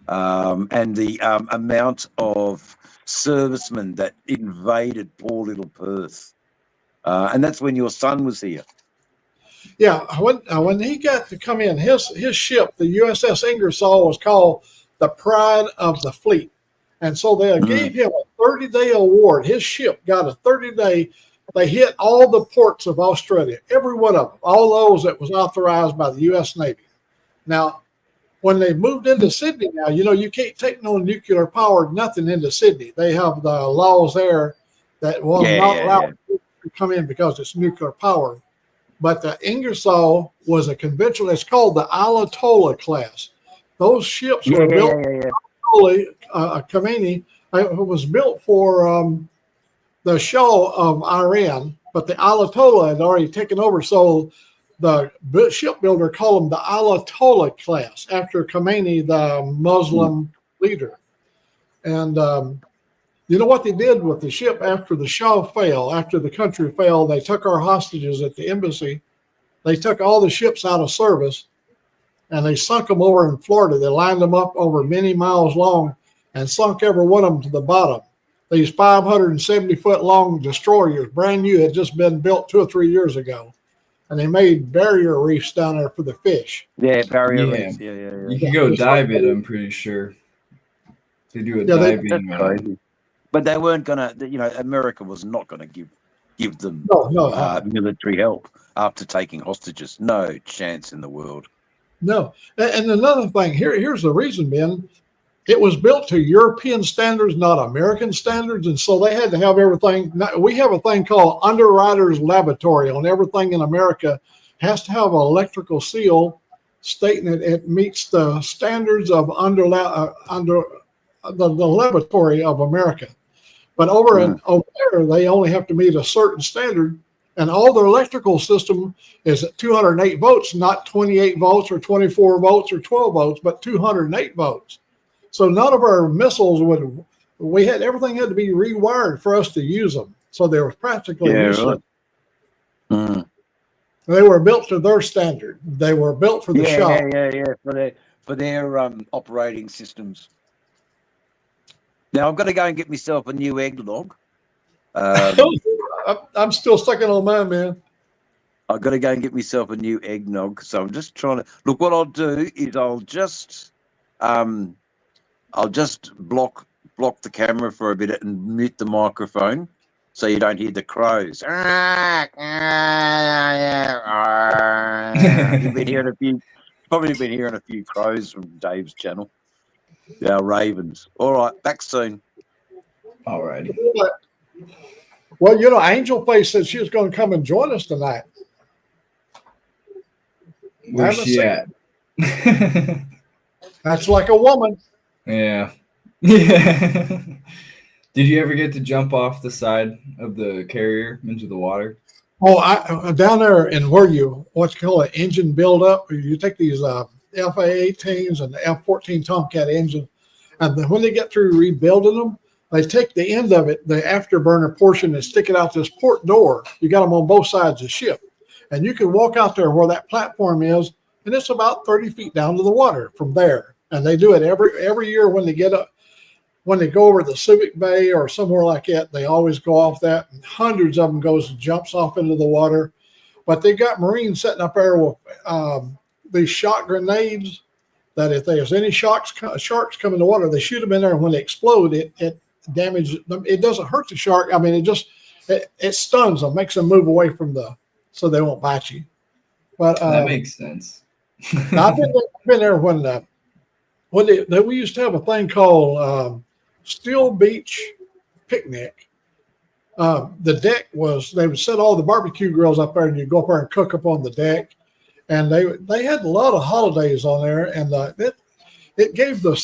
and the amount of servicemen that invaded poor little Perth, and that's when your son was here. Yeah, when he got to come in, his ship, the USS Ingersoll, was called the Pride of the Fleet. And so they gave him a 30-day award. His ship got a 30-day. They hit all the ports of Australia, every one of them, all those that was authorized by the U.S. Navy. Now, when they moved into Sydney now, you can't take no nuclear powered nothing into Sydney. They have the laws there that will not allow it to come in because it's nuclear powered. But the Ingersoll was a conventional, it's called the Alatola class. Those ships were built. Khomeini, it was built for the Shah of Iran, but the Alatola had already taken over. So the shipbuilder called them the Alatola class after Khomeini, the Muslim leader. And you know what they did with the ship after the Shah fell, after the country fell? They took our hostages at the embassy. They took all the ships out of service, and they sunk them over in Florida. They lined them up over many miles long and sunk every one of them to the bottom. These 570-foot long destroyers, brand new, had just been built 2 or 3 years ago. And they made barrier reefs down there for the fish. Yeah, barrier reefs. Yeah. You can go dive it, I'm pretty sure. They do a diving. But they weren't going to, America was not going to give them military help after taking hostages. No chance in the world. No. And another thing, here's the reason, Ben. It was built to European standards, not American standards. And so they had to have everything. We have a thing called Underwriter's Laboratory on everything in America. Has to have an electrical seal stating that it meets the standards of under the laboratory of America. But over there, they only have to meet a certain standard. And all their electrical system is at 208 volts, not 28 volts or 24 volts or 12 volts, but 208 volts. So none of our missiles everything had to be rewired for us to use them. So they were practically useless. Really? They were built to their standard. They were built for the Shah. For their operating systems. Now I've got to go and get myself a new eggnog. I'm still stuck on mine, man. I've got to go and get myself a new eggnog. So I'm just trying to look. What I'll do is I'll just block the camera for a bit and mute the microphone so you don't hear the crows. You've probably been hearing a few crows from Dave's channel. Our ravens. All right, back soon. All righty. Well, Angel Face said she was going to come and join us tonight. Where's she at? That's like a woman. Yeah. Did you ever get to jump off the side of the carrier into the water? Oh, I down there in what's called an engine buildup. You take these FA-18s and the F-14 Tomcat engine, and then when they get through rebuilding them, they take the end of it, the afterburner portion, and stick it out this port door. You got them on both sides of the ship, and you can walk out there where that platform is, and it's about 30 feet down to the water from there. And they do it every year when they get up. When they go over the Civic Bay or somewhere like that, they always go off that, and hundreds of them jumps off into the water. But they got Marines sitting up there with these shot grenades that if there's any sharks come in the water, they shoot them in there, and when they explode, it damages them. It doesn't hurt the shark. I mean, it stuns them, makes them move away from so they won't bite you. But that makes sense. I've been there when we used to have a thing called Steel Beach Picnic. The deck they would set all the barbecue grills up there, and you go up there and cook up on the deck. And they had a lot of holidays on there, and it gave the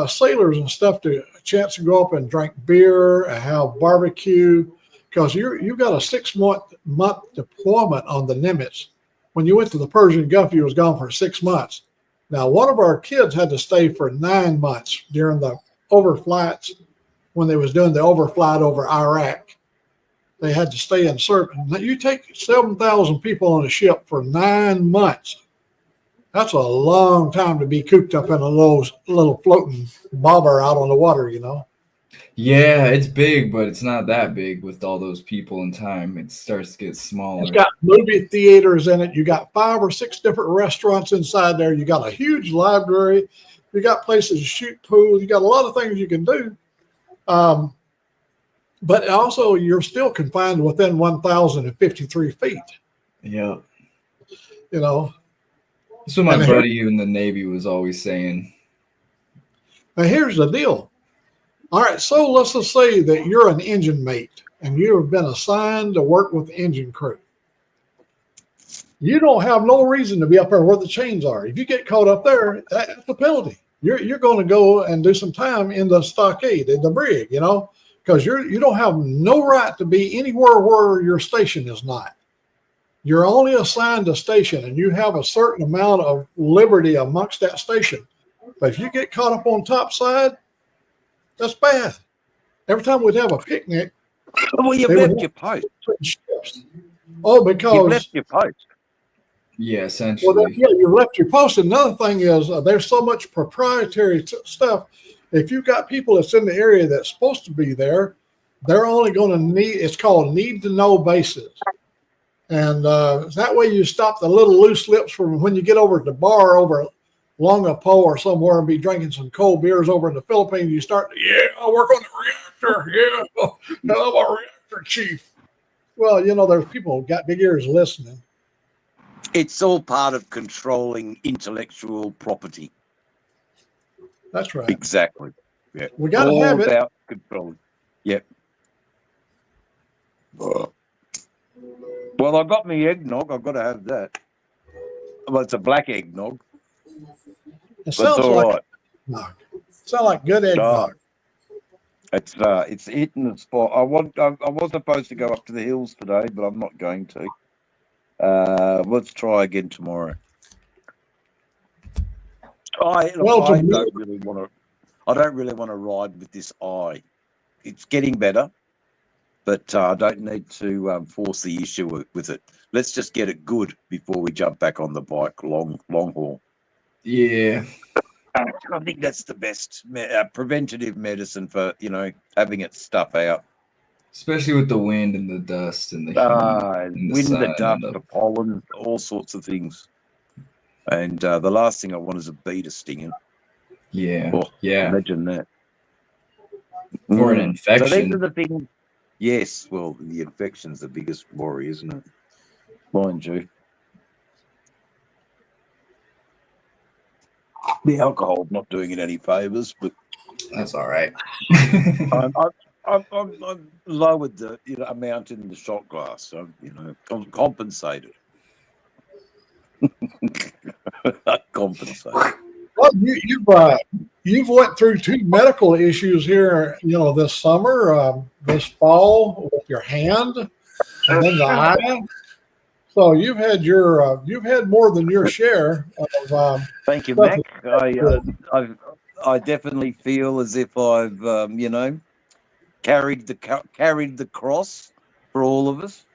sailors and stuff a chance to go up and drink beer and have barbecue. because you got a 6-month deployment on the Nimitz. When you went to the Persian Gulf, you was gone for 6 months. Now, one of our kids had to stay for 9 months during the overflights when they was doing the overflight over Iraq. They had to stay in service. You take 7,000 people on a ship for 9 months. That's a long time to be cooped up in a little floating bobber out on the water, you know. Yeah, it's big, but it's not that big with all those people and time. It starts to get smaller. It's got movie theaters in it. You got 5 or 6 different restaurants inside there. You got a huge library. You got places to shoot pool. You got a lot of things you can do. But also, you're still confined within 1,053 feet. Yeah. You know. That's what my buddy in the Navy was always saying. Now, here's the deal. All right, so let's just say that you're an engine mate and you have been assigned to work with the engine crew. You don't have no reason to be up there where the chains are. If you get caught up there, that's a penalty. You're going to go and do some time in the stockade, in the brig, you know, because you don't have no right to be anywhere where your station is not. You're only assigned a station, and you have a certain amount of liberty amongst that station. But if you get caught up on top side, that's bad. Every time we'd have a picnic. Well, you've left your post. Oh, because you've left your post. Yeah, essentially. Well, yeah, you left your post. Another thing is there's so much proprietary stuff. If you've got people that's in the area that's supposed to be there, they're only going to need. It's called need to know basis. And that way you stop the little loose lips from when you get over at the bar over Longapo or somewhere and be drinking some cold beers over in the Philippines. You start, I work on the reactor. Yeah, I'm a reactor chief. Well, you know, there's people who got big ears listening. It's all part of controlling intellectual property. That's right. Exactly. Yeah. We got to have it. About controlling. Yep. Well, I got me eggnog. I've got to have that. Well, it's a black eggnog. It sounds like eggnog. Sounds like good eggnog. It's hitting the spot. I was supposed to go up to the hills today, but I'm not going to. Let's try again tomorrow. I don't really want to ride with this eye. It's getting better, but I don't need to force the issue with it. Let's just get it good before we jump back on the bike long haul. Yeah. I think that's the best preventative medicine for, having it stuff out. Especially with the wind and the dust and the heat. And the dust, the pollen, all sorts of things. And the last thing I want is a bee to sting it. Yeah. Oh, yeah. Imagine that. Or an infection. So these are the things. Yes. Well, the infection's the biggest worry, isn't it? Mind you. The alcohol's not doing it any favors, but that's all right. I've lowered the amount in the shot glass, so compensated. Compensated. Well, you've went through 2 medical issues here, this summer, this fall with your hand, and then the eye. So you've had more than your share of. Thank you, Mac. I definitely feel as if I've carried the cross for all of us.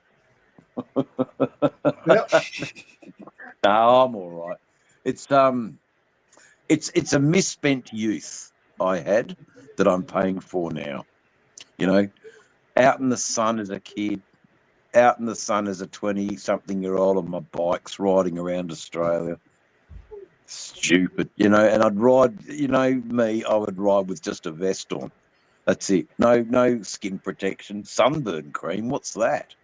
Yep. No, I'm all right. It's a misspent youth I had that I'm paying for now. Out in the sun as a kid, out in the sun as a 20-something-year-old on my bikes riding around Australia. Stupid, and I'd ride, me, I would ride with just a vest on. That's it. No skin protection, sunburn cream. What's that?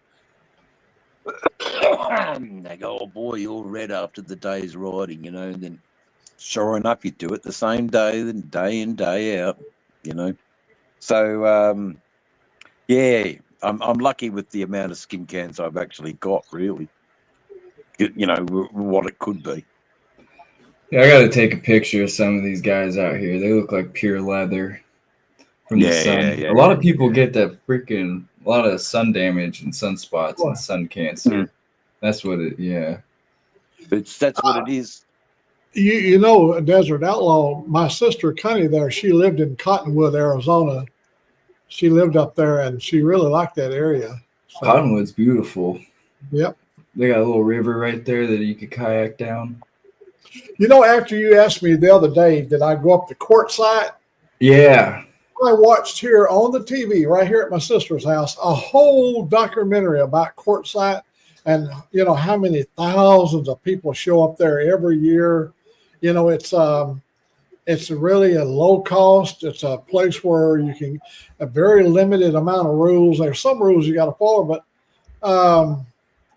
They go, oh boy, you're red after the day's riding, and then sure enough, you do it the same day, then day in, day out, So, yeah, I'm lucky with the amount of skin cancer I've actually got, really. What it could be. Yeah, I got to take a picture of some of these guys out here. They look like pure leather. from the sun. A lot of people get that a lot of sun damage and sunspots and sun cancer. That's what it. Yeah, that's what it is. You know, Desert Outlaw. My sister Connie there. She lived in Cottonwood, Arizona. She lived up there, and she really liked that area. So, Cottonwood's beautiful. Yep. They got a little river right there that you could kayak down. You know, after you asked me the other day, did I go up the Quartzsite? Yeah. I watched here on the TV right here at my sister's house a whole documentary about Quartzsite, and you know how many thousands of people show up there every year. You know, it's really a low cost. It's a place where you can a very limited amount of rules. There's some rules you got to follow, but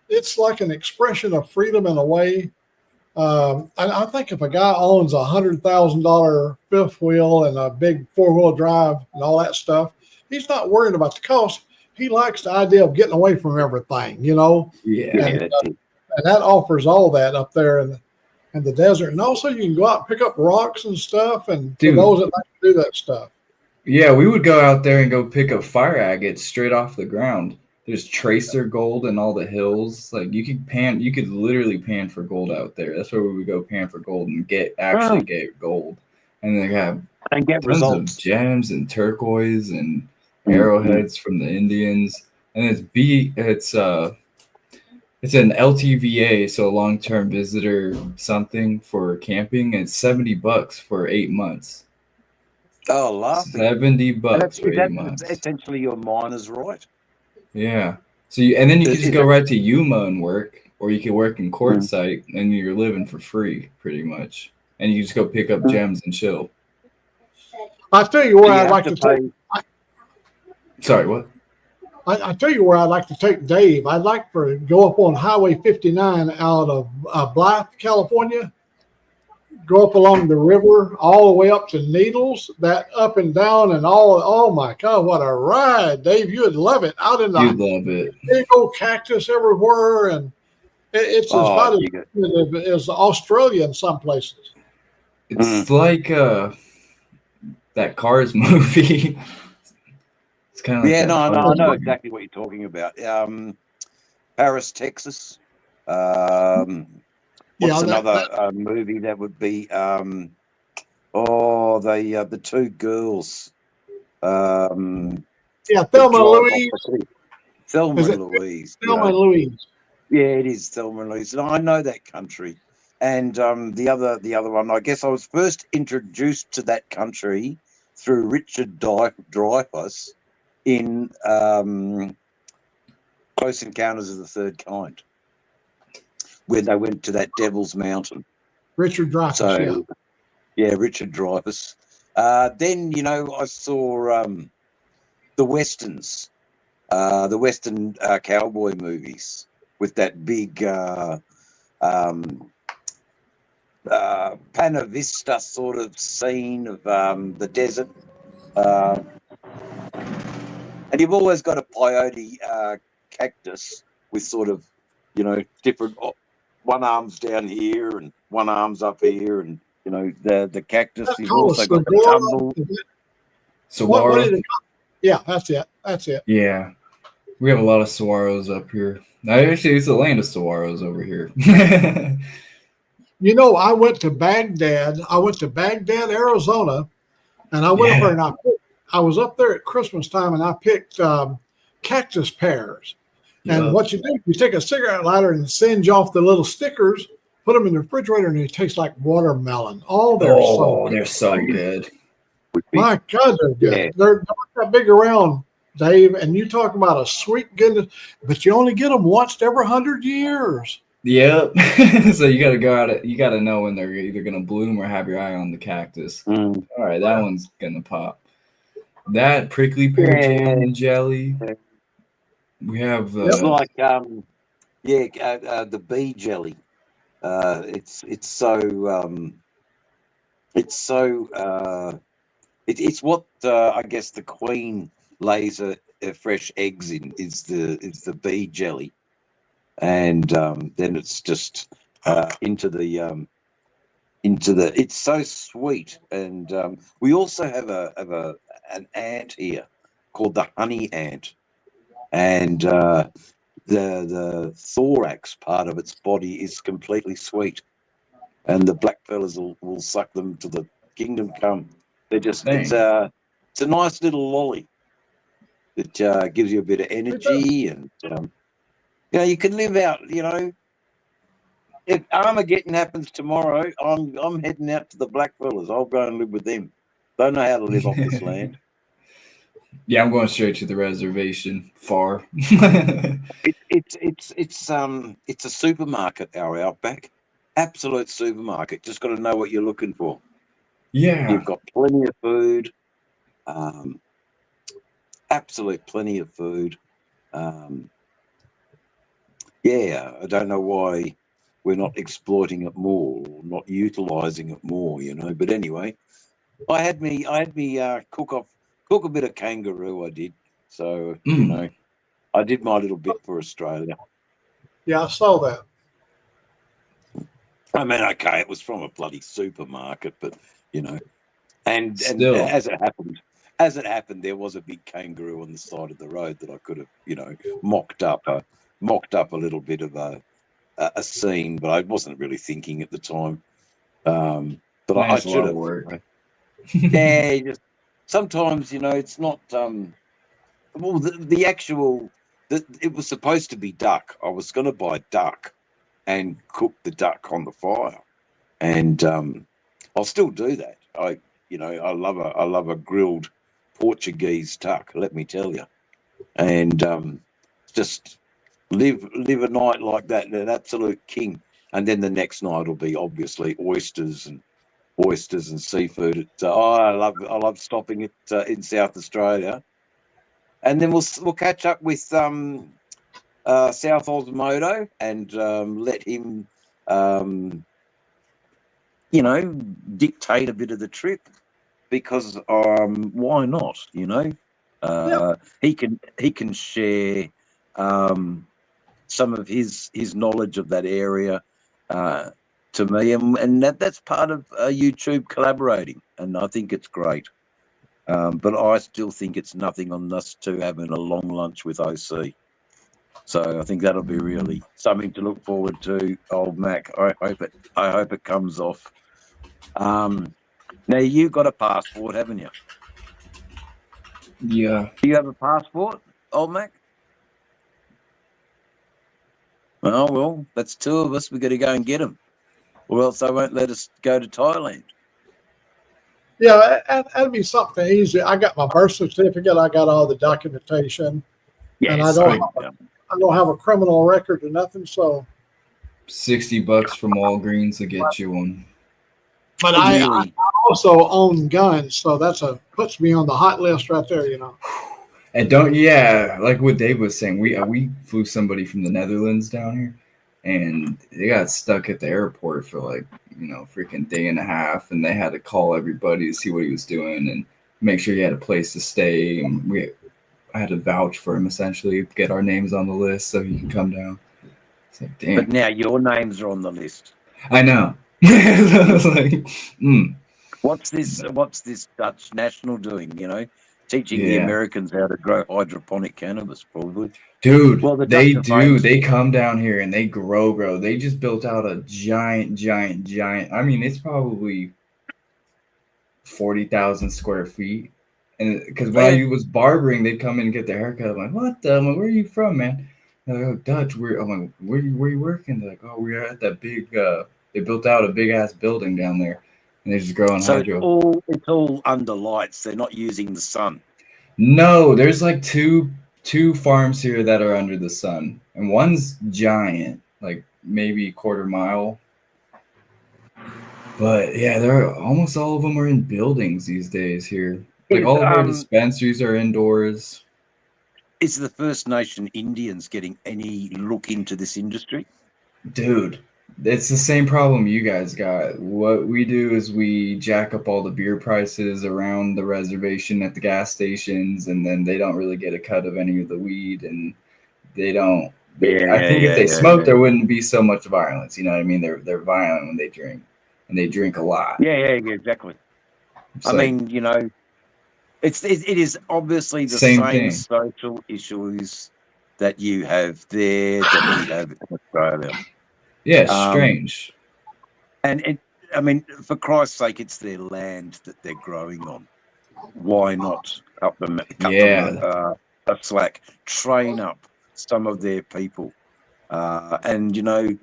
it's like an expression of freedom in a way. And I think if a guy owns $100,000 fifth wheel and a big 4-wheel drive and all that stuff, he's not worried about the cost. He likes the idea of getting away from everything, you know. Yeah. And that offers all that up there in the desert. And also you can go out and pick up rocks and stuff. And for those that like to do that stuff. Yeah, we would go out there and go pick up fire agates straight off the ground. There's tracer gold in all the hills. Like you could literally pan for gold out there. That's where we would go pan for gold and get gold. And they have get results. Of gems and turquoise and arrowheads from the Indians. And it's an LTVA, so long-term visitor something for camping. And it's $70 for 8 months. Oh, laughing. $70 for 8 months. Essentially your miner's right. Yeah. So then you can just go right to Yuma and work, or you can work in Quartzsite and you're living for free pretty much. And you just go pick up gems and chill. I'll tell you where I'd like to take. Sorry, what? I tell you where I'd like to take Dave. I'd like to go up on Highway 59 out of Blythe, California. Go up along the river all the way up to Needles, that up and down and all. Oh my God, what a ride, Dave! You would love it. Out in the You'd love it. Big old cactus everywhere, and it's about as good as Australia in some places. It's like that Cars movie. It's kind of I know exactly what you're talking about. Paris, Texas. What's another movie that would be? The two girls. Thelma and Louise. Thelma and Louise. Thelma and Louise. Yeah, it is Thelma and Louise. And I know that country. And the other one, I guess I was first introduced to that country through Richard Dreyfuss in Close Encounters of the Third Kind, when they went to that Devil's Mountain. Richard Dreyfuss, Richard Dreyfuss. Then, I saw the Westerns, the Western cowboy movies with that big Pana Vista sort of scene of the desert. And you've always got a peyote cactus with sort of, different, one arm's down here and one arm's up here, and, the cactus. You've also got the tumble. Saguaro. Yeah, that's it. Yeah. We have a lot of saguaros up here. Actually, it's the land of saguaros over here. I went to Baghdad. Arizona, and I went up there and I was up there at Christmas time, and I picked cactus pears. And what you do, you take a cigarette lighter and singe off the little stickers, put them in the refrigerator, and they taste like watermelon. They're so good. My God, they're good. Yeah. They're not that big around, Dave, and you talk about a sweet goodness, but you only get them once every 100 years. Yep. So you got to go out. You got to know when they're either going to bloom or have your eye on the cactus. All right, that one's going to pop. That prickly pear jam and jelly. We have it's like the bee jelly. It's what I guess the queen lays her fresh eggs in is the bee jelly, and then it's just into the it's so sweet. And we also have an ant here called the honey ant, and the thorax part of its body is completely sweet, and the black fellas will suck them to the kingdom come. They're just it's a nice little lolly. It gives you a bit of energy, and you can live out. If Armageddon happens tomorrow, I'm heading out to the blackfellas. I'll go and live with them. Don't know how to live off this land. Yeah, I'm going straight to the reservation. Far. It's a supermarket. Our outback, absolute supermarket. Just got to know what you're looking for. Yeah, You've got plenty of food. Absolute plenty of food. Yeah, I don't know why we're not exploiting it more, or not utilizing it more, But anyway, I had me cook a bit of kangaroo. I did, so I did my little bit for Australia. Yeah, I saw that. I mean, okay, it was from a bloody supermarket, but and Still. as it happened, there was a big kangaroo on the side of the road that I could have, mocked up a little bit of a scene, but I wasn't really thinking at the time. But I should have. Work. Yeah, just sometimes it's not. Well, the actual it was supposed to be duck. I was going to buy duck and cook the duck on the fire, and I'll still do that. I love a grilled Portuguese duck. Let me tell you, and just live a night like that, an absolute king. And then the next night will be obviously oysters and seafood. I love stopping it in South Australia, and then we'll catch up with South Osmodo and let him dictate a bit of the trip, because why not? He can share some of his knowledge of that area to me, and that's part of YouTube collaborating, and I think it's great. But I still think it's nothing on us two having a long lunch with OC. So I think that'll be really something to look forward to, Old Mac. I hope it comes off. Now you've got a passport, haven't you? Yeah. Do you have a passport, Old Mac? Oh, well, that's two of us. We've got to go and get them, or else they won't let us go to Thailand. Yeah, that'd be something easy. I got my birth certificate. I got all the documentation, and I don't have a criminal record or nothing. So $60 from Walgreens to get you one. But I also own guns, so puts me on the hot list right there. And like what Dave was saying, we flew somebody from the Netherlands down here, and they got stuck at the airport for freaking day and a half, and they had to call everybody to see what he was doing and make sure he had a place to stay. And I had to vouch for him, essentially, get our names on the list so he can come down. It's like, damn. But now your names are on the list. I know. I was like, What's this Dutch national doing? Teaching the Americans how to grow hydroponic cannabis, probably. Dude, well, they do. They come down here and they grow. They just built out a giant. I mean, it's probably 40,000 square feet. And because when I was barbering, they'd come in and get their haircut. I'm like, what the? I'm like, where are you from, man? They're like, oh, Dutch. I'm like, where you working? They're like, oh, we're at that big. They built out a big ass building down there, and they're just growing hydro. It's all under lights. They're not using the sun. No, there's like two farms here that are under the sun, and one's giant, like maybe a quarter mile. But yeah, almost all of them are in buildings these days here. Like all of our dispensaries are indoors. Is the First Nation Indians getting any look into this industry? Dude, it's the same problem you guys got. What we do is we jack up all the beer prices around the reservation at the gas stations, and then they don't really get a cut of any of the weed, and they don't. I think if they smoked, there wouldn't be so much violence. You know what I mean? They're violent when they drink, and they drink a lot. Yeah, exactly. So, I mean, It is obviously the Same same thing. social issues that you have there that we have in Australia. Yeah, it's Um, strange. And I mean, for Christ's sake, it's their land that they're growing on. Why not cut them Yeah. a slack, train up some of their people, and A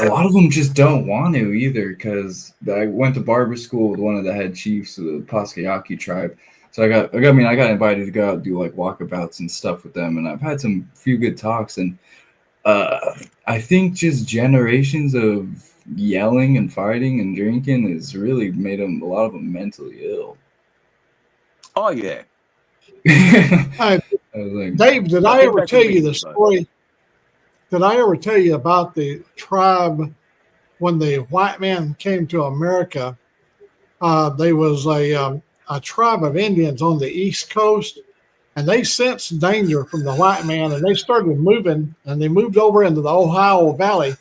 lot of them just don't want to either, because I went to barber school with one of the head chiefs of the Paskayaki tribe. So I got invited to go out and do like walkabouts and stuff with them, and I've had some few good talks. And I think just generations of yelling and fighting and drinking has really made a lot of them mentally ill. oh yeah, Hey, I was like, Dave, did I I think ever that's tell a you the big deal. story? Did I ever tell you about the tribe when the white man came to America? There was a tribe of Indians on the East Coast, and they sensed danger from the white man, and they started moving, and they moved over into the Ohio Valley.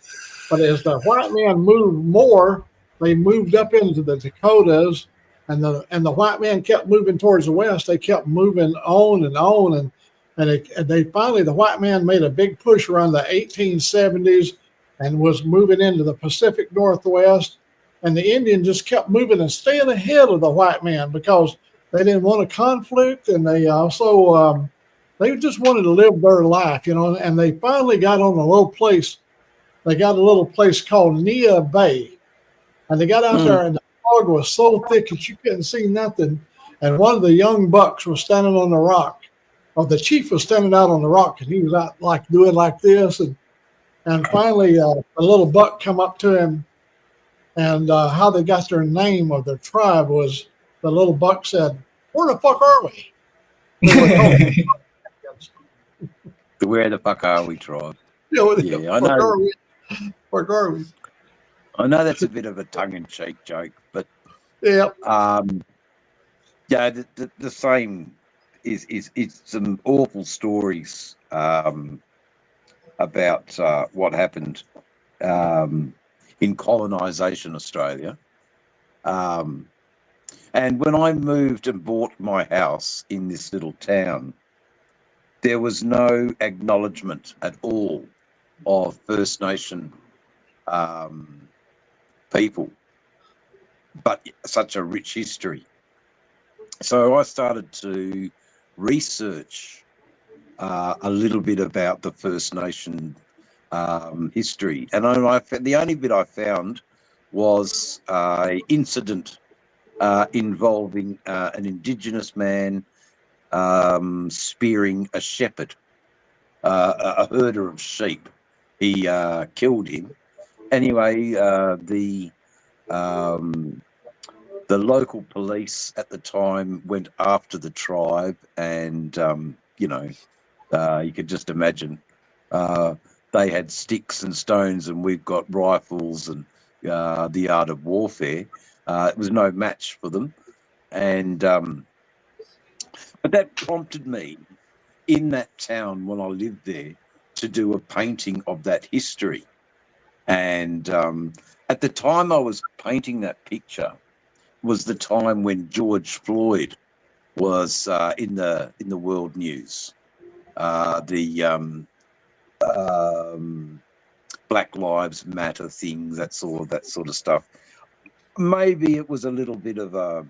But as the white man moved more, they moved up into the Dakotas, and the white man kept moving towards the west. They kept moving on and on, and they finally, the white man made a big push around the 1870s and was moving into the Pacific Northwest. And the Indian just kept moving and staying ahead of the white man because they didn't want a conflict, and they also they just wanted to live their life, And they finally got on a little place. They got a little place called Nia Bay, and they got out there, and the fog was so thick that you couldn't see nothing. And one of the young bucks was standing on the rock, or the chief was standing out on the rock, and he was out like doing like this, and finally a little buck come up to him, and how they got their name of their tribe was the little buck said, "Where the fuck are we?" They were called Indians. Where the fuck are we, tribe? Where Yeah, the I fuck know. are we? Where are we? I know that's a bit of a tongue-in-cheek joke, but Yeah. yeah, the same is some awful stories about what happened in colonisation Australia. And when I moved and bought my house in this little town, there was no acknowledgement at all of First Nation people, but such a rich history. So I started to research a little bit about the First Nation history, and the only bit I found was an incident involving an Indigenous man spearing a shepherd, a herder of sheep. He killed him. Anyway, the local police at the time went after the tribe, and you could just imagine they had sticks and stones, and we've got rifles and the art of warfare. It was no match for them, and but that prompted me in that town when I lived there to do a painting of that history. And at the time I was painting that picture was the time when George Floyd was in the world news. The Black Lives Matter things, that sort of stuff. Maybe it was a little bit of a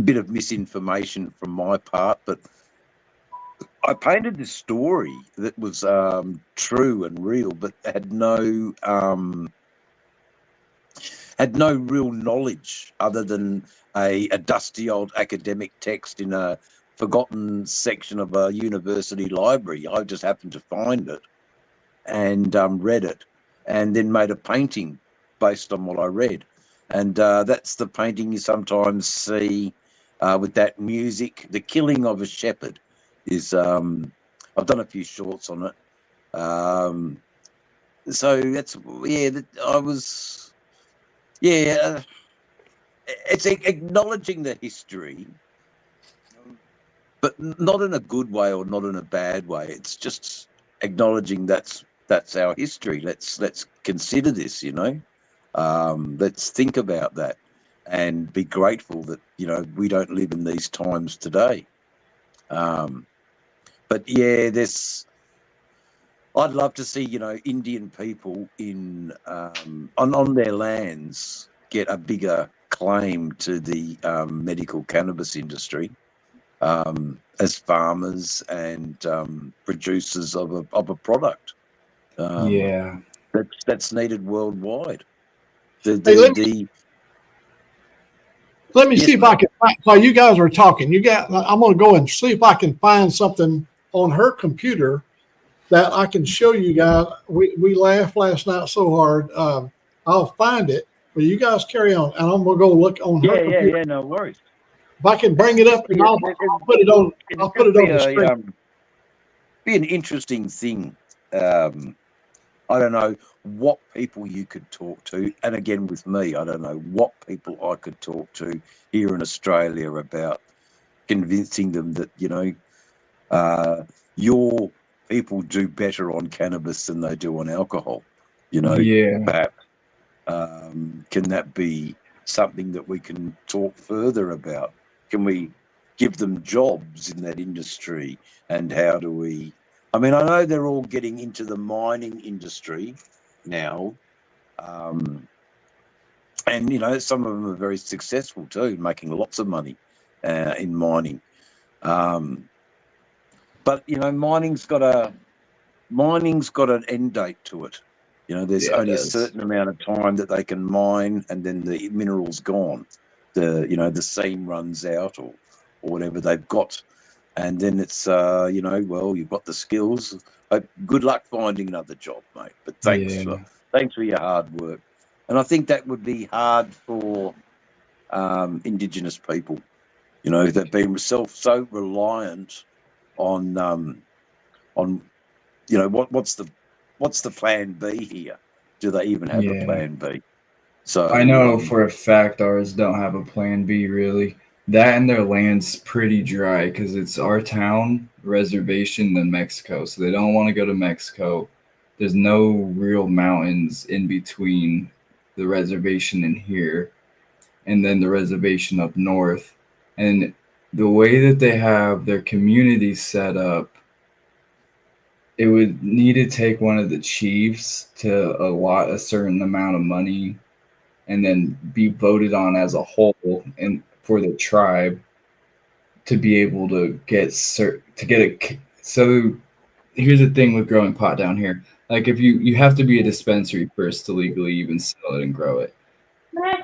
bit of misinformation from my part, but I painted this story that was true and real, but had no real knowledge other than a dusty old academic text in a forgotten section of a university library. I just happened to find it and read it, and then made a painting based on what I read. And that's the painting you sometimes see with that music. The Killing of a Shepherd is, I've done a few shorts on it. So that's, it's acknowledging the history, but not in a good way or not in a bad way. It's just acknowledging that's our history. Let's consider this, let's think about that. and be grateful that, you know, we don't live in these times today. But yeah, I'd love to see, you know, Indian people in on their lands get a bigger claim to the medical cannabis industry as farmers and producers of a product Yeah. that's needed worldwide. Hey, let me Yes, see if I can find, while you guys are talking, I'm going to go and see if I can find something on her computer that I can show you guys. We laughed last night so hard. I'll find it, but you guys carry on, and I'm going to go look on her computer. yeah, no worries. If I can bring it up, and I'll put it on. I'll put it on the screen. Be an interesting thing. I don't know what people you could talk to, and again with me, I don't know what people I could talk to here in Australia about convincing them that, you know, your people do better on cannabis than they do on alcohol. You know, Yeah. perhaps can that be something that we can talk further about? Can we give them jobs in that industry? And how do we? I mean, I know they're all getting into the mining industry now, and you know, some of them are very successful too, making lots of money in mining. But you know, mining's got an end date to it. You know, there's only a certain amount of time that they can mine, and then the mineral's gone. The seam runs out, or whatever they've got, and then it's you know, well, you've got the skills. Good luck finding another job, mate. But thanks for your hard work. And I think that would be hard for Indigenous people. You know, they've been so reliant on you know, what's the plan B here? Do they even have a plan B? So I know for a fact ours don't have a plan B, really. That and their land's pretty dry because it's our town, reservation, then Mexico. So they don't want to go to Mexico. There's no real mountains in between the reservation and here, and then the reservation up north. And the way that they have their community set up, it would need to take one of the chiefs to allot a certain amount of money and then be voted on as a whole and for the tribe to be able to get so here's the thing with growing pot down here. Like if you have to be a dispensary first to legally even sell it and grow it.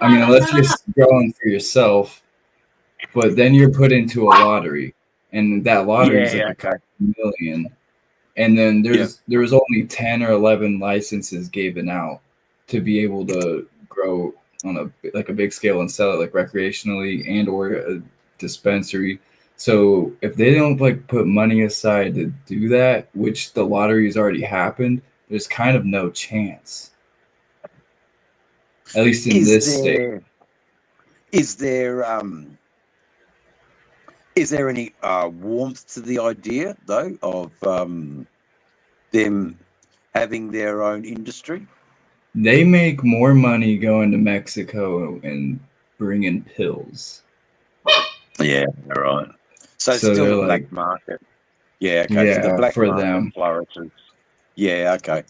I mean, unless you're growing for yourself, but then you're put into a lottery, and that lottery is like a million. And then there was only 10 or 11 licenses given out to be able to grow on a big scale and sell it like recreationally and or a dispensary. So if they don't like put money aside to do that, which the lottery has already happened, there's kind of no chance. At least in this state. Is there any warmth to the idea though of them having their own industry? They make more money going to Mexico and bringing pills. Yeah, right. So it's still the black market. Yeah, okay. So the black for market them flourishes. Yeah, okay.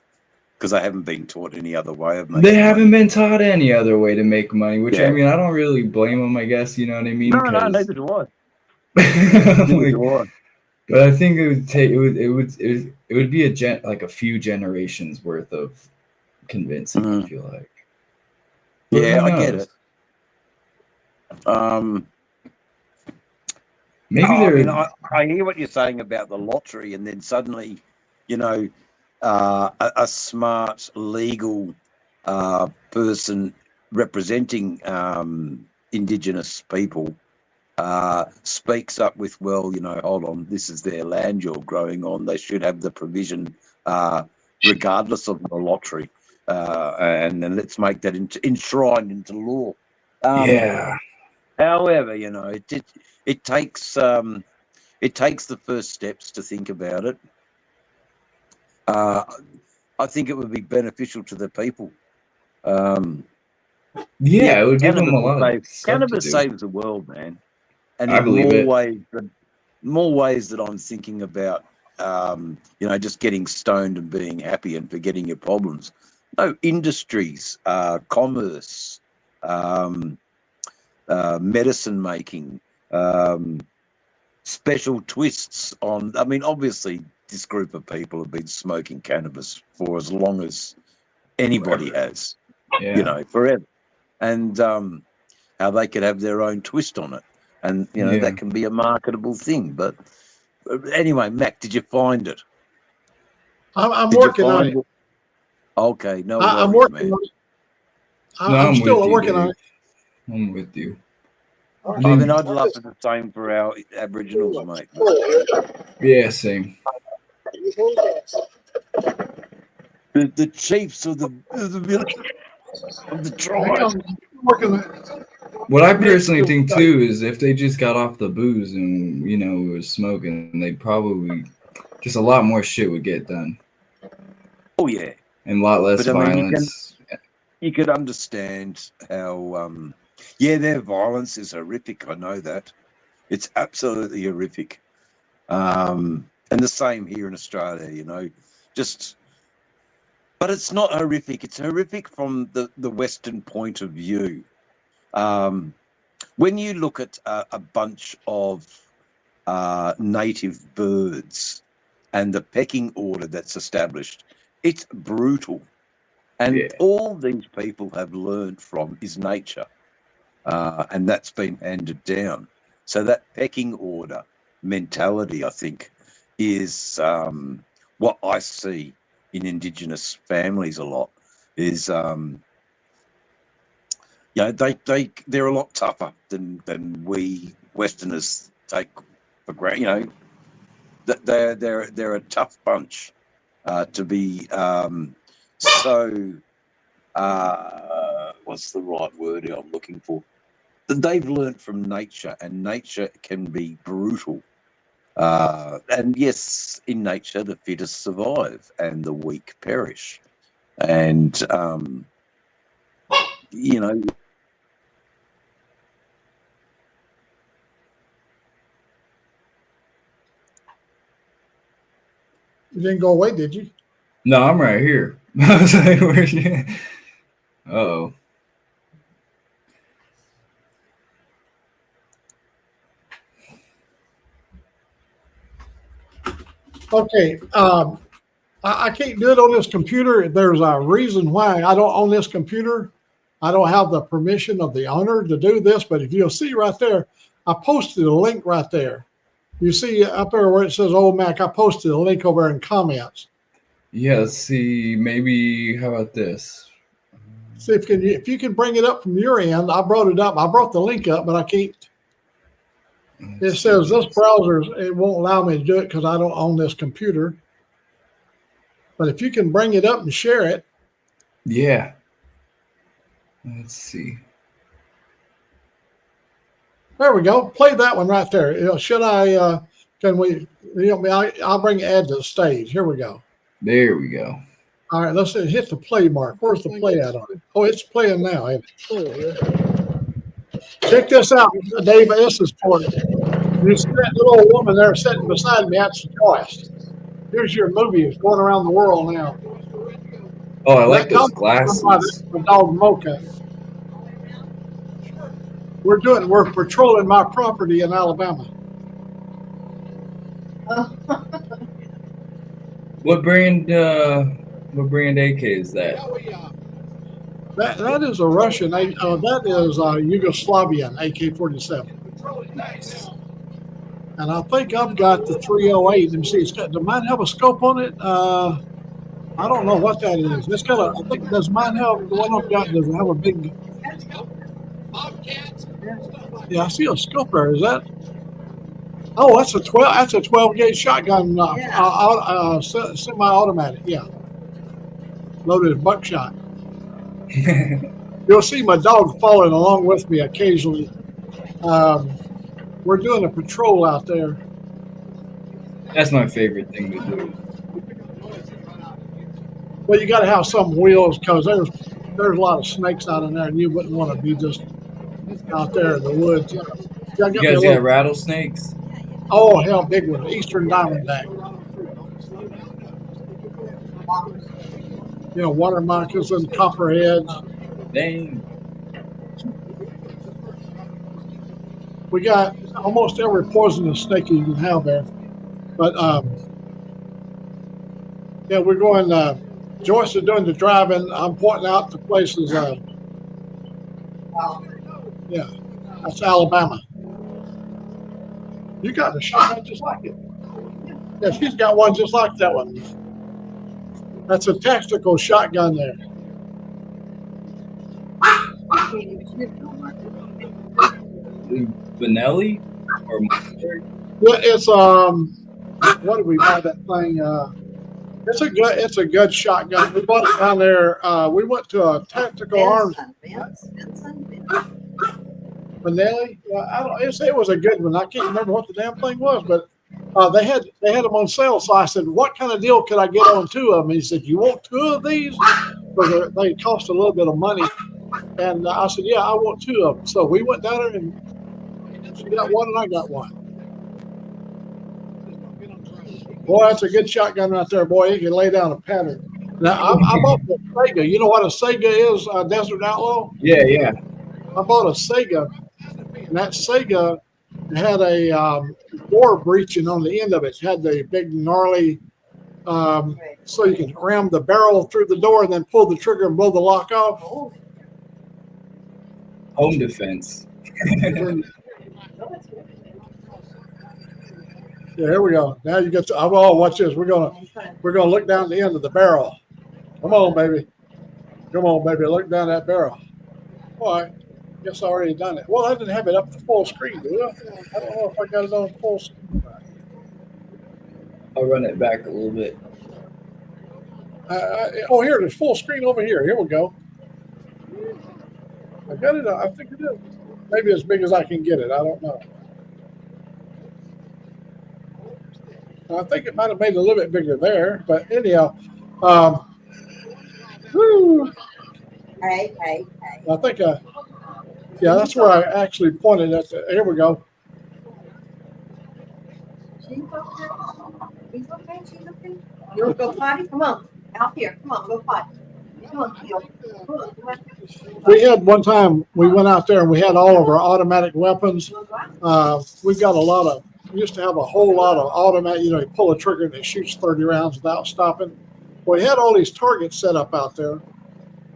Because they haven't been taught any other way of making They haven't been taught any other way to make money, which Yeah. I mean, I don't really blame them, I guess, you know what I mean? No, neither do I. But I think it would take it would be a few generations worth of convincing. I feel like. But yeah, I get it. Maybe I mean, I hear what you're saying about the lottery, and then suddenly, you know, a smart legal person representing Indigenous people speaks up with, well, you know, hold on, this is their land you're growing on. They should have the provision regardless of the lottery. And then let's make that enshrined into law. However, you know, it takes the first steps to think about it. I think it would be beneficial to the people. Yeah, it would give them a cannabis will lot of save- stuff Cannabis to do. saves the world, man. And I there's believe it. more ways that I'm thinking about, just getting stoned and being happy and forgetting your problems. No, industries, commerce, medicine making, special twists on. I mean, obviously, this group of people have been smoking cannabis for as long as anybody has, Yeah. forever. And how they could have their own twist on it. And, Yeah. that can be a marketable thing. But anyway, Mac, did you find it? I'm Did you working on find it. Okay, no I'm worries, working man. on it. No, I'm I'm still with you, working on Dave. it. I'm with you. I mean, I'd love it the same for our Aboriginals, mate. Yeah, same. The chiefs of the village, of the tribe. I'm working on it. What I personally think too is if they just got off the booze and was smoking, they'd probably just a lot more shit would get done Oh yeah, and a lot less but I mean, violence. you could understand how. Their violence is horrific. I know that it's absolutely horrific. And the same here in Australia. But it's not horrific. It's horrific from the Western point of view. When you look at a bunch of native birds and the pecking order that's established, it's brutal. And all these people have learned from is nature. And that's been handed down. So that pecking order mentality, I think, is what I see in Indigenous families a lot. Is they're a lot tougher than we Westerners take for granted. That they're a tough bunch to be so. What's the right word I'm looking for? They've learned from nature, and nature can be brutal. And yes, in nature, the fittest survive and the weak perish. And, You didn't go away, did you? No, I'm right here. I was like, where's you? Uh-oh. Okay. I can't do it on this computer. There's a reason why I don't own this computer. I don't have the permission of the owner to do this, but if you'll see right there, I posted a link right there. You see up there where it says Old Mack, I posted a link over in comments. Yeah, let's see. Maybe, how about this? See if you can bring it up from your end. I brought it up. I brought the link up, but I can't. It says this browser, it won't allow me to do it because I don't own this computer. But if you can bring it up and share it. Yeah. Let's see. There we go. Play that one right there. Should I, can we, I'll bring Ed to the stage. Here we go. There we go. All right, let's hit the play mark. Where's the play at on it? Oh, it's playing now, ain't it? Check this out, Dave. This is for you. You see that little old woman there sitting beside me? That's Joyce. Here's your movie. It's going around the world now. Oh, I like those glasses. My dog Mocha. We're patrolling my property in Alabama. What brand AK is that? That is a Russian. That is a Yugoslavian AK-47. Nice. And I think I've got the 308. Let me see. Does mine have a scope on it? I don't know what that is. It's got a. I think does mine have the one I've got? Does it have a big? Yeah, I see a scope there. Is that? Oh, that's a 12. That's a 12 gauge shotgun. Semi-automatic. Yeah, loaded buckshot. You'll see my dog following along with me occasionally. We're doing a patrol out there. That's my favorite thing to do. Well, you got to have some wheels because there's a lot of snakes out in there, and you wouldn't want to be just out there in the woods. You guys got rattlesnakes? Oh, hell, big one, Eastern Diamondback. You know, water moccasins, copperheads. Dang. We got almost every poisonous snake you can have there. But yeah, we're going. Joyce is doing the driving. I'm pointing out the places. Yeah, that's Alabama. You got a shotgun just like it. Yeah, she's got one just like that one. That's a tactical shotgun there. Benelli or Yeah, it's what did we buy that thing? It's a good shotgun. We bought it down there. We went to a tactical arms. Benelli? It was a good one. I can't remember what the damn thing was, but they had them on sale. So I said, "What kind of deal could I get on 2 of them?" He said, "You want 2 of these?" Because they cost a little bit of money. And I said, "Yeah, I want 2 of them." So we went down there, and she got one, and I got one. Boy, that's a good shotgun right there, boy. You can lay down a pattern. Now, I bought the Sega. You know what a Sega is, Desert Outlaw? Yeah. I bought a Sega, and that Sega had a door breaching on the end of it. It had the big gnarly, so you can ram the barrel through the door and then pull the trigger and blow the lock off. Home defense. Yeah, here we go. Now you get to. Oh, watch this. We're gonna look down the end of the barrel. Come on, baby. Look down that barrel. All right. Guess I already done it. Well, I didn't have it up to full screen, do I? I don't know if I got it on full screen. I'll run it back a little bit. Here it is, full screen over here. Here we go. I got it. I think it is. Maybe as big as I can get it. I don't know. I think it might have made it a little bit bigger there, but anyhow, whew. Hey. I think yeah, that's where I actually pointed at. Here we go. She's okay. You want to go potty? Come on. Out here. Come on, go potty. Come on. We had one time, we went out there and we had all of our automatic weapons. We've got we used to have a whole lot of automatic, you pull a trigger and it shoots 30 rounds without stopping. We had all these targets set up out there.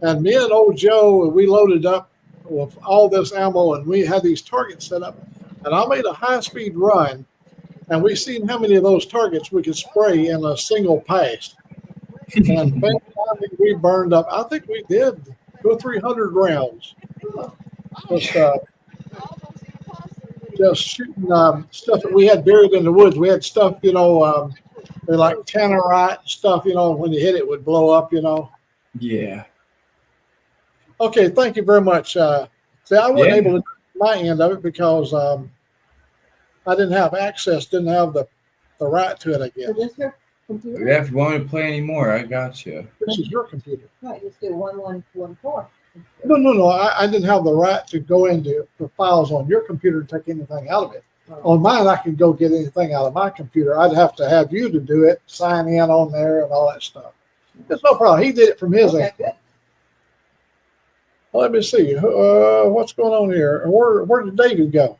And me and old Joe, we loaded up with all this ammo and we had these targets set up. And I made a high-speed run and we seen how many of those targets we could spray in a single pass. And by the time we burned up, I think we did 200 or 300 rounds. Just shooting stuff that we had buried in the woods. We had stuff, like tannerite stuff, when you hit it would blow up, Yeah. Okay, thank you very much. See, I wasn't able to do my end of it because I didn't have access, didn't have the right to it, I guess. So this your computer? If you want to play anymore, I got you. This is your computer. Right, just do 1114. No. I didn't have the right to go into the files on your computer and take anything out of it. On mine, I can go get anything out of my computer. I'd have to have you to do it, sign in on there and all that stuff. It's no problem. He did it from his end. Good. Well, let me see. What's going on here? Where did David go?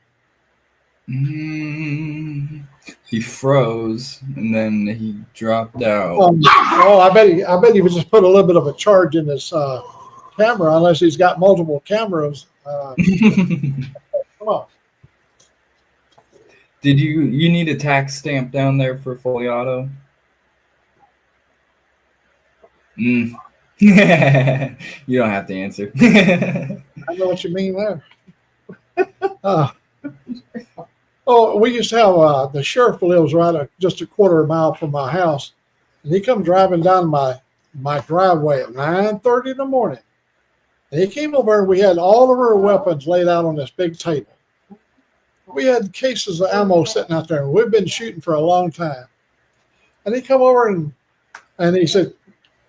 He froze and then he dropped out. I bet he would just put a little bit of a charge in his camera, unless he's got multiple cameras. Come on. Did you need a tax stamp down there for fully auto? You don't have to answer. I know what you mean there. We used to have the sheriff lives right just a quarter mile from my house, and he come driving down my driveway at 9:30 in the morning. And he came over and we had all of our weapons laid out on this big table. We had cases of ammo sitting out there, and we've been shooting for a long time. And he come over and he said,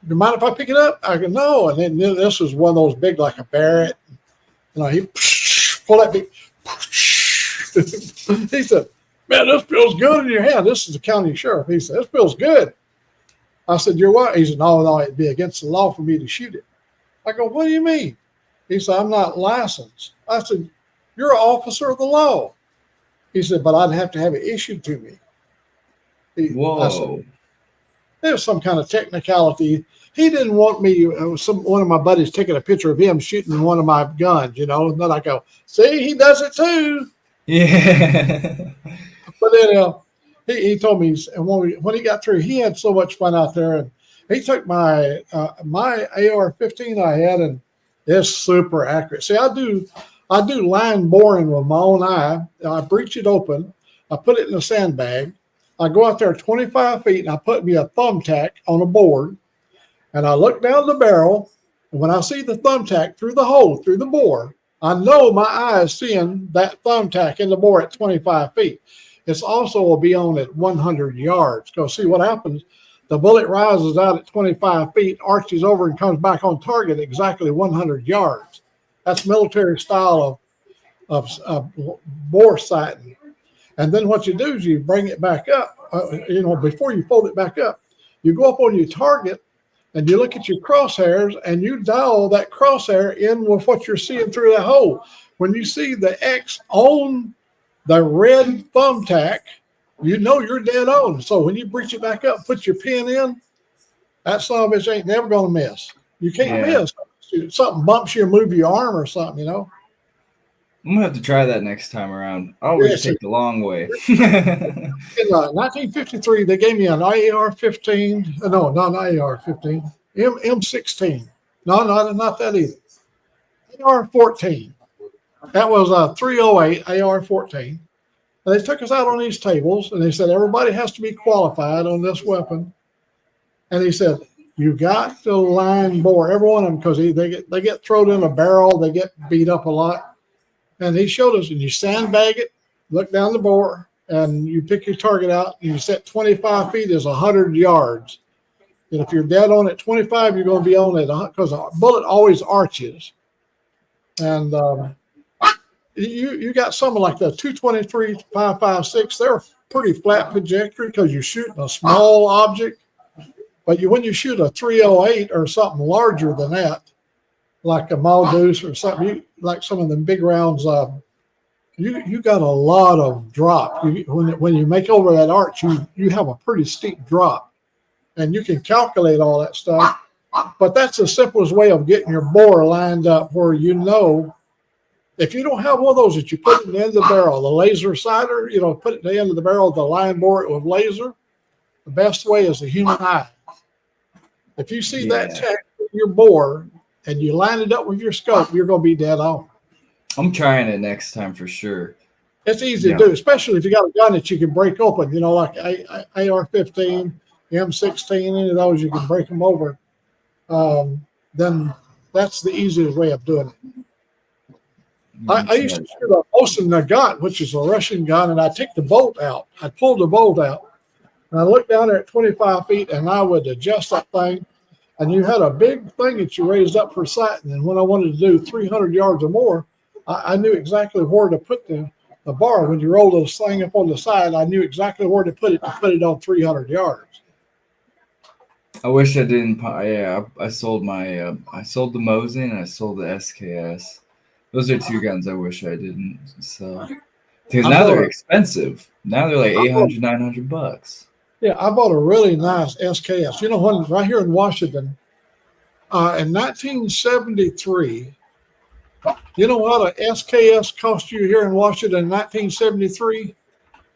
you mind if I pick it up? I go, no. And then this was one of those big, like a Barrett. He pulled that big. He said, man, this feels good in your hand. This is the county sheriff. He said, this feels good. I said, you're what? He said, no, it'd be against the law for me to shoot it. I go, what do you mean? He said, I'm not licensed. I said, you're an officer of the law. He said, but I'd have to have it issued to me. Whoa. I said, there was some kind of technicality. He didn't want me, one of my buddies taking a picture of him shooting one of my guns, and then I go, see, he does it too. Yeah. But then he told me, and when he got through, he had so much fun out there, and he took my AR-15 I had, and it's super accurate. See, I do line boring with my own eye. I breach it open. I put it in a sandbag. I go out there 25 feet, and I put me a thumbtack on a board, and I look down the barrel, and when I see the thumbtack through the hole, through the bore, I know my eye is seeing that thumbtack in the bore at 25 feet. It's also will be on at 100 yards. Because see what happens, the bullet rises out at 25 feet, arches over, and comes back on target at exactly 100 yards. That's military style of bore sighting. And then what you do is you bring it back up. Before you fold it back up, you go up on your target and you look at your crosshairs and you dial that crosshair in with what you're seeing through that hole. When you see the X on the red thumbtack, you know you're dead on. So when you breach it back up, put your pin in, that son of a bitch ain't never going to miss. You can't miss. Something bumps you or move your arm or something, I'm going to have to try that next time around. I always take the long way. In 1953, they gave me an AR-15. No, not an AR-15. M16. No, not that either. AR-14. That was a 308 AR-14. And they took us out on these tables, and they said, everybody has to be qualified on this weapon. And he said, you got to line bore every one of them, because they get thrown in a barrel. They get beat up a lot. And he showed us, and you sandbag it, look down the bore, and you pick your target out, and you set 25 feet as 100 yards. And if you're dead on at 25, you're going to be on it, because a bullet always arches. And you got something like the 223 5.56. They're a pretty flat trajectory because you're shooting a small object. But when you shoot a 308 or something larger than that, like a Maldeus or something, like some of the big rounds, you got a lot of drop. When you make over that arch, you have a pretty steep drop, and you can calculate all that stuff. But that's the simplest way of getting your bore lined up, where if you don't have one of those that you put in the end of the barrel, the laser sighter, put it in the end of the barrel, the line bore it with laser. The best way is the human eye. If you see that tech in your bore, and you line it up with your scope, you're going to be dead on. I'm trying it next time for sure. It's easy to do, especially if you got a gun that you can break open, like AR-15, M16, any of those, you can break them over. Then that's the easiest way of doing it. I used to shoot a Mosin Nagant, which is a Russian gun, and I'd take the bolt out. I'd pull the bolt out, and I looked down there at 25 feet, and I would adjust that thing. And you had a big thing that you raised up for sighting. And when I wanted to do 300 yards or more, I knew exactly where to put the bar. When you roll this thing up on the side, I knew exactly where to put it on 300 yards. I wish I didn't. Yeah, I sold I sold the Mosin and I sold the SKS. Those are two guns I wish I didn't sell. Because now they're expensive. Now they're like $800, $900. Yeah, I bought a really nice SKS. Right here in Washington, in 1973, you know what an SKS cost you here in Washington in 1973?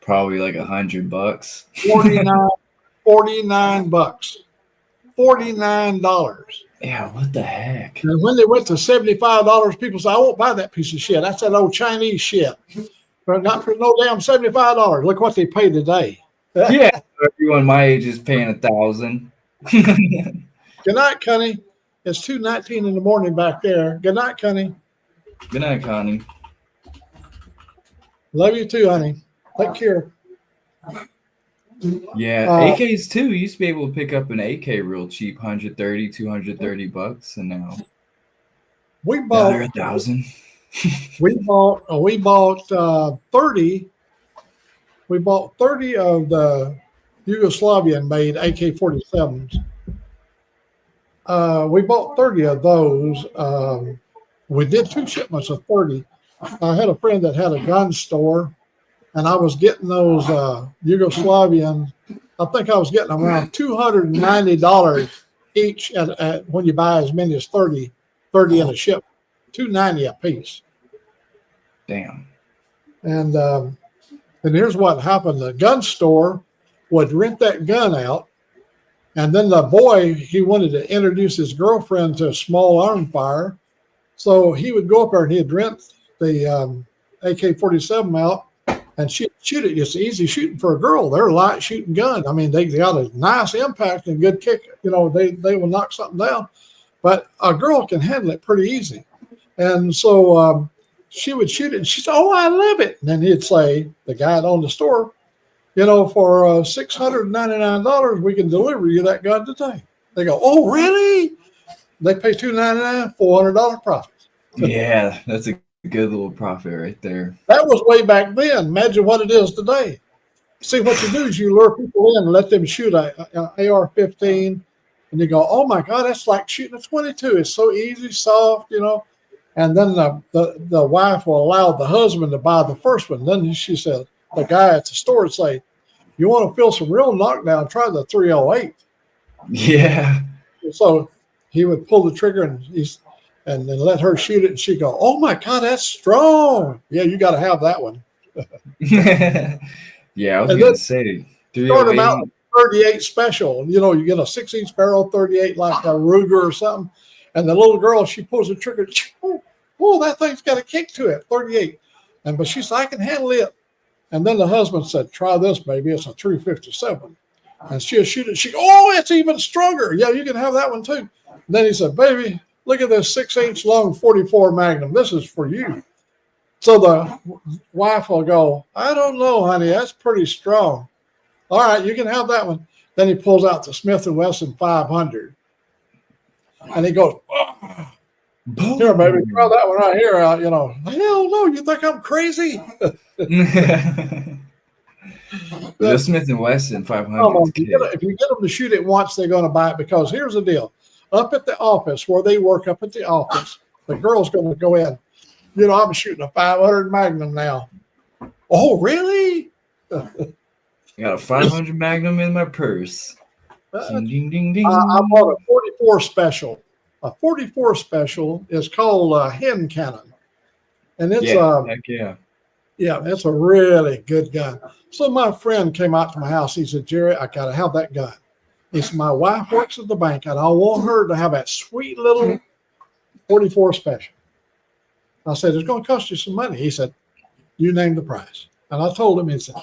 Probably like $100. $49. $49. Yeah, what the heck? And when they went to $75, people said, I won't buy that piece of shit. That's that old Chinese shit. But not for no damn $75. Look what they pay today. Yeah, everyone my age is paying $1,000. Good night, Connie. It's 2:19 in the morning back there. Good night, Connie. Good night, Connie. Love you too, honey. Take care. Yeah, AKs too. You used to be able to pick up an AK real cheap, 130, 230 bucks, and now we bought under 1,000. we bought 30. We bought 30 of the Yugoslavian made AK-47s. We bought 30 of those. We did 2 shipments of 30. I had a friend that had a gun store, and I was getting those Yugoslavian. I think I was getting them around $290 each at when you buy as many as 30 in a ship, $290 a piece. Damn. And here's what happened: the gun store would rent that gun out, and then the boy, he wanted to introduce his girlfriend to a small arm fire, so he would go up there and he'd rent the AK-47 out and shoot it. It's easy shooting for a girl. They're a light shooting gun. I mean, they got a nice impact and good kick. You know, they will knock something down, but a girl can handle it pretty easy. And so she would shoot it, and she said, "Oh, I love it." And then he'd say, the guy that owned the store, "You know, for $699, we can deliver you that gun today." They go, "Oh, really?" They pay $299, $400 profit. Yeah, that's a good little profit right there. That was way back then. Imagine what it is today. See, what you do is you lure people in and let them shoot a AR-15, and you go, "Oh my God, that's like shooting a 22. It's so easy, soft, you know." And then the wife will allow the husband to buy the first one. Then she said, the guy at the store would say, "You want to feel some real knockdown? Try the 308." Yeah. So he would pull the trigger and then let her shoot it, and she'd go, "Oh my God, that's strong." Yeah, you got to have that one. Yeah, I was going to say. Start them out with 38 special. You know, you get a 6-inch barrel 38 like a Ruger or something, and the little girl, she pulls the trigger. Oh, that thing's got a kick to it, 38. But she said, "I can handle it." And then the husband said, "Try this, baby. It's a 357. And she'll shoot it. She goes, "Oh, it's even stronger. Yeah, you can have that one too." And then he said, "Baby, look at this 6-inch long 44 Magnum. This is for you." So the wife will go, "I don't know, honey. That's pretty strong." "All right, you can have that one." Then he pulls out the Smith & Wesson 500. And he goes, "Oh, here, baby, try that one right here out." You know, "Hell no, you think I'm crazy?" The Smith & Wesson 500. If you get them to shoot it once, they're going to buy it, because here's the deal. Up at the office, where they work up at the office, the girl's going to go in. "You know, I'm shooting a 500 Magnum now." "Oh, really?" I got a 500 Magnum in my purse. Ding, ding, ding, ding. I bought a 44 special. A 44 special is called a hen cannon. And it's it's a really good gun. So my friend came out to my house. He said, "Jerry, I got to have that gun." He said, "My wife works at the bank, and I want her to have that sweet little 44 special." I said, "It's going to cost you some money." He said, "You name the price." And I told him. He said,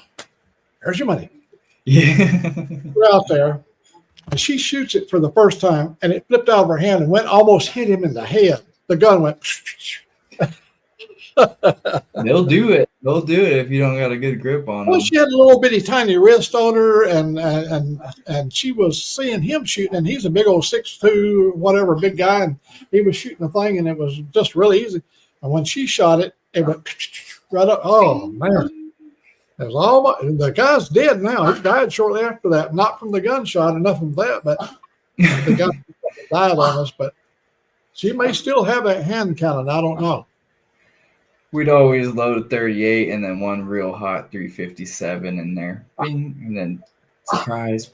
"Here's your money." Yeah. We're out there, and she shoots it for the first time, and it flipped out of her hand and almost hit him in the head. The gun went. They'll do it. They'll do it if you don't got a good grip on them. Well, she had a little bitty tiny wrist on her, and she was seeing him shooting, and he's a big old 6'2", whatever, big guy, and he was shooting the thing, and it was just really easy. And when she shot it, it went right up. Oh man, it was almost, the guy's dead now. He died shortly after that, not from the gunshot or nothing from that, but the guy died on us. But she may still have that hand cannon. I don't know. We'd always load a 38 and then one real hot 357 in there. Bing, and then surprise.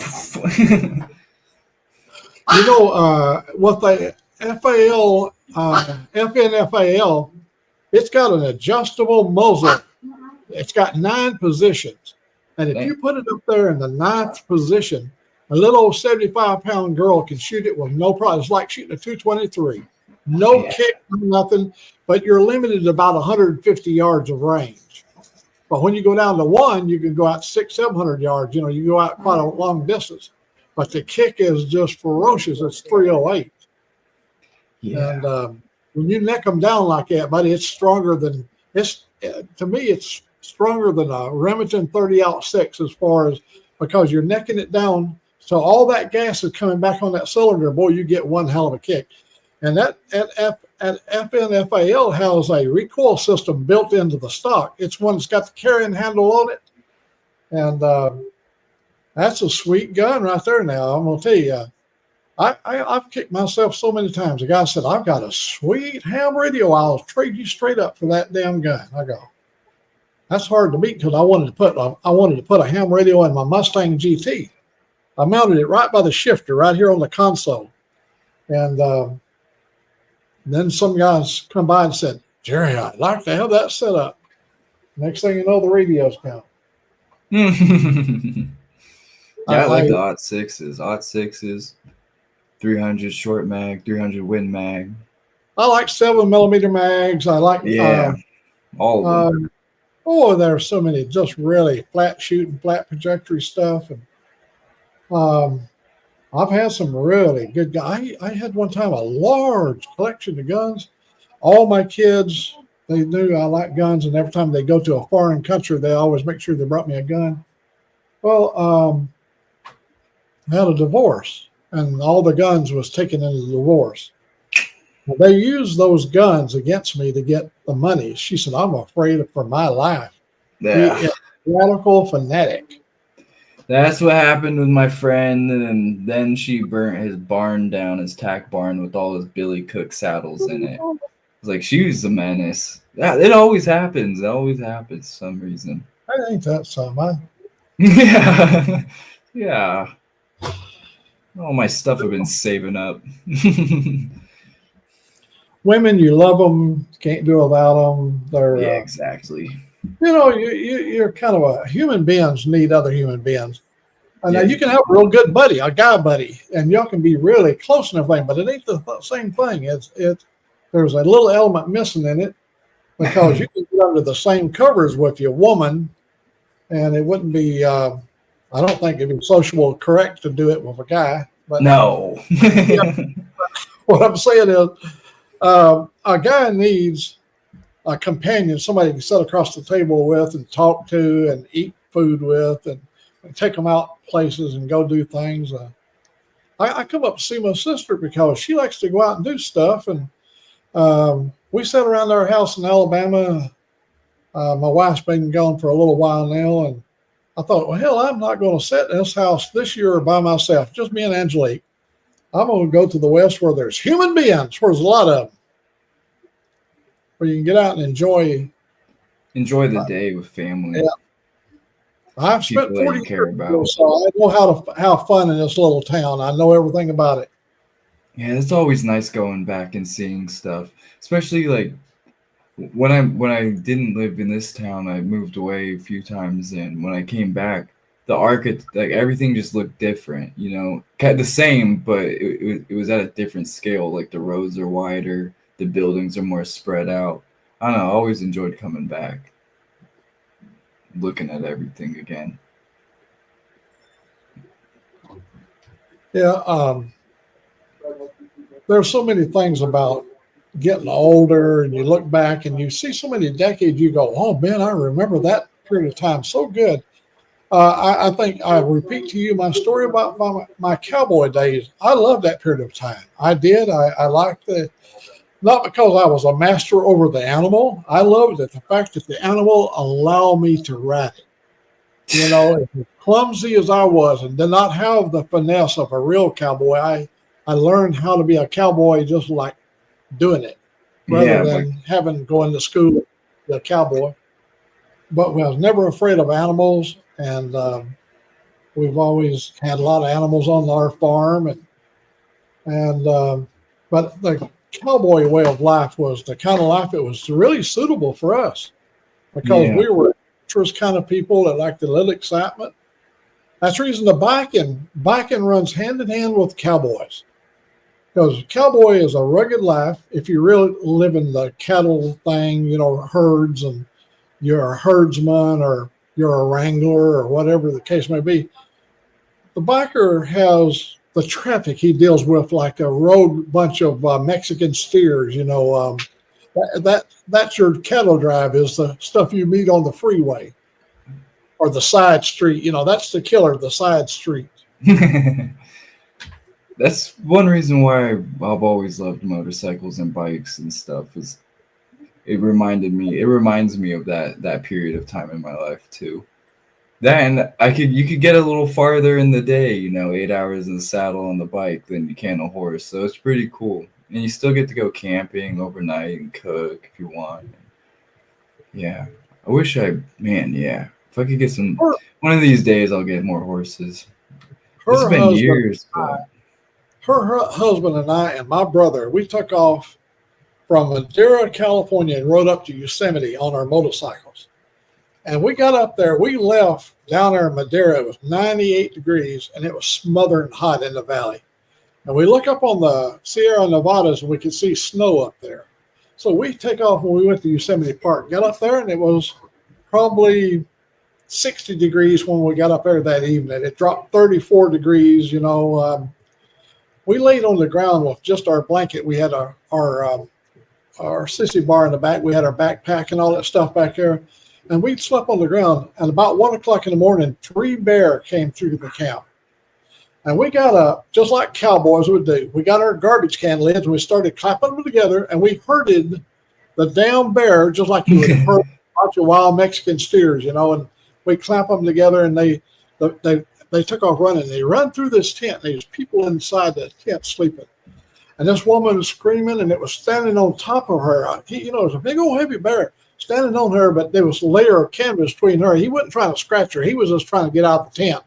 You know, what the FAL, FNFAL, it's got an adjustable muzzle. It's got 9 positions. And if you put it up there in the 9th position, a little old 75-pound girl can shoot it with no problem. It's like shooting a 223. No kick, nothing, but you're limited to about 150 yards of range. But when you go down to 1, you can go out 600-700 yards. You know, you go out quite a long distance. But the kick is just ferocious. It's 308. Yeah. And when you neck them down like that, buddy, it's stronger than to me. It's stronger than a Remington 30-06 as far as because you're necking it down. So all that gas is coming back on that cylinder. Boy, you get one hell of a kick. And that at FNFAL has a recoil system built into the stock. It's one that's got the carrying handle on it. And that's a sweet gun right there now. I'm going to tell you, I've kicked myself so many times. The guy said, I've got a sweet ham radio. I'll trade you straight up for that damn gun. I go, that's hard to beat because I wanted to put a ham radio in my Mustang GT. I mounted it right by the shifter right here on the console. And then some guys come by and said, Jerry, I'd like to have that set up. Next thing you know, the radio's gone. I like the Ot 6s, 300 short mag, 300 win mag. I like 7mm mags. I like all of them. There's so many just really flat shooting, flat trajectory stuff. And I've had some really good guys. I had one time a large collection of guns. All my kids, they knew I like guns, and every time they go to a foreign country, they always make sure they brought me a gun. Well, I had a divorce, and all the guns was taken in the divorce. Well, they used those guns against me to get the money. She said, I'm afraid for my life. Yeah. He is a radical fanatic. That's what happened with my friend, and then she burnt his barn down, his tack barn, with all his Billy Cook saddles in it. It's like, she was a menace. Yeah, it always happens. It always happens for some reason. I ain't that some. Yeah. Yeah. All my stuff I've been saving up. Women, you love them, can't do without them. They're exactly. You're kind of human beings need other human beings. And now you can have a real good buddy, a guy buddy, and y'all can be really close and everything, but it ain't the same thing. There's a little element missing in it because you can get under the same covers with your woman, and it wouldn't be. I don't think it'd be socially correct to do it with a guy. But no. What I'm saying is, a guy needs a companion, somebody to sit across the table with and talk to and eat food with and take them out places and go do things. I come up to see my sister because she likes to go out and do stuff. And we sat around our house in Alabama. My wife's been gone for a little while now. And I thought, well, hell, I'm not going to sit in this house this year by myself, just me and Angelique. I'm going to go to the West where there's human beings, where there's a lot of them, where you can get out and enjoy the day with family. Yeah. I've spent 40 years ago, so I know how to have fun in this little town. I know everything about it. Yeah, it's always nice going back and seeing stuff, especially like when I didn't live in this town. I moved away a few times, and when I came back, like everything just looked different. The same, but it was at a different scale. Like the roads are wider, the buildings are more spread out. I don't know. I always enjoyed coming back, looking at everything again. Yeah, there's so many things about getting older, and you look back and you see so many decades. You go, oh man, I remember that period of time so good. I think I repeat to you my story about my cowboy days. I loved that period of time. I did. I liked it, not because I was a master over the animal. I loved it, the fact that the animal allowed me to ride it. As clumsy as I was and did not have the finesse of a real cowboy, I learned how to be a cowboy just like doing it rather than going to school to be a cowboy. But I was never afraid of animals. And we've always had a lot of animals on our farm, but the cowboy way of life was the kind of life that was really suitable for us because we were adventurous kind of people that liked a little excitement. That's the reason the biking runs hand in hand with cowboys, because cowboy is a rugged life. If you really live in the cattle thing, herds, and you're a herdsman or you're a wrangler or whatever the case may be. The biker has the traffic he deals with like a road bunch of Mexican steers. That's your cattle drive is the stuff you meet on the freeway. or the side street. You know, that's the killer, the side street. That's one reason why I've always loved motorcycles and bikes and stuff. Is it reminds me of that period of time in my life too. That, and you could get a little farther in the day, 8 hours in the saddle on the bike than you can a horse. So it's pretty cool. And you still get to go camping overnight and cook if you want. Yeah. I wish if I could get one of these days I'll get more horses. It's been years, but her husband and I and my brother, we took off from Madera, California, and rode up to Yosemite on our motorcycles. And we got up there. We left down there in Madera. It was 98 degrees, and it was smothering hot in the valley. And we look up on the Sierra Nevadas, and we could see snow up there. So we take off when we went to Yosemite Park. Got up there, and it was probably 60 degrees when we got up there that evening. It dropped 34 degrees, We laid on the ground with just our blanket. We had our sissy bar in the back. We had our backpack and all that stuff back there. And we slept on the ground. And about 1 o'clock in the morning, 3 bears came through the camp. And we got up, just like cowboys would do. We got our garbage can lids and we started clapping them together. And we herded the damn bear just like you would herd a bunch of wild Mexican steers, And we clap them together, and they took off running. They run through this tent. There's people inside the tent sleeping. And this woman was screaming, and it was standing on top of her. It was a big old heavy bear standing on her, but there was a layer of canvas between her. He wasn't trying to scratch her. He was just trying to get out of the tent.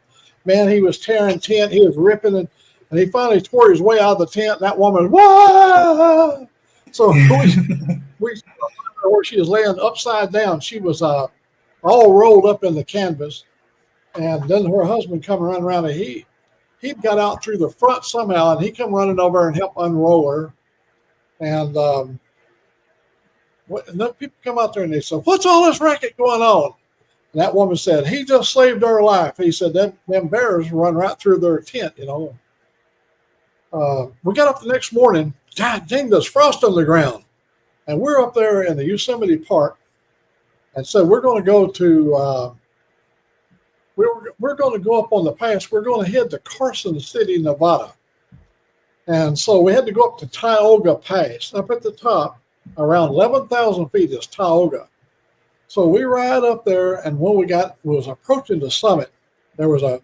Man, he was tearing tent. He was ripping it. And he finally tore his way out of the tent. And that woman, wah! So we saw where she was laying upside down. She was all rolled up in the canvas. And then her husband come around and he got out through the front somehow, and he come running over and help unroll her. And then people come out there and they said, "What's all this racket going on?" And that woman said, "He just saved our life." He said, them bears run right through their tent, We got up the next morning. God dang, there's frost on the ground. And we're up there in the Yosemite Park. And so we're going to go to we're going to go up on the pass. We're going to head to Carson City, Nevada. And so we had to go up to Tioga Pass. Up at the top, around 11,000 feet is Tioga. So we ride up there, and when we was approaching the summit, there was a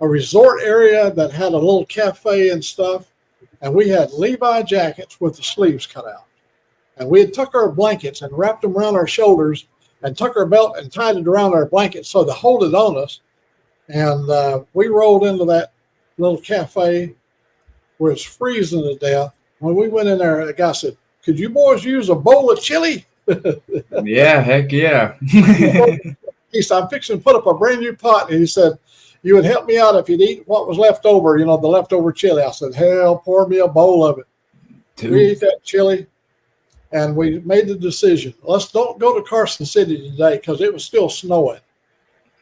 resort area that had a little cafe and stuff. And we had Levi jackets with the sleeves cut out. And we had took our blankets and wrapped them around our shoulders and took our belt and tied it around our blanket so to hold it on us. And we rolled into that little cafe where it's freezing to death. When we went in there, the guy said, "Could you boys use a bowl of chili?" Yeah, heck yeah. He said, "I'm fixing to put up a brand new pot." And he said, "You would help me out if you'd eat what was left over, the leftover chili." I said, "Hell, pour me a bowl of it." We ate that chili. And we made the decision, let's don't go to Carson City today because it was still snowing.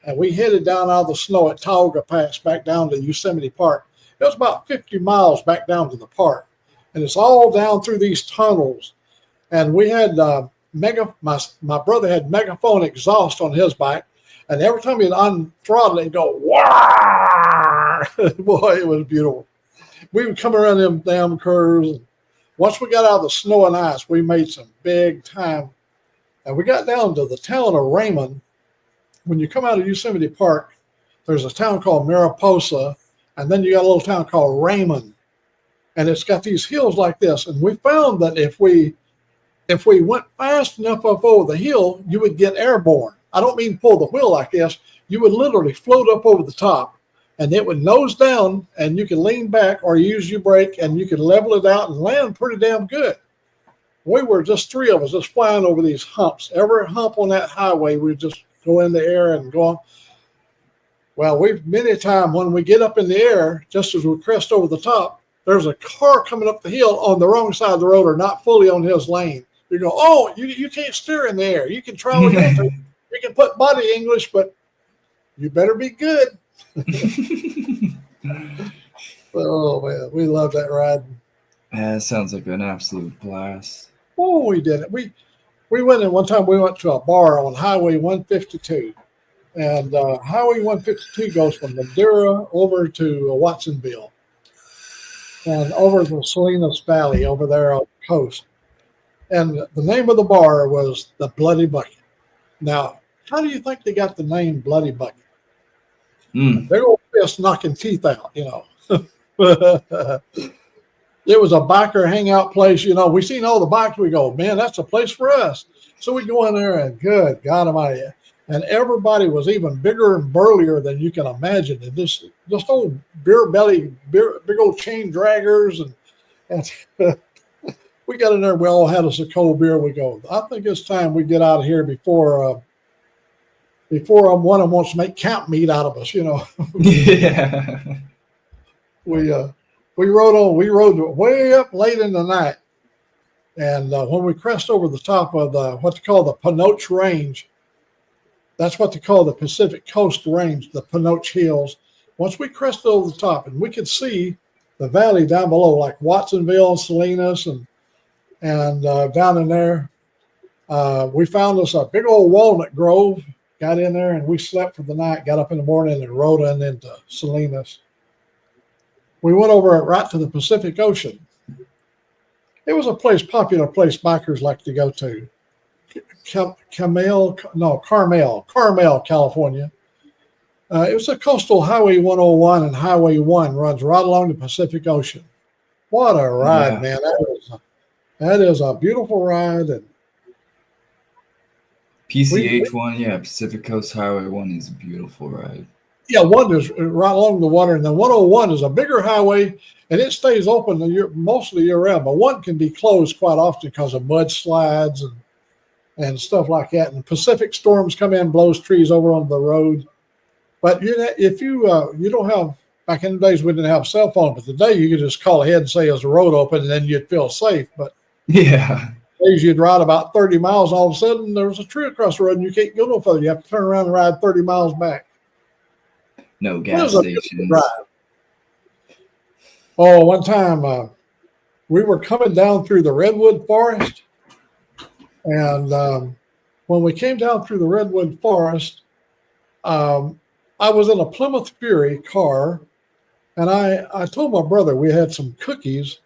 And we headed down out of the snow at Tioga Pass back down to Yosemite Park. It was about 50 miles back down to the park. And it's all down through these tunnels. And we had my brother had megaphone exhaust on his bike. And every time he'd unthrottle, he'd go, "Wah!" Boy, it was beautiful. We would come around them damn curves. Once we got out of the snow and ice, we made some big time. And we got down to the town of Raymond. When you come out of Yosemite Park, there's a town called Mariposa, and then you got a little town called Raymond. And it's got these hills like this. And we found that if we went fast enough up over the hill, you would get airborne. I don't mean pull the wheel like this. You would literally float up over the top. And it would nose down, and you can lean back or use your brake, and you can level it out and land pretty damn good. We were just 3 of us just flying over these humps. Every hump on that highway, we just go in the air and go on. Well, many a time when we get up in the air, just as we crest over the top, there's a car coming up the hill on the wrong side of the road or not fully on his lane. You go, "Oh, you can't steer in the air. You can try what you want to. You can put body English, but you better be good." Oh man, we love that ride. Yeah, it sounds like an absolute blast. Oh, we did it. We went in one time. We went to a bar on Highway 152, And Highway 152 goes from Madeira over to Watsonville and over the Salinas Valley over there on the coast. And the name of the bar was the Bloody Bucket. Now, how do you think they got the name Bloody Bucket? Big old fist knocking teeth out, you know. It was a biker hangout place. You know, we seen all the bikes. We go, man, that's a place for us. So we go in there and good God Almighty. And everybody was even bigger and burlier than you can imagine. And just old beer belly, big old chain draggers. And we got in there. We all had us a cold beer. We go, I think it's time we get out of here before one of them wants to make camp meat out of us, you know. Yeah. We rode way up late in the night. And when we crest over the top of what they call the Panoche Range, that's what they call the Pacific Coast Range, the Panoche Hills. Once we crested over the top, and we could see the valley down below, like Watsonville and Salinas and down in there, we found us a big old walnut grove, got in there, and we slept for the night, got up in the morning and rode on into Salinas. We went over right to the Pacific Ocean. It was a popular place bikers like to go to. Carmel, California. It was a coastal Highway 101 and Highway 1 runs right along the Pacific Ocean. What a ride, man. That is a beautiful ride. And PCH 1, yeah, Pacific Coast Highway 1 is a beautiful ride. Yeah, one is right along the water, and then 101 is a bigger highway, and it stays open mostly year round. But one can be closed quite often because of mudslides and stuff like that. And Pacific storms come in, blows trees over on the road. But if you don't have, back in the days we didn't have cell phone, but today you could just call ahead and say, "Is the road open?" and then you'd feel safe. But yeah, days you'd ride about 30 miles, all of a sudden there was a tree across the road, and you can't go no further. You have to turn around and ride 30 miles back. No gas stations. Oh, one time we were coming down through the redwood forest, and when we came down through the redwood forest, I was in a Plymouth Fury car, and I told my brother we had some cookies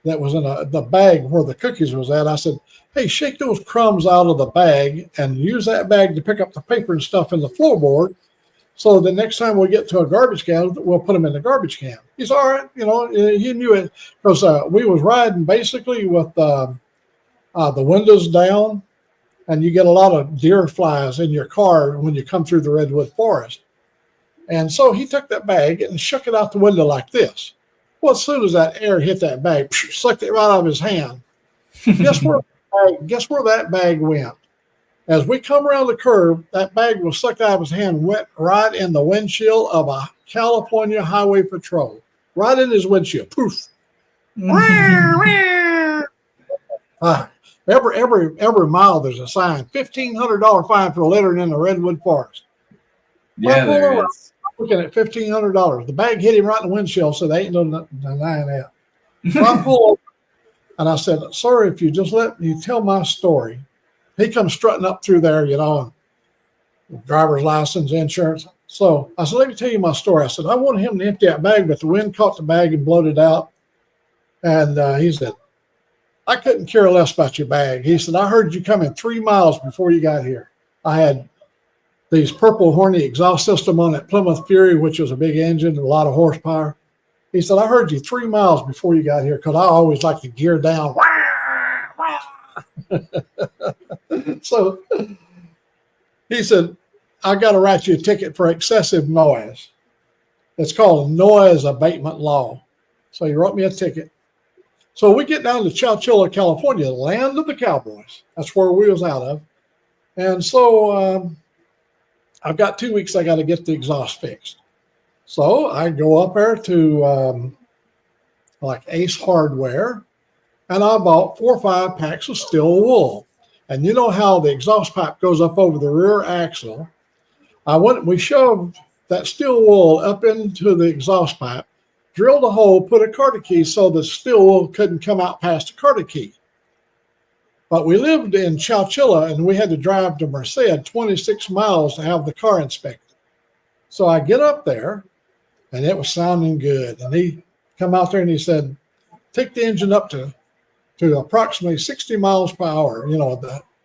that was in the bag where the cookies was at. I said, "Hey, shake those crumbs out of the bag and use that bag to pick up the paper and stuff in the floorboard. So the next time we get to a garbage can, we'll put them in the garbage can." He's all right. You know, he knew it because we was riding basically with the windows down, and you get a lot of deer flies in your car when you come through the redwood forest. And so he took that bag and shook it out the window like this. Well, as soon as that air hit that bag, sucked it right out of his hand. Guess where that bag went? As we come around the curve, that bag was sucked out of his hand, went right in the windshield of a California Highway Patrol, right in his windshield. Poof. Every mile there's a sign, $1,500 fine for littering in the redwood forest. Yeah, there is. Looking at $1,500. The bag hit him right in the windshield, so they ain't no denying that. So I pull over, and I said, "Sir, if you just let me tell my story." He comes strutting up through there, you know, and driver's license, insurance. So I said, "Let me tell you my story." I said, "I wanted him to empty that bag, but the wind caught the bag and blowed it out." And he said, "I couldn't care less about your bag." He said, "I heard you coming 3 miles before you got here. I had these Purple Horny exhaust system on that Plymouth Fury, which was a big engine, a lot of horsepower." He said, "I heard you 3 miles before you got here because I always like to gear down." So he said, "I got to write you a ticket for excessive noise. It's called a noise abatement law." So he wrote me a ticket. So we get down to Chowchilla, California, the land of the cowboys. That's where we was out of. And so I've got 2 weeks I got to get the exhaust fixed. So I go up there to like Ace Hardware, and I bought 4 or 5 packs of steel wool. And you know how the exhaust pipe goes up over the rear axle. We shoved that steel wool up into the exhaust pipe, drilled a hole, put a carter key so the steel wool couldn't come out past the carter key. But we lived in Chowchilla, and we had to drive to Merced 26 miles to have the car inspected. So I get up there, and it was sounding good. And he come out there and he said, take the engine up to approximately 60 miles per hour,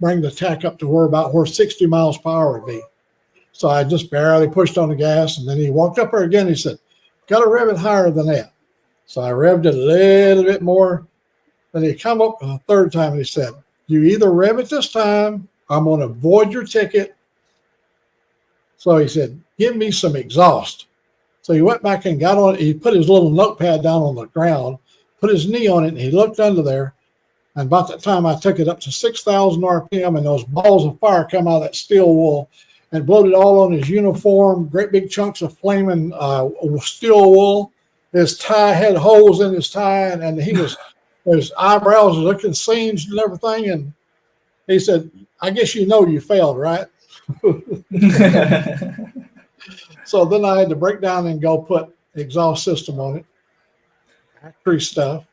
bring the tach up to where 60 miles per hour would be. So I just barely pushed on the gas, and then he walked up there again. He said, got to rev it higher than that. So I revved it a little bit more. Then he come up a third time and he said, you either rev it this time, I'm going to void your ticket. So he said, give me some exhaust. So he went back and got on it. He put his little notepad down on the ground, put his knee on it, and he looked under there. And about that time, I took it up to 6,000 RPM, and those balls of fire come out of that steel wool and blowed it all on his uniform, great big chunks of flaming steel wool. His tie had holes in his tie, and his eyebrows were looking singed and everything. And he said, I guess you failed, right? So then I had to break down and go put exhaust system on it, factory stuff.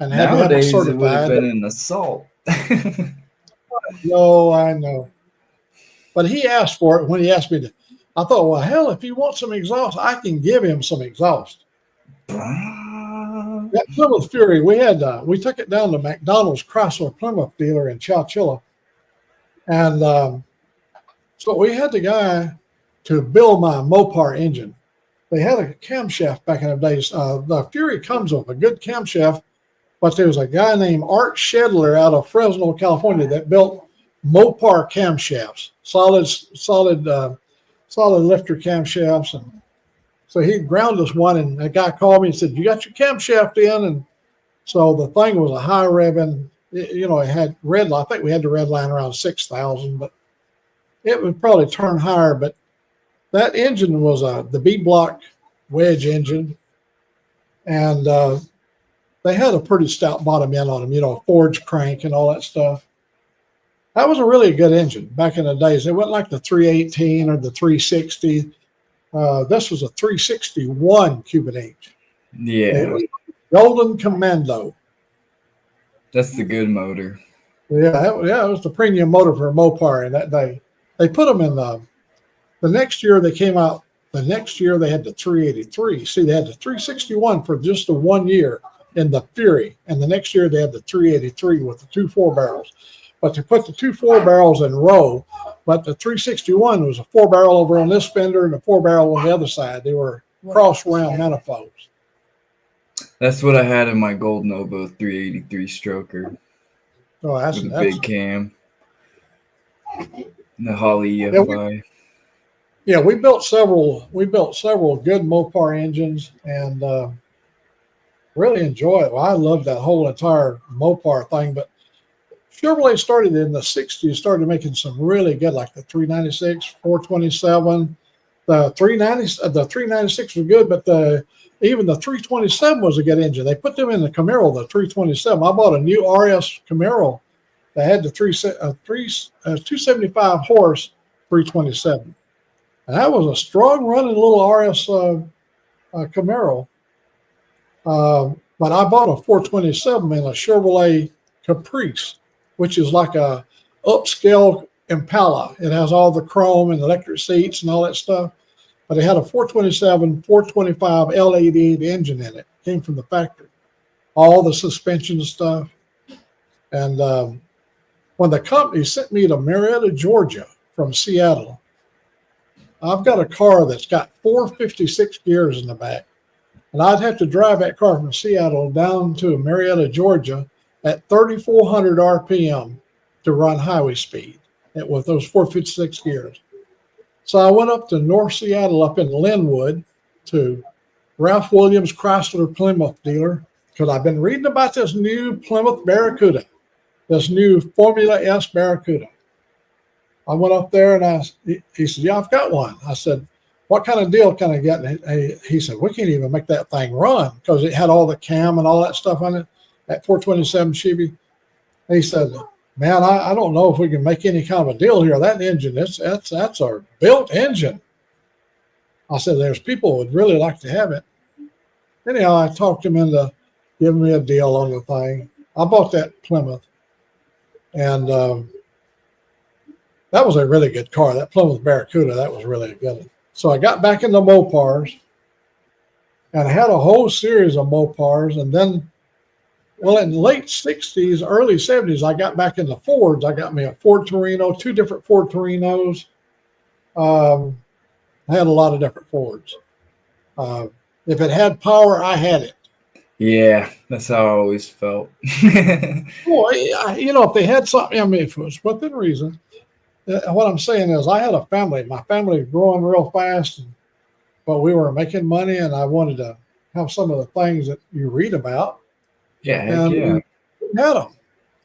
And nowadays it would have been an assault. No, I know. But he asked for it when he asked me to. I thought, well, hell, if he wants some exhaust, I can give him some exhaust. That Plymouth Fury, we took it down to McDonald's Chrysler Plymouth dealer in Chowchilla. And so we had the guy to build my Mopar engine. They had a camshaft back in the days. The Fury comes with a good camshaft. But there was a guy named Art Shedler out of Fresno, California, that built Mopar camshafts, solid lifter camshafts. And so he ground us one, and a guy called me and said, you got your camshaft in? And so the thing was a high revving, it had I think we had the red line around 6,000, but it would probably turn higher. But that engine was the B-block wedge engine. And, they had a pretty stout bottom end on them, forged crank and all that stuff. That was a really good engine back in the days. It wasn't like the 318 or the 360. This was a 361 cubic inch. Yeah. It was Golden Commando. That's the good motor. Yeah, it was the premium motor for a Mopar in that day. They put them in the next year they came out. The next year they had the 383. See, they had the 361 for just the 1 year in the Fury, and the next year they had the 383 with the 2 4-barrels. But they put the 2 4-barrels in row, but the 361 was a 4-barrel over on this fender and a 4-barrel on the other side. They were cross round manifolds. That's what I had in my Gold Nova 383 stroker. Oh, that's with a big cam. And the Holly EFI. Yeah, we built several good Mopar engines, and really enjoy it. Well, I love that whole entire Mopar thing, but Chevrolet started in the 60s, started making some really good, like the 396, 427. The 396 was good, but even the 327 was a good engine. They put them in the Camaro, the 327. I bought a new RS Camaro that had the 275 horse 327. And that was a strong running little RS Camaro. But I bought a 427 in a Chevrolet Caprice, which is like a upscale Impala. It has all the chrome and electric seats and all that stuff. But it had a 427, 425 L88 engine in it. Came from the factory. All the suspension stuff. And when the company sent me to Marietta, Georgia from Seattle, I've got a car that's got 456 gears in the back. And I'd have to drive that car from Seattle down to Marietta, Georgia at 3,400 RPM to run highway speed with those 456 gears. So I went up to North Seattle up in Linwood to Ralph Williams Chrysler Plymouth dealer because I've been reading about this new Plymouth Barracuda, this new Formula S Barracuda. I went up there and he said, yeah, I've got one. I said, what kind of deal can I get? And he said, we can't even make that thing run because it had all the cam and all that stuff on it, that 427 Chevy. And he said, man, I don't know if we can make any kind of a deal here. That engine, that's our built engine. I said, there's people who would really like to have it. Anyhow, I talked him into giving me a deal on the thing. I bought that Plymouth. And that was a really good car. That Plymouth Barracuda, that was really a good one. So I got back into Mopars, and I had a whole series of Mopars. And then, well, in the late 60s, early 70s, I got back into Fords. I got me a Ford Torino, 2 different Ford Torinos. I had a lot of different Fords. If it had power, I had it. Yeah, that's how I always felt. Well, if they had something, I mean, if it was within reason. What I'm saying is, I had a family. My family was growing real fast, but we were making money, and I wanted to have some of the things that you read about. Yeah, heck And yeah. we had them.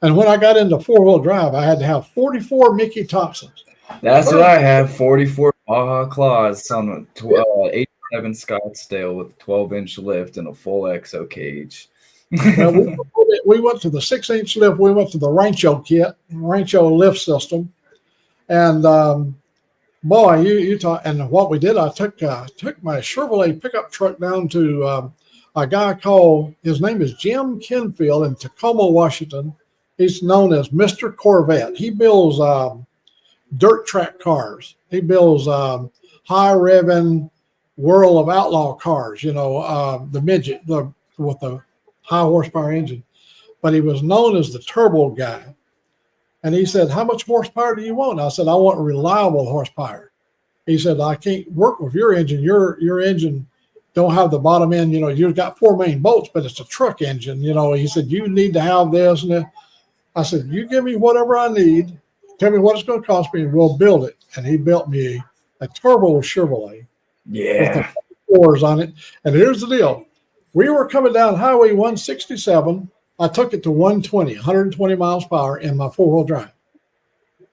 And when I got into 4-wheel drive, I had to have 44 Mickey Thompsons. That's what I have. 44 Baja Claws on a 87 Scottsdale with a 12-inch lift and a full exo cage. Well, we went to the 6-inch lift. We went to the Rancho kit, Rancho lift system. And boy, you talk. And what we did, I took my Chevrolet pickup truck down to a guy called, his name is Jim Kenfield in Tacoma, Washington. He's known as Mr. Corvette. He builds dirt track cars. He builds high revving World of Outlaw cars. The midget, with the high horsepower engine. But he was known as the turbo guy. And he said, "How much horsepower do you want?" I said, "I want reliable horsepower." He said, "I can't work with your engine. Your engine don't have the bottom end. You've got 4 main bolts, but it's a truck engine. He said, you need to have this and that." I said, "You give me whatever I need. Tell me what it's going to cost me, and we'll build it." And he built me a turbo Chevrolet with the 4s on it. And here's the deal. We were coming down Highway 167. I took it to 120 miles per hour in my 4-wheel drive.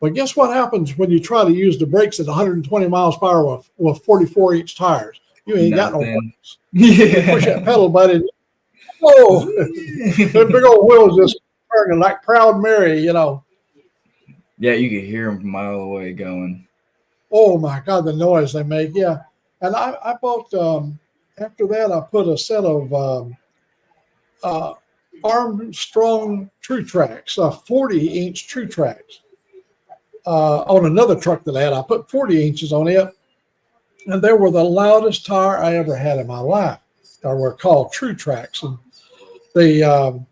But guess what happens when you try to use the brakes at 120 miles per hour with 44-inch tires? You ain't got no brakes. You push that pedal, buddy. Whoa! The big old wheels just turning like Proud Mary, Yeah, you could hear them a mile away going. Oh my God, the noise they make. Yeah. And I bought, after that, I put a set of Armstrong True Tracks, 40-inch True Tracks on another truck that I had. I put 40 inches on it, and they were the loudest tire I ever had in my life. They were called True Tracks. And the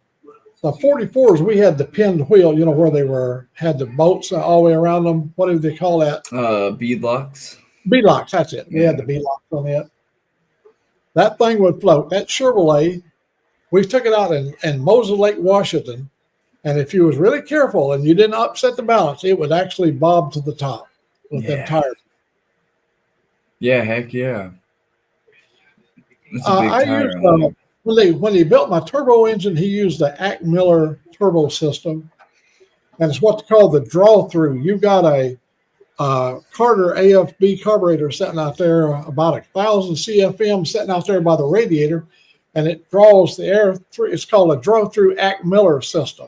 44s, we had the pinned wheel, where they had the bolts all the way around them. What do they call that? Beadlocks. Beadlocks, that's it. We had the beadlocks on it. That thing would float. That Chevrolet, we took it out in Moses Lake, Washington, and if you was really careful and you didn't upset the balance, it would actually bob to the top with them tires. Yeah, heck yeah. That's a big I tire. used when he built my turbo engine, he used the Ack Miller turbo system, and it's what they call the draw through. You've got a Carter AFB carburetor sitting out there, about 1,000 CFM sitting out there by the radiator, and it draws the air through. It's called a draw-through Ack Miller system.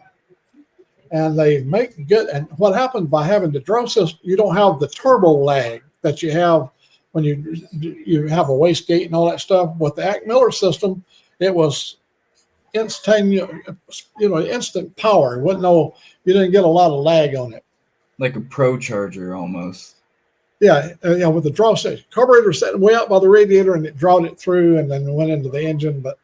And they make good. And what happens by having the draw system, you don't have the turbo lag that you have when you have a wastegate and all that stuff. With the Ack Miller system, it was instantaneous, instant power. You didn't get a lot of lag on it. Like a Pro Charger almost. Yeah, with the draw station. Carburetor sitting way out by the radiator, and it drawed it through and then went into the engine. But,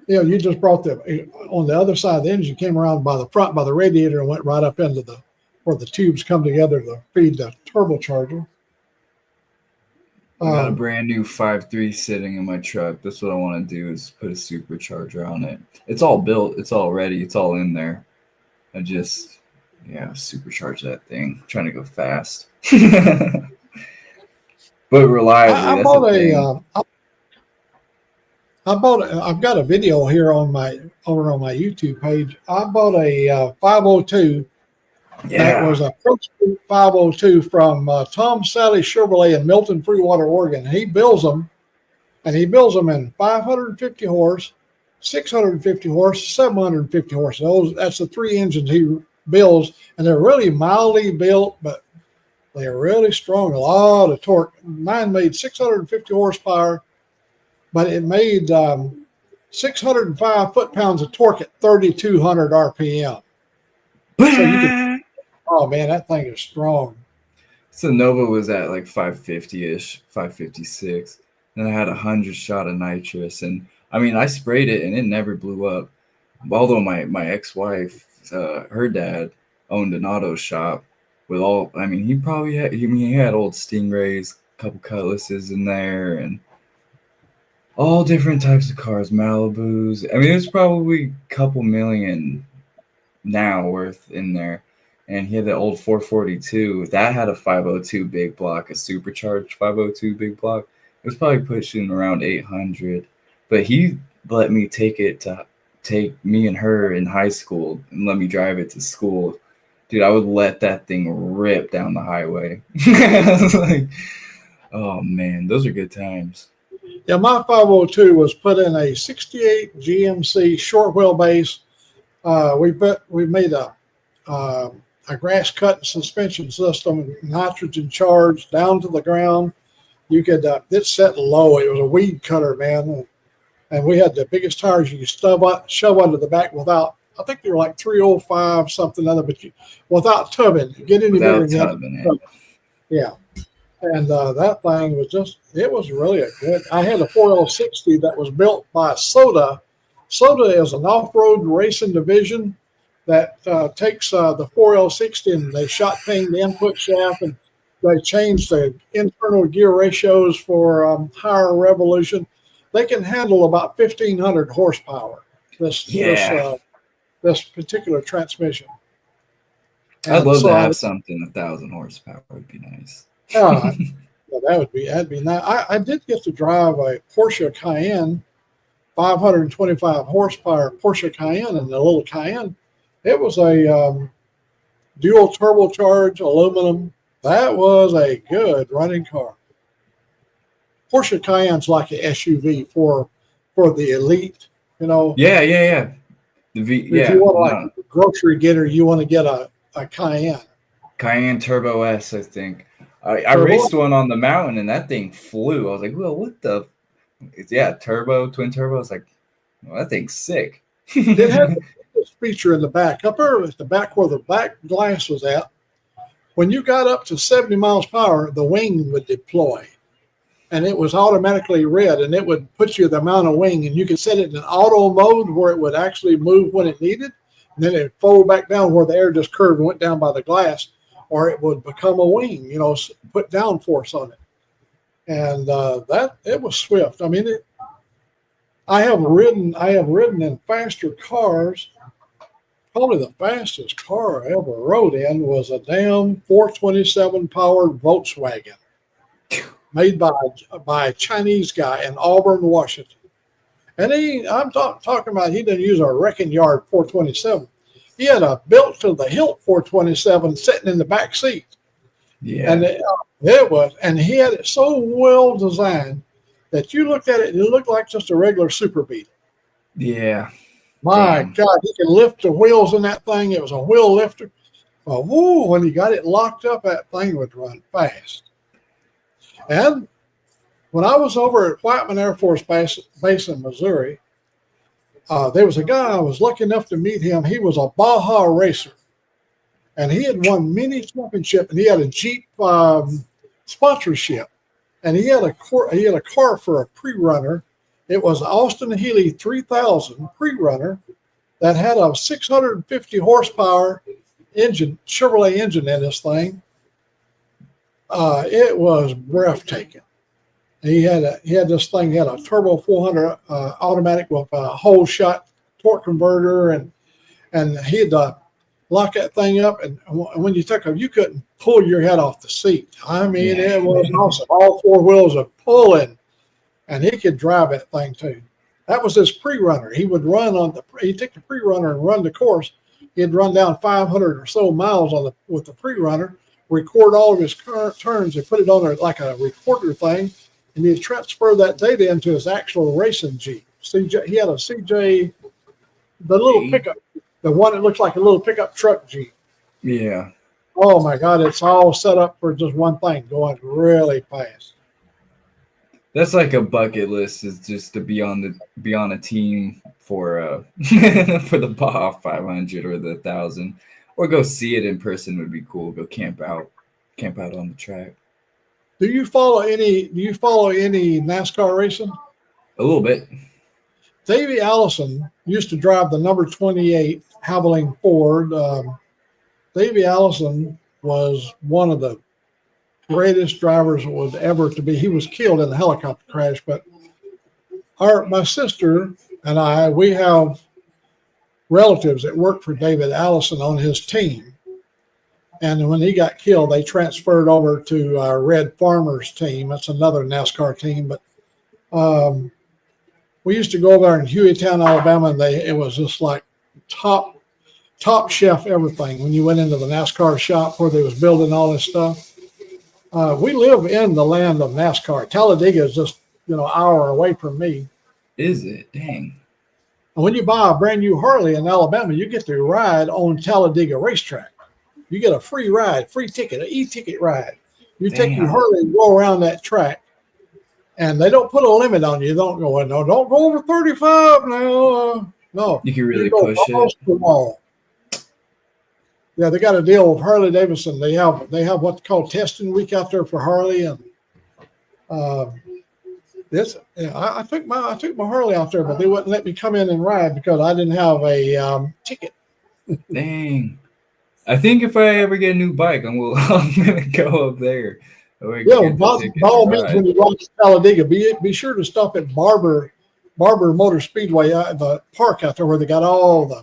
you just brought on the other side of the engine, came around by the front by the radiator and went right up into where the tubes come together to feed the turbocharger. I got a brand new 5.3 sitting in my truck. That's what I want to do, is put a supercharger on it. It's all built. It's all ready. It's all in there. I just... supercharge that thing. I'm trying to go fast, but reliably. I've got a video here over on my YouTube page. I bought a 502. That was a Pro Street 502 from Tom Sally Chevrolet in Milton, Freewater, Oregon. He builds them, and he builds them in 550 horse, 650 horse, 750 horse. That's the 3 engines he builds, and they're really mildly built, but they're really strong, a lot of torque. Mine made 650 horsepower, but it made 605 foot-pounds of torque at 3,200 RPM. So you can, oh man, that thing is strong. So Nova was at like 550-ish, 556. Then I had 100 shot of nitrous, and I mean I sprayed it and it never blew up. Although my ex-wife, her dad owned an auto shop with all. I mean he probably had. I mean he had old Stingrays, a couple Cutlasses in there, and all different types of cars, Malibus. I mean it was probably a couple million now worth in there. And he had the old 442 that had a 502 big block, a supercharged 502 big block. It was probably pushing around 800, but he let me take me and her in high school and let me drive it to school. Dude, I would let that thing rip down the highway. I was like, oh man, those are good times. Yeah, my 502 was put in a 68 GMC short wheelbase. We made a grass cut suspension system, nitrogen charged down to the ground. You could it set low. It was a weed cutter, man, and we had the biggest tires you could shove under the back without. I think they were like 305 something other, but without tubbing, get any bigger than that. Yeah, and that thing was it was really a good. I had a 4L60 that was built by Soda. Soda is an off-road racing division that takes the 4L60 and they shot ping the input shaft and they changed the internal gear ratios for higher revolution. They can handle about 1,500 horsepower. This particular transmission. And I'd love to have something 1,000 horsepower. Would be nice. Yeah, that'd be nice. I did get to drive a Porsche Cayenne, 525 horsepower Porsche Cayenne, and the little Cayenne. It was a dual turbocharged aluminum. That was a good running car. Porsche Cayenne's like an SUV for the elite, you know. Yeah. If you want a grocery getter, you want to get a Cayenne. Cayenne Turbo S, I think. I raced one on the mountain and that thing flew. I was like, well, what the? Turbo, twin turbo. I was like, well, that thing's sick. It had this feature in the back, up there at the back where the back glass was at. When you got up to 70 miles per hour, the wing would deploy. And it was automatically red, and it would put you the amount of wing, and you could set it in auto mode where it would actually move when it needed, and then it would fold back down where the air just curved and went down by the glass, or it would become a wing, put down force on it. And it was swift. I mean, I have ridden in faster cars. Probably the fastest car I ever rode in was a damn 427 powered Volkswagen made by a Chinese guy in Auburn, Washington. And I'm talking about he didn't use a wrecking yard 427. He had a built to the hilt 427 sitting in the back seat. Yeah. And and he had it so well designed that you looked at it and it looked like just a regular Super Beetle. Yeah. My God, he could lift the wheels in that thing. It was a wheel lifter. Well, when he got it locked up, that thing would run fast. And when I was over at Whiteman Air Force Base in Missouri, there was a guy, I was lucky enough to meet him. He was a Baja racer. And he had won many championships, and he had a Jeep sponsorship. And he had a car for a pre-runner. It was Austin Healey 3000 pre-runner that had a 650 horsepower engine, Chevrolet engine in this thing. It was breathtaking. He had this thing. He had a turbo 400 automatic with a whole shot torque converter, and he'd lock that thing up. And when you took off, you couldn't pull your head off the seat. I mean, It was awesome. All four wheels are pulling. And he could drive that thing too. That was his pre-runner. He would run he'd take the pre-runner and run the course. He'd run down 500 or so miles with the pre-runner, record all of his current turns and put it on like a recorder thing, and he'd transfer that data into his actual racing Jeep. CJ, he had a CJ, the little pickup, the one that looks like a little pickup truck Jeep. Yeah. Oh my God, it's all set up for just one thing, going really fast. That's like a bucket list, is just to be on a team for for the Baja 500 or the 1000. or go see it in person would be cool. Go camp out on the track. Do you follow any NASCAR racing? A little bit. Davey Allison used to drive the number 28 Havoline Ford. Davey Allison was one of the greatest drivers was ever to be. He was killed in a helicopter crash, but my sister and I, we have relatives that work for David Allison on his team. And when he got killed, they transferred over to our Red Farmers team. That's another NASCAR team. But we used to go over there in Hueytown, Alabama, and it was just like top chef everything. When you went into the NASCAR shop where they was building all this stuff, we live in the land of NASCAR. Talladega is just an hour away from me. Is it? Dang. And when you buy a brand new Harley in Alabama, you get to ride on Talladega racetrack. You get a free ride, free ticket, an e-ticket ride. You take your Harley and go around that track, and they don't put a limit on you. Don't go over 35 now. No, you can really push it. The wall. Yeah, they got a deal with Harley Davidson. They have what's called testing week out there for Harley, and I took my Harley out there, but they wouldn't let me come in and ride because I didn't have a ticket. Dang. I think if I ever get a new bike, I'm gonna go up there. Yeah, by all means, when you ride to Talladega, be sure to stop at Barber Motor Speedway, the park out there where they got all the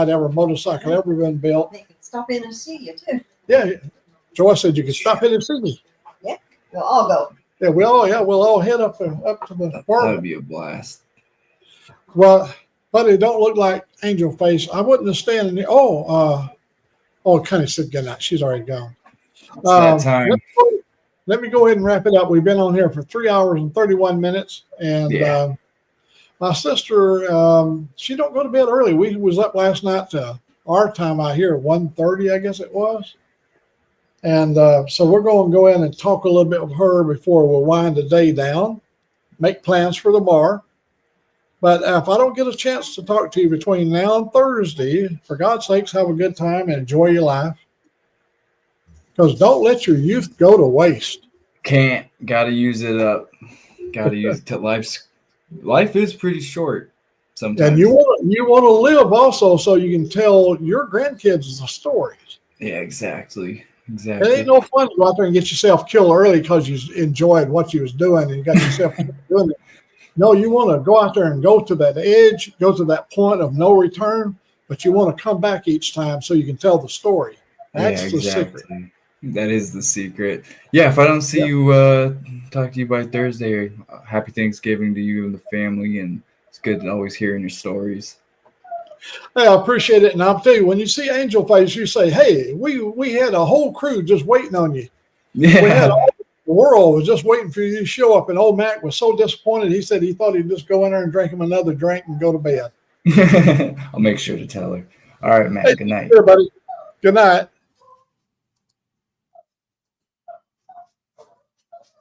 every motorcycle ever been built. They can stop in and see you too. Yeah, Joyce said you can stop in and see me. Yeah, we'll all go. Yeah, we'll all head up to the Barber. That'd be a blast. Well, but it don't look like Angel Face. I wouldn't have stayed in there. Connie said good night. She's already gone. It's that time. Let me go ahead and wrap it up. We've been on here for 3 hours and 31 minutes. And my sister, she don't go to bed early. We was up last night to our time out here at 1:30, I guess it was. And so we're going to go in and talk a little bit with her before we'll wind the day down, make plans for tomorrow. But if I don't get a chance to talk to you between now and Thursday, for God's sakes, have a good time and enjoy your life. Because don't let your youth go to waste. Can't. Got to use it up. Got to use it till life is pretty short sometimes. And you want to live also so you can tell your grandkids the stories. Yeah, exactly. It ain't no fun to go out there and get yourself killed early because you enjoyed what you was doing and you got yourself doing it. No, you want to go out there and go to that edge, go to that point of no return, but you want to come back each time so you can tell the story. That's the secret. That is the secret. Yeah, if I don't see you, talk to you by Thursday, happy Thanksgiving to you and the family, and it's good to always hearing your stories. Hey, I appreciate it, and I'll tell you, when you see Angel Face, you say, hey, we had a whole crew just waiting on you. Yeah. We had all the world was just waiting for you to show up, and Old Mack was so disappointed, he said he thought he'd just go in there and drink him another drink and go to bed. I'll make sure to tell her. All right, Matt, good night. Everybody, good night.